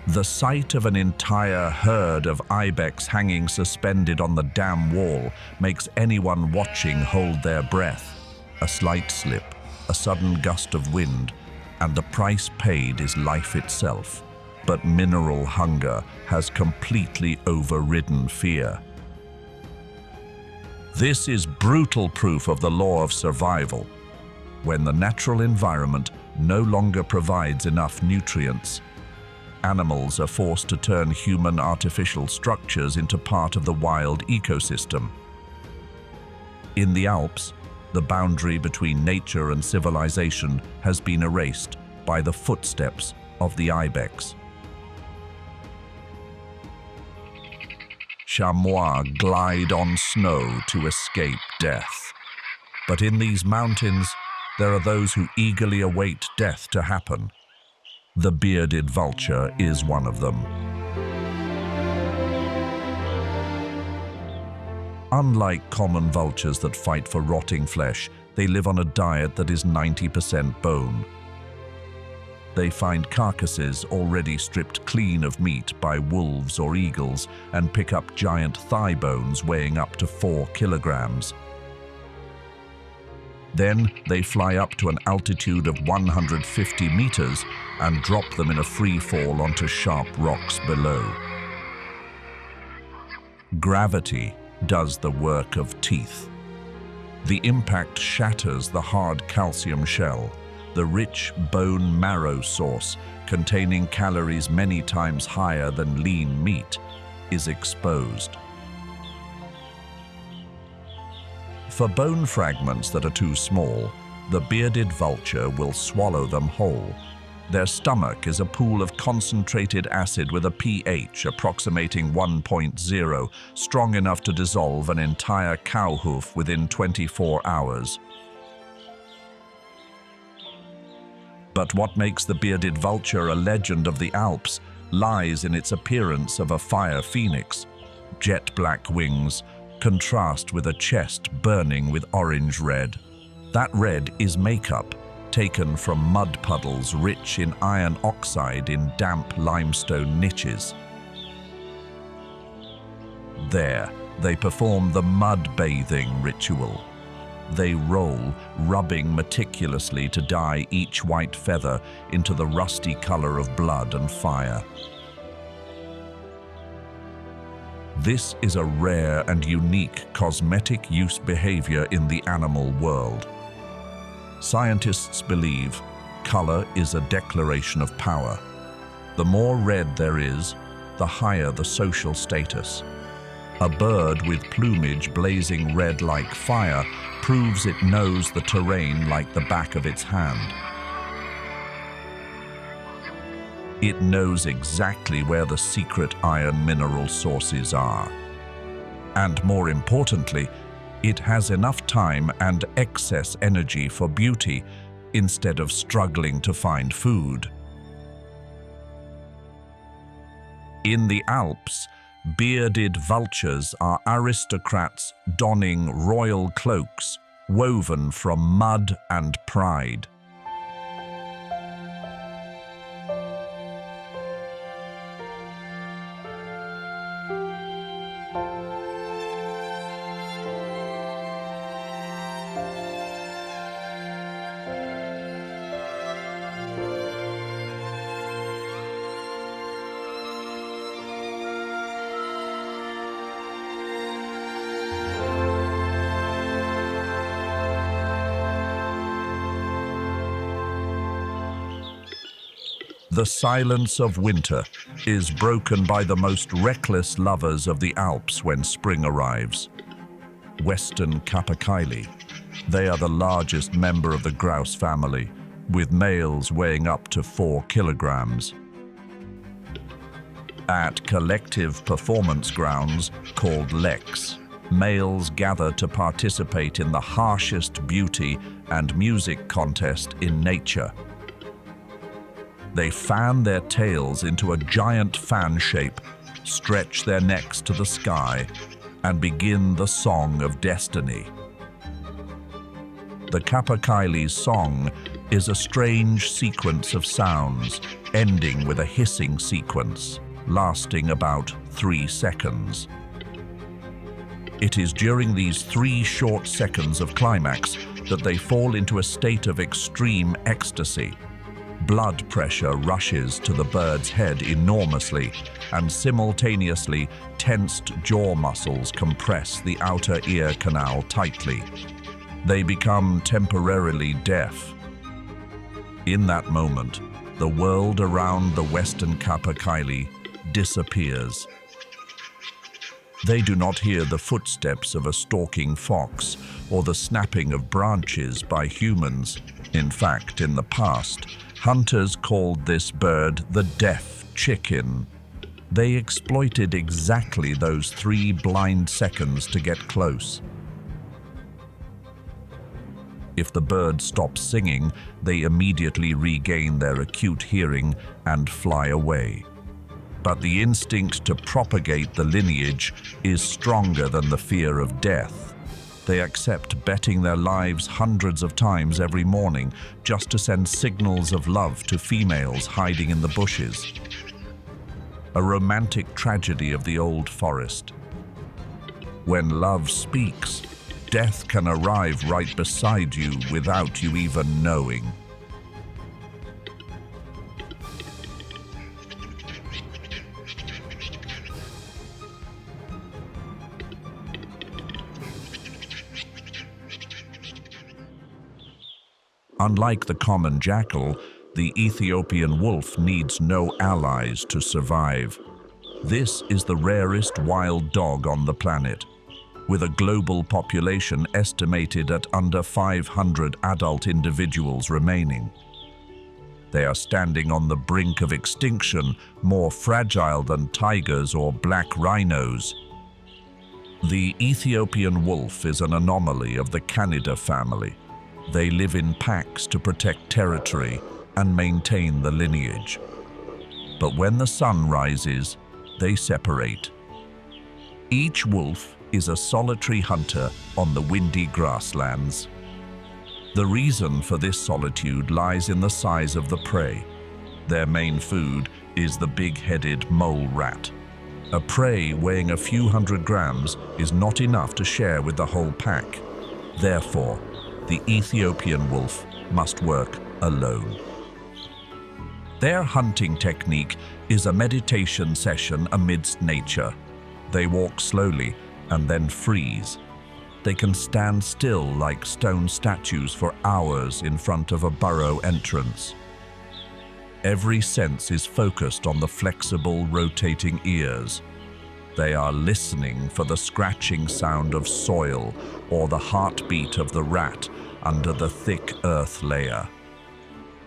The sight of an entire herd of ibex hanging suspended on the dam wall makes anyone watching hold their breath. A slight slip, a sudden gust of wind, and the price paid is life itself. But mineral hunger has completely overridden fear. This is brutal proof of the law of survival. When the natural environment no longer provides enough nutrients, animals are forced to turn human artificial structures into part of the wild ecosystem. In the Alps, the boundary between nature and civilization has been erased by the footsteps of the ibex. Chamois glide on snow to escape death. But in these mountains, there are those who eagerly await death to happen. The bearded vulture is one of them. Unlike common vultures that fight for rotting flesh, they live on a diet that is 90% bone. They find carcasses already stripped clean of meat by wolves or eagles and pick up giant thigh bones weighing up to 4 kilograms. Then they fly up to an altitude of 150 meters and drop them in a free fall onto sharp rocks below. Gravity does the work of teeth. The impact shatters the hard calcium shell. The rich bone marrow source, containing calories many times higher than lean meat, is exposed. For bone fragments that are too small, the bearded vulture will swallow them whole. Their stomach is a pool of concentrated acid with a pH approximating 1.0, strong enough to dissolve an entire cow hoof within 24 hours. But what makes the bearded vulture a legend of the Alps lies in its appearance of a fire phoenix. Jet black wings contrast with a chest burning with orange red. That red is makeup, taken from mud puddles rich in iron oxide in damp limestone niches. There, they perform the mud bathing ritual. They roll, rubbing meticulously to dye each white feather into the rusty color of blood and fire. This is a rare and unique cosmetic use behavior in the animal world. Scientists believe color is a declaration of power. The more red there is, the higher the social status. A bird with plumage blazing red like fire proves it knows the terrain like the back of its hand. It knows exactly where the secret iron mineral sources are. And more importantly, it has enough time and excess energy for beauty instead of struggling to find food. In the Alps, bearded vultures are aristocrats donning royal cloaks woven from mud and pride. The silence of winter is broken by the most reckless lovers of the Alps when spring arrives. Western capercaillie. They are the largest member of the grouse family, with males weighing up to 4 kilograms. At collective performance grounds called leks, males gather to participate in the harshest beauty and music contest in nature. They fan their tails into a giant fan shape, stretch their necks to the sky, and begin the song of destiny. The capercaillie's song is a strange sequence of sounds, ending with a hissing sequence, lasting about 3 seconds. It is during these 3 short seconds of climax that they fall into a state of extreme ecstasy. Blood pressure rushes to the bird's head enormously, and simultaneously tensed jaw muscles compress the outer ear canal tightly. They become temporarily deaf. In that moment, the world around the western capercaillie disappears. They do not hear the footsteps of a stalking fox or the snapping of branches by humans. In fact, in the past, hunters called this bird the deaf chicken. They exploited exactly those 3 blind seconds to get close. If the bird stops singing, they immediately regain their acute hearing and fly away. But the instinct to propagate the lineage is stronger than the fear of death. They accept betting their lives hundreds of times every morning just to send signals of love to females hiding in the bushes. A romantic tragedy of the old forest. When love speaks, death can arrive right beside you without you even knowing. Unlike the common jackal, the Ethiopian wolf needs no allies to survive. This is the rarest wild dog on the planet, with a global population estimated at under 500 adult individuals remaining. They are standing on the brink of extinction, more fragile than tigers or black rhinos. The Ethiopian wolf is an anomaly of the Canidae family. They live in packs to protect territory and maintain the lineage. But when the sun rises, they separate. Each wolf is a solitary hunter on the windy grasslands. The reason for this solitude lies in the size of the prey. Their main food is the big-headed mole rat. A prey weighing a few hundred grams is not enough to share with the whole pack. Therefore, the Ethiopian wolf must work alone. Their hunting technique is a meditation session amidst nature. They walk slowly and then freeze. They can stand still like stone statues for hours in front of a burrow entrance. Every sense is focused on the flexible, rotating ears. They are listening for the scratching sound of soil or the heartbeat of the rat under the thick earth layer.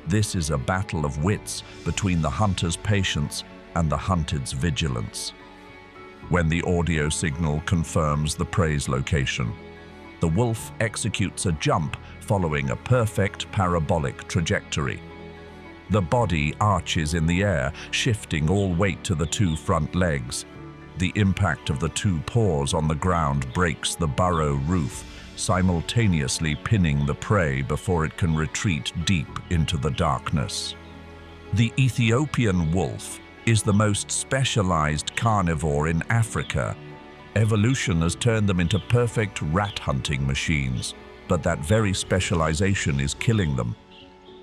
This is a battle of wits between the hunter's patience and the hunted's vigilance. When the audio signal confirms the prey's location, the wolf executes a jump following a perfect parabolic trajectory. The body arches in the air, shifting all weight to the two front legs. The impact of the two paws on the ground breaks the burrow roof, simultaneously pinning the prey before it can retreat deep into the darkness. The Ethiopian wolf is the most specialized carnivore in Africa. Evolution has turned them into perfect rat-hunting machines, but that very specialization is killing them.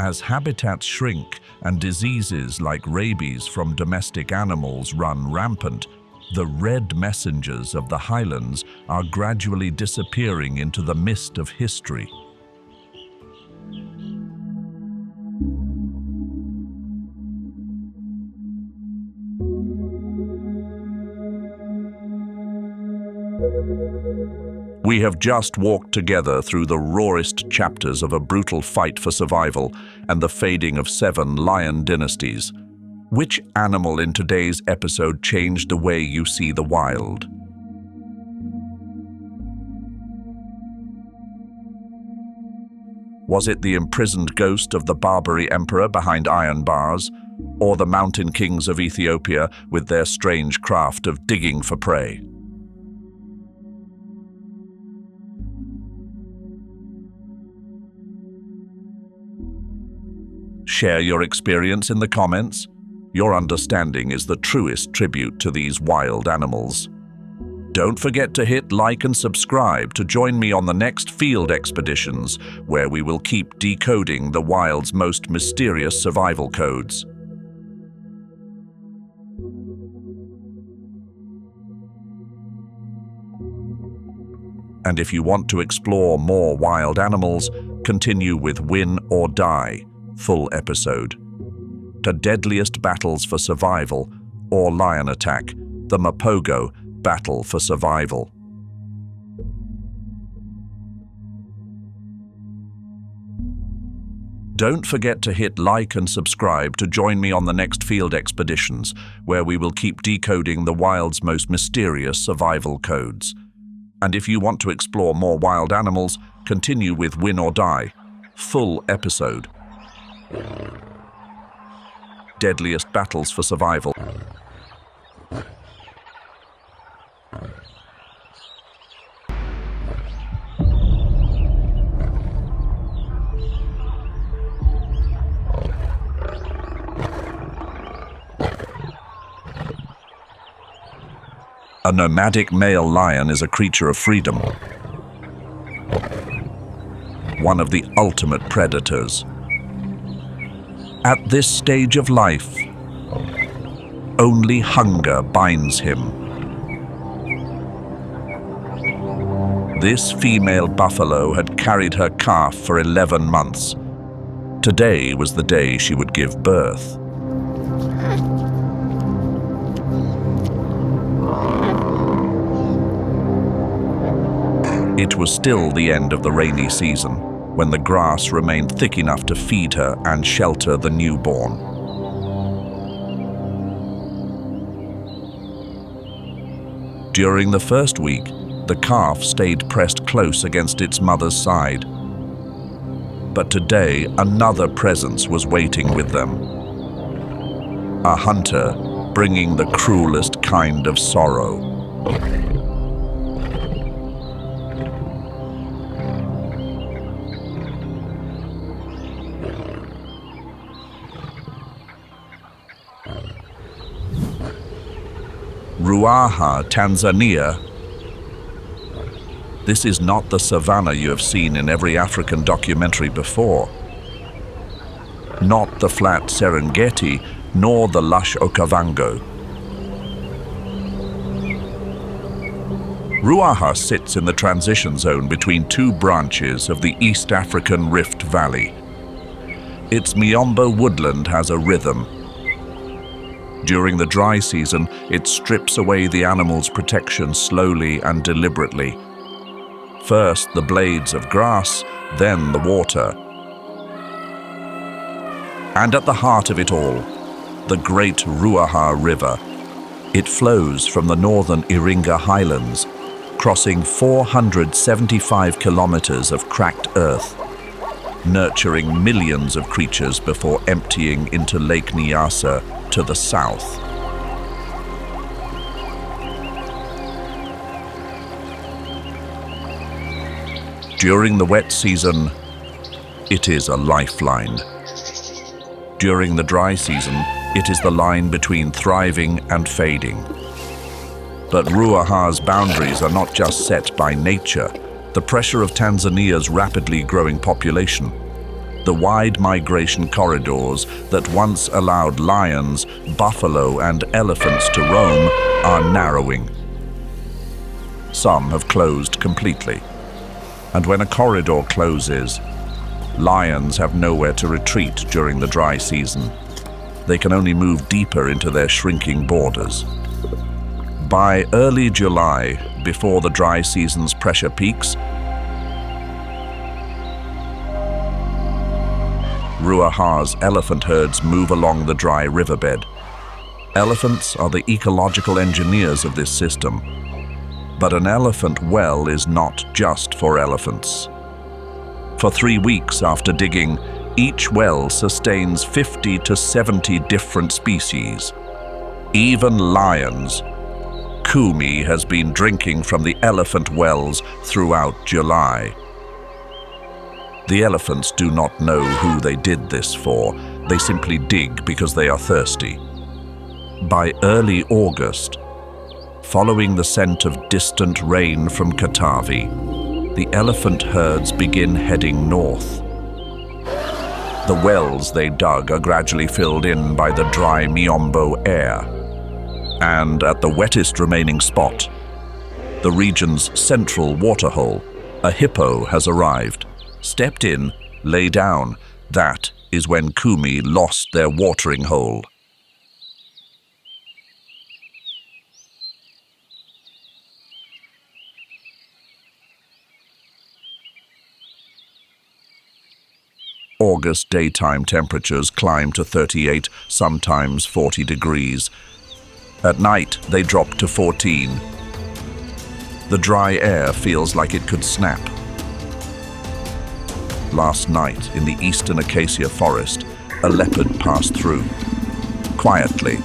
As habitats shrink and diseases like rabies from domestic animals run rampant, the red messengers of the highlands are gradually disappearing into the mist of history. We have just walked together through the rawest chapters of a brutal fight for survival and the fading of 7 lion dynasties. Which animal in today's episode changed the way you see the wild? Was it the imprisoned ghost of the Barbary emperor behind iron bars, or the mountain kings of Ethiopia with their strange craft of digging for prey? Share your experience in the comments. Your understanding is the truest tribute to these wild animals. Don't forget to hit like and subscribe to join me on the next field expeditions, where we will keep decoding the wild's most mysterious survival codes. And if you want to explore more wild animals, continue with Win or Die, full episode. The Deadliest Battles for Survival, or Lion Attack, the Mapogo Battle for Survival. Don't forget to hit like and subscribe to join me on the next field expeditions, where we will keep decoding the wild's most mysterious survival codes. And if you want to explore more wild animals, continue with Win or Die, full episode. Deadliest Battles for Survival. A nomadic male lion is a creature of freedom, one of the ultimate predators. At this stage of life, only hunger binds him. This female buffalo had carried her calf for 11 months. Today was the day she would give birth. It was still the end of the rainy season, when the grass remained thick enough to feed her and shelter the newborn. During the first week, the calf stayed pressed close against its mother's side. But today, another presence was waiting with them. A hunter bringing the cruelest kind of sorrow. Ruaha, Tanzania. This is not the savanna you have seen in every African documentary before. Not the flat Serengeti, nor the lush Okavango. Ruaha sits in the transition zone between two branches of the East African Rift Valley. Its Miombo woodland has a rhythm. During the dry season, it strips away the animal's protection slowly and deliberately. First the blades of grass, then the water. And at the heart of it all, the great Ruaha River. It flows from the northern Iringa highlands, crossing 475 kilometers of cracked earth, nurturing millions of creatures before emptying into Lake Nyasa to the south. During the wet season, it is a lifeline. During the dry season, it is the line between thriving and fading. But Ruaha's boundaries are not just set by nature. The pressure of Tanzania's rapidly growing population, the wide migration corridors that once allowed lions, buffalo, and elephants to roam are narrowing. Some have closed completely. And when a corridor closes, lions have nowhere to retreat during the dry season. They can only move deeper into their shrinking borders. By early July, before the dry season's pressure peaks, Ruaha's elephant herds move along the dry riverbed. Elephants are the ecological engineers of this system. But an elephant well is not just for elephants. For 3 weeks after digging, each well sustains 50 to 70 different species. Even lions. Kumi has been drinking from the elephant wells throughout July. The elephants do not know who they did this for. They simply dig because they are thirsty. By early August, following the scent of distant rain from Katavi, the elephant herds begin heading north. The wells they dug are gradually filled in by the dry Miombo air. And at the wettest remaining spot, the region's central waterhole, a hippo has arrived. Stepped in, lay down. That is when Kumi lost their watering hole. August daytime temperatures climb to 38, sometimes 40 degrees. At night, they drop to 14. The dry air feels like it could snap. Last night, in the eastern acacia forest, a leopard passed through. Quietly.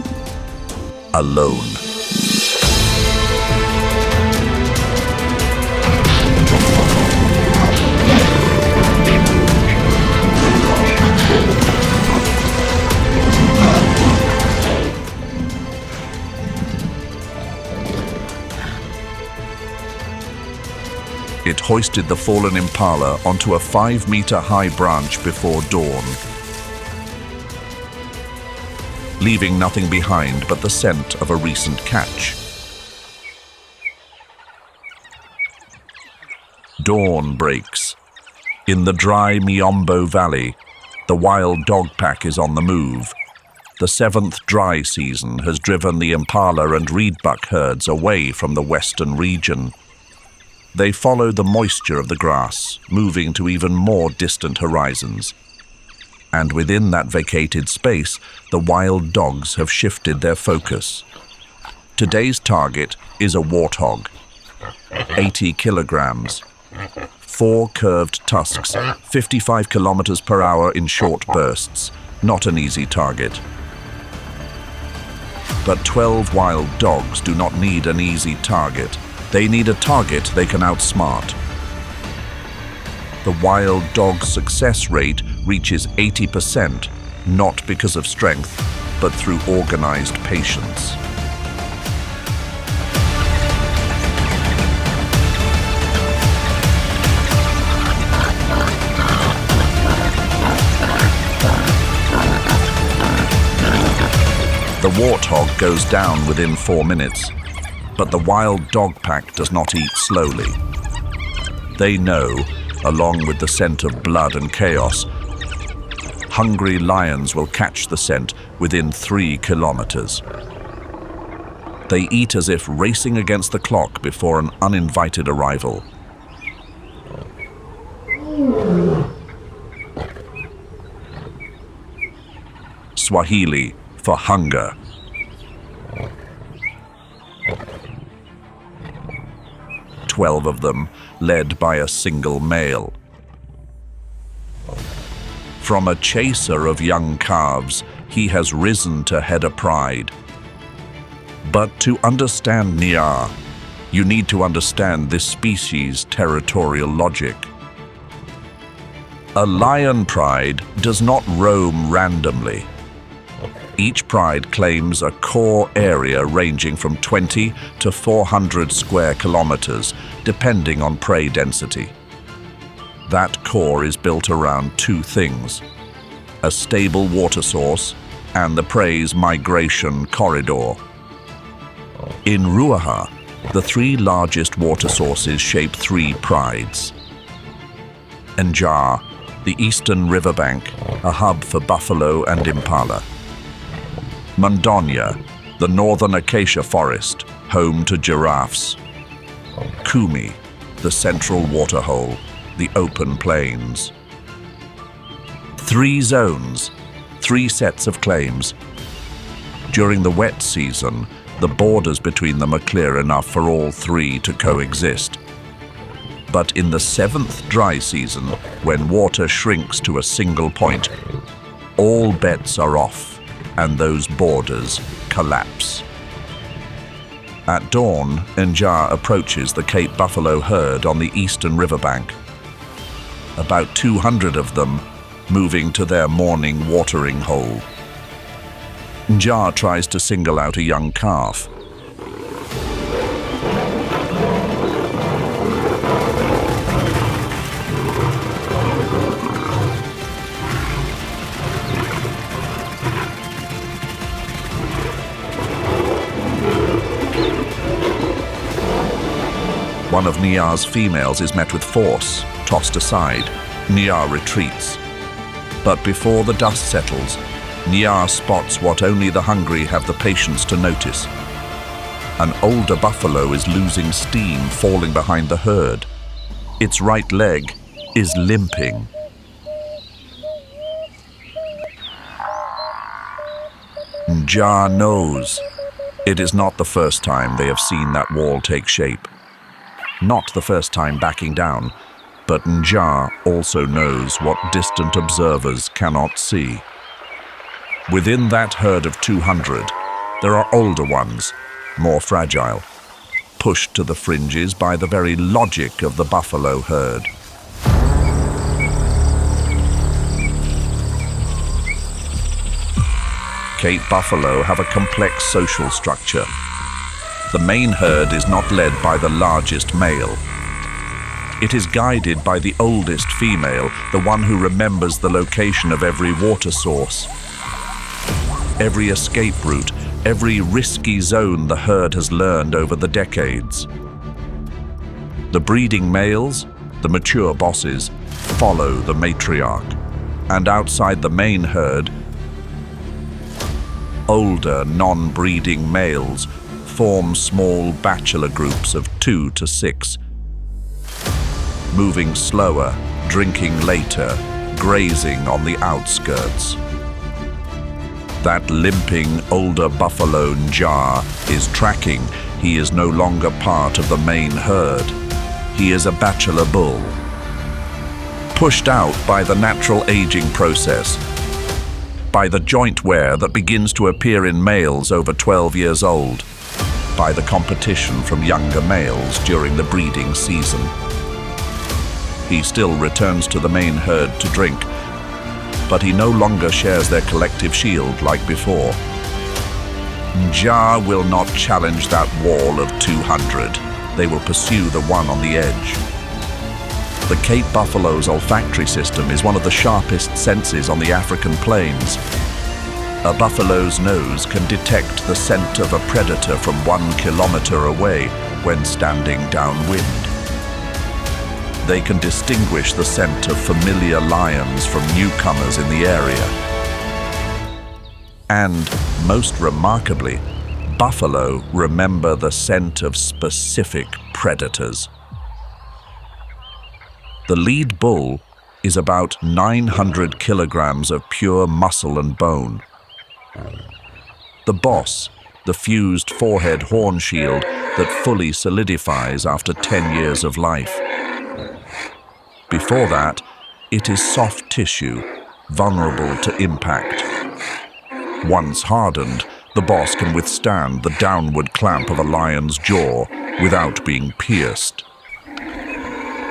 Alone. It hoisted the fallen impala onto a 5-meter-high branch before dawn, leaving nothing behind but the scent of a recent catch. Dawn breaks. In the dry Miombo Valley, the wild dog pack is on the move. The 7th dry season has driven the impala and reedbuck herds away from the western region. They follow the moisture of the grass, moving to even more distant horizons. And within that vacated space, the wild dogs have shifted their focus. Today's target is a warthog, 80 kilograms, 4 curved tusks, 55 kilometers per hour in short bursts. Not an easy target. But 12 wild dogs do not need an easy target. They need a target they can outsmart. The wild dog's success rate reaches 80%, not because of strength, but through organized patience. The warthog goes down within 4 minutes, but the wild dog pack does not eat slowly. They know, along with the scent of blood and chaos, hungry lions will catch the scent within 3 kilometers. They eat as if racing against the clock before an uninvited arrival. Swahili for hunger. "12 of them, led by a single male. From a chaser of young calves, he has risen to head a pride. But to understand Nyar, you need to understand this species' territorial logic. A lion pride does not roam randomly. Each pride claims a core area ranging from 20 to 400 square kilometers, depending on prey density. That core is built around 2 things: a stable water source and the prey's migration corridor. In Ruaha, the 3 largest water sources shape 3 prides. Njar, the eastern riverbank, a hub for buffalo and impala. Mondonia, the northern acacia forest, home to giraffes. Kumi, the central waterhole, the open plains. 3 zones, 3 sets of claims. During the wet season, the borders between them are clear enough for all 3 to coexist. But in the 7th dry season, when water shrinks to a single point, all bets are off, and those borders collapse. At dawn, Njar approaches the Cape Buffalo herd on the eastern riverbank. About 200 of them moving to their morning watering hole. Njar tries to single out a young calf. One of Nyar's females is met with force, tossed aside. Nyar retreats. But before the dust settles, Nyar spots what only the hungry have the patience to notice. An older buffalo is losing steam, falling behind the herd. Its right leg is limping. Njar knows. It is not the first time they have seen that wall take shape. Not the first time backing down, but Njar also knows what distant observers cannot see. Within that herd of 200, there are older ones, more fragile, pushed to the fringes by the very logic of the buffalo herd. Cape buffalo have a complex social structure. The main herd is not led by the largest male. It is guided by the oldest female, the one who remembers the location of every water source, every escape route, every risky zone the herd has learned over the decades. The breeding males, the mature bosses, follow the matriarch, and outside the main herd, older non-breeding males form small bachelor groups of 2 to 6, moving slower, drinking later, grazing on the outskirts. That limping older buffalo Njar is tracking. He is no longer part of the main herd. He is a bachelor bull, pushed out by the natural aging process, by the joint wear that begins to appear in males over 12 years old, by the competition from younger males during the breeding season. He still returns to the main herd to drink, but he no longer shares their collective shield like before. Njar will not challenge that wall of 200. They will pursue the one on the edge. The Cape buffalo's olfactory system is one of the sharpest senses on the African plains. A buffalo's nose can detect the scent of a predator from 1 kilometer away when standing downwind. They can distinguish the scent of familiar lions from newcomers in the area. And, most remarkably, buffalo remember the scent of specific predators. The lead bull is about 900 kilograms of pure muscle and bone. The boss, the fused forehead horn shield that fully solidifies after 10 years of life. Before that, it is soft tissue, vulnerable to impact. Once hardened, the boss can withstand the downward clamp of a lion's jaw without being pierced.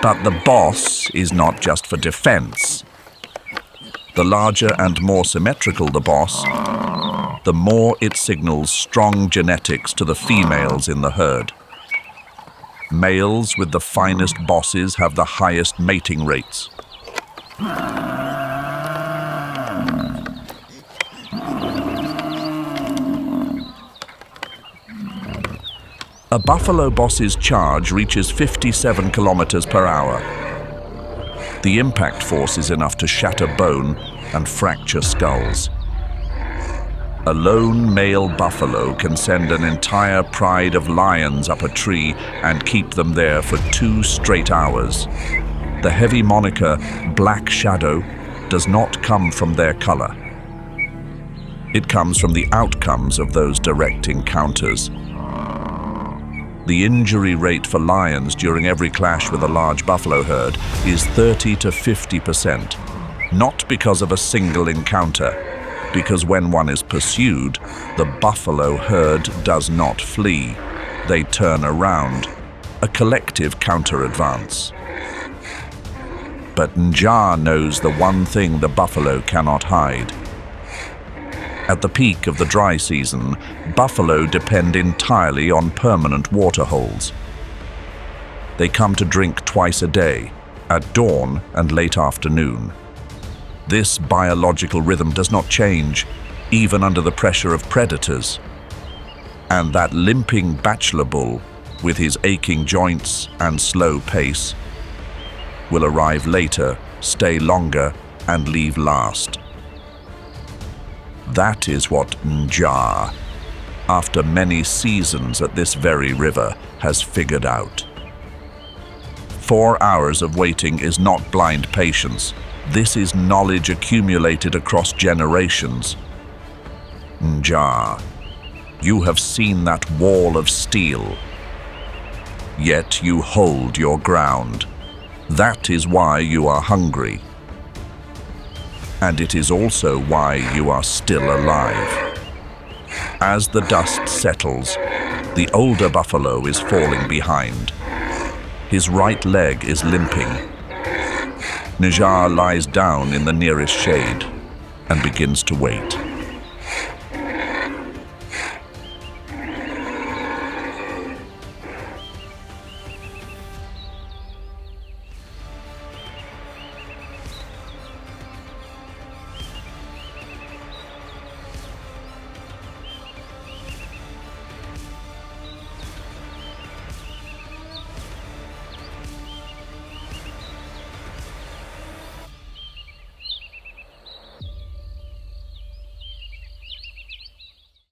But the boss is not just for defense. The larger and more symmetrical the boss, the more it signals strong genetics to the females in the herd. Males with the finest bosses have the highest mating rates. A buffalo boss's charge reaches 57 kilometers per hour. The impact force is enough to shatter bone and fracture skulls. A lone male buffalo can send an entire pride of lions up a tree and keep them there for 2 straight hours. The heavy moniker Black Shadow does not come from their color. It comes from the outcomes of those direct encounters. The injury rate for lions during every clash with a large buffalo herd is 30 to 50%, not because of a single encounter, because when one is pursued, the buffalo herd does not flee. They turn around, a collective counter-advance. But Njaa knows the one thing the buffalo cannot hide. At the peak of the dry season, buffalo depend entirely on permanent waterholes. They come to drink twice a day, at dawn and late afternoon. This biological rhythm does not change, even under the pressure of predators. And that limping bachelor bull, with his aching joints and slow pace, will arrive later, stay longer, and leave last. That is what Njaa, after many seasons at this very river, has figured out. 4 hours of waiting is not blind patience. This is knowledge accumulated across generations. Njaa, you have seen that wall of steel. Yet you hold your ground. That is why you are hungry. And it is also why you are still alive. As the dust settles, the older buffalo is falling behind. His right leg is limping. Njaa lies down in the nearest shade and begins to wait.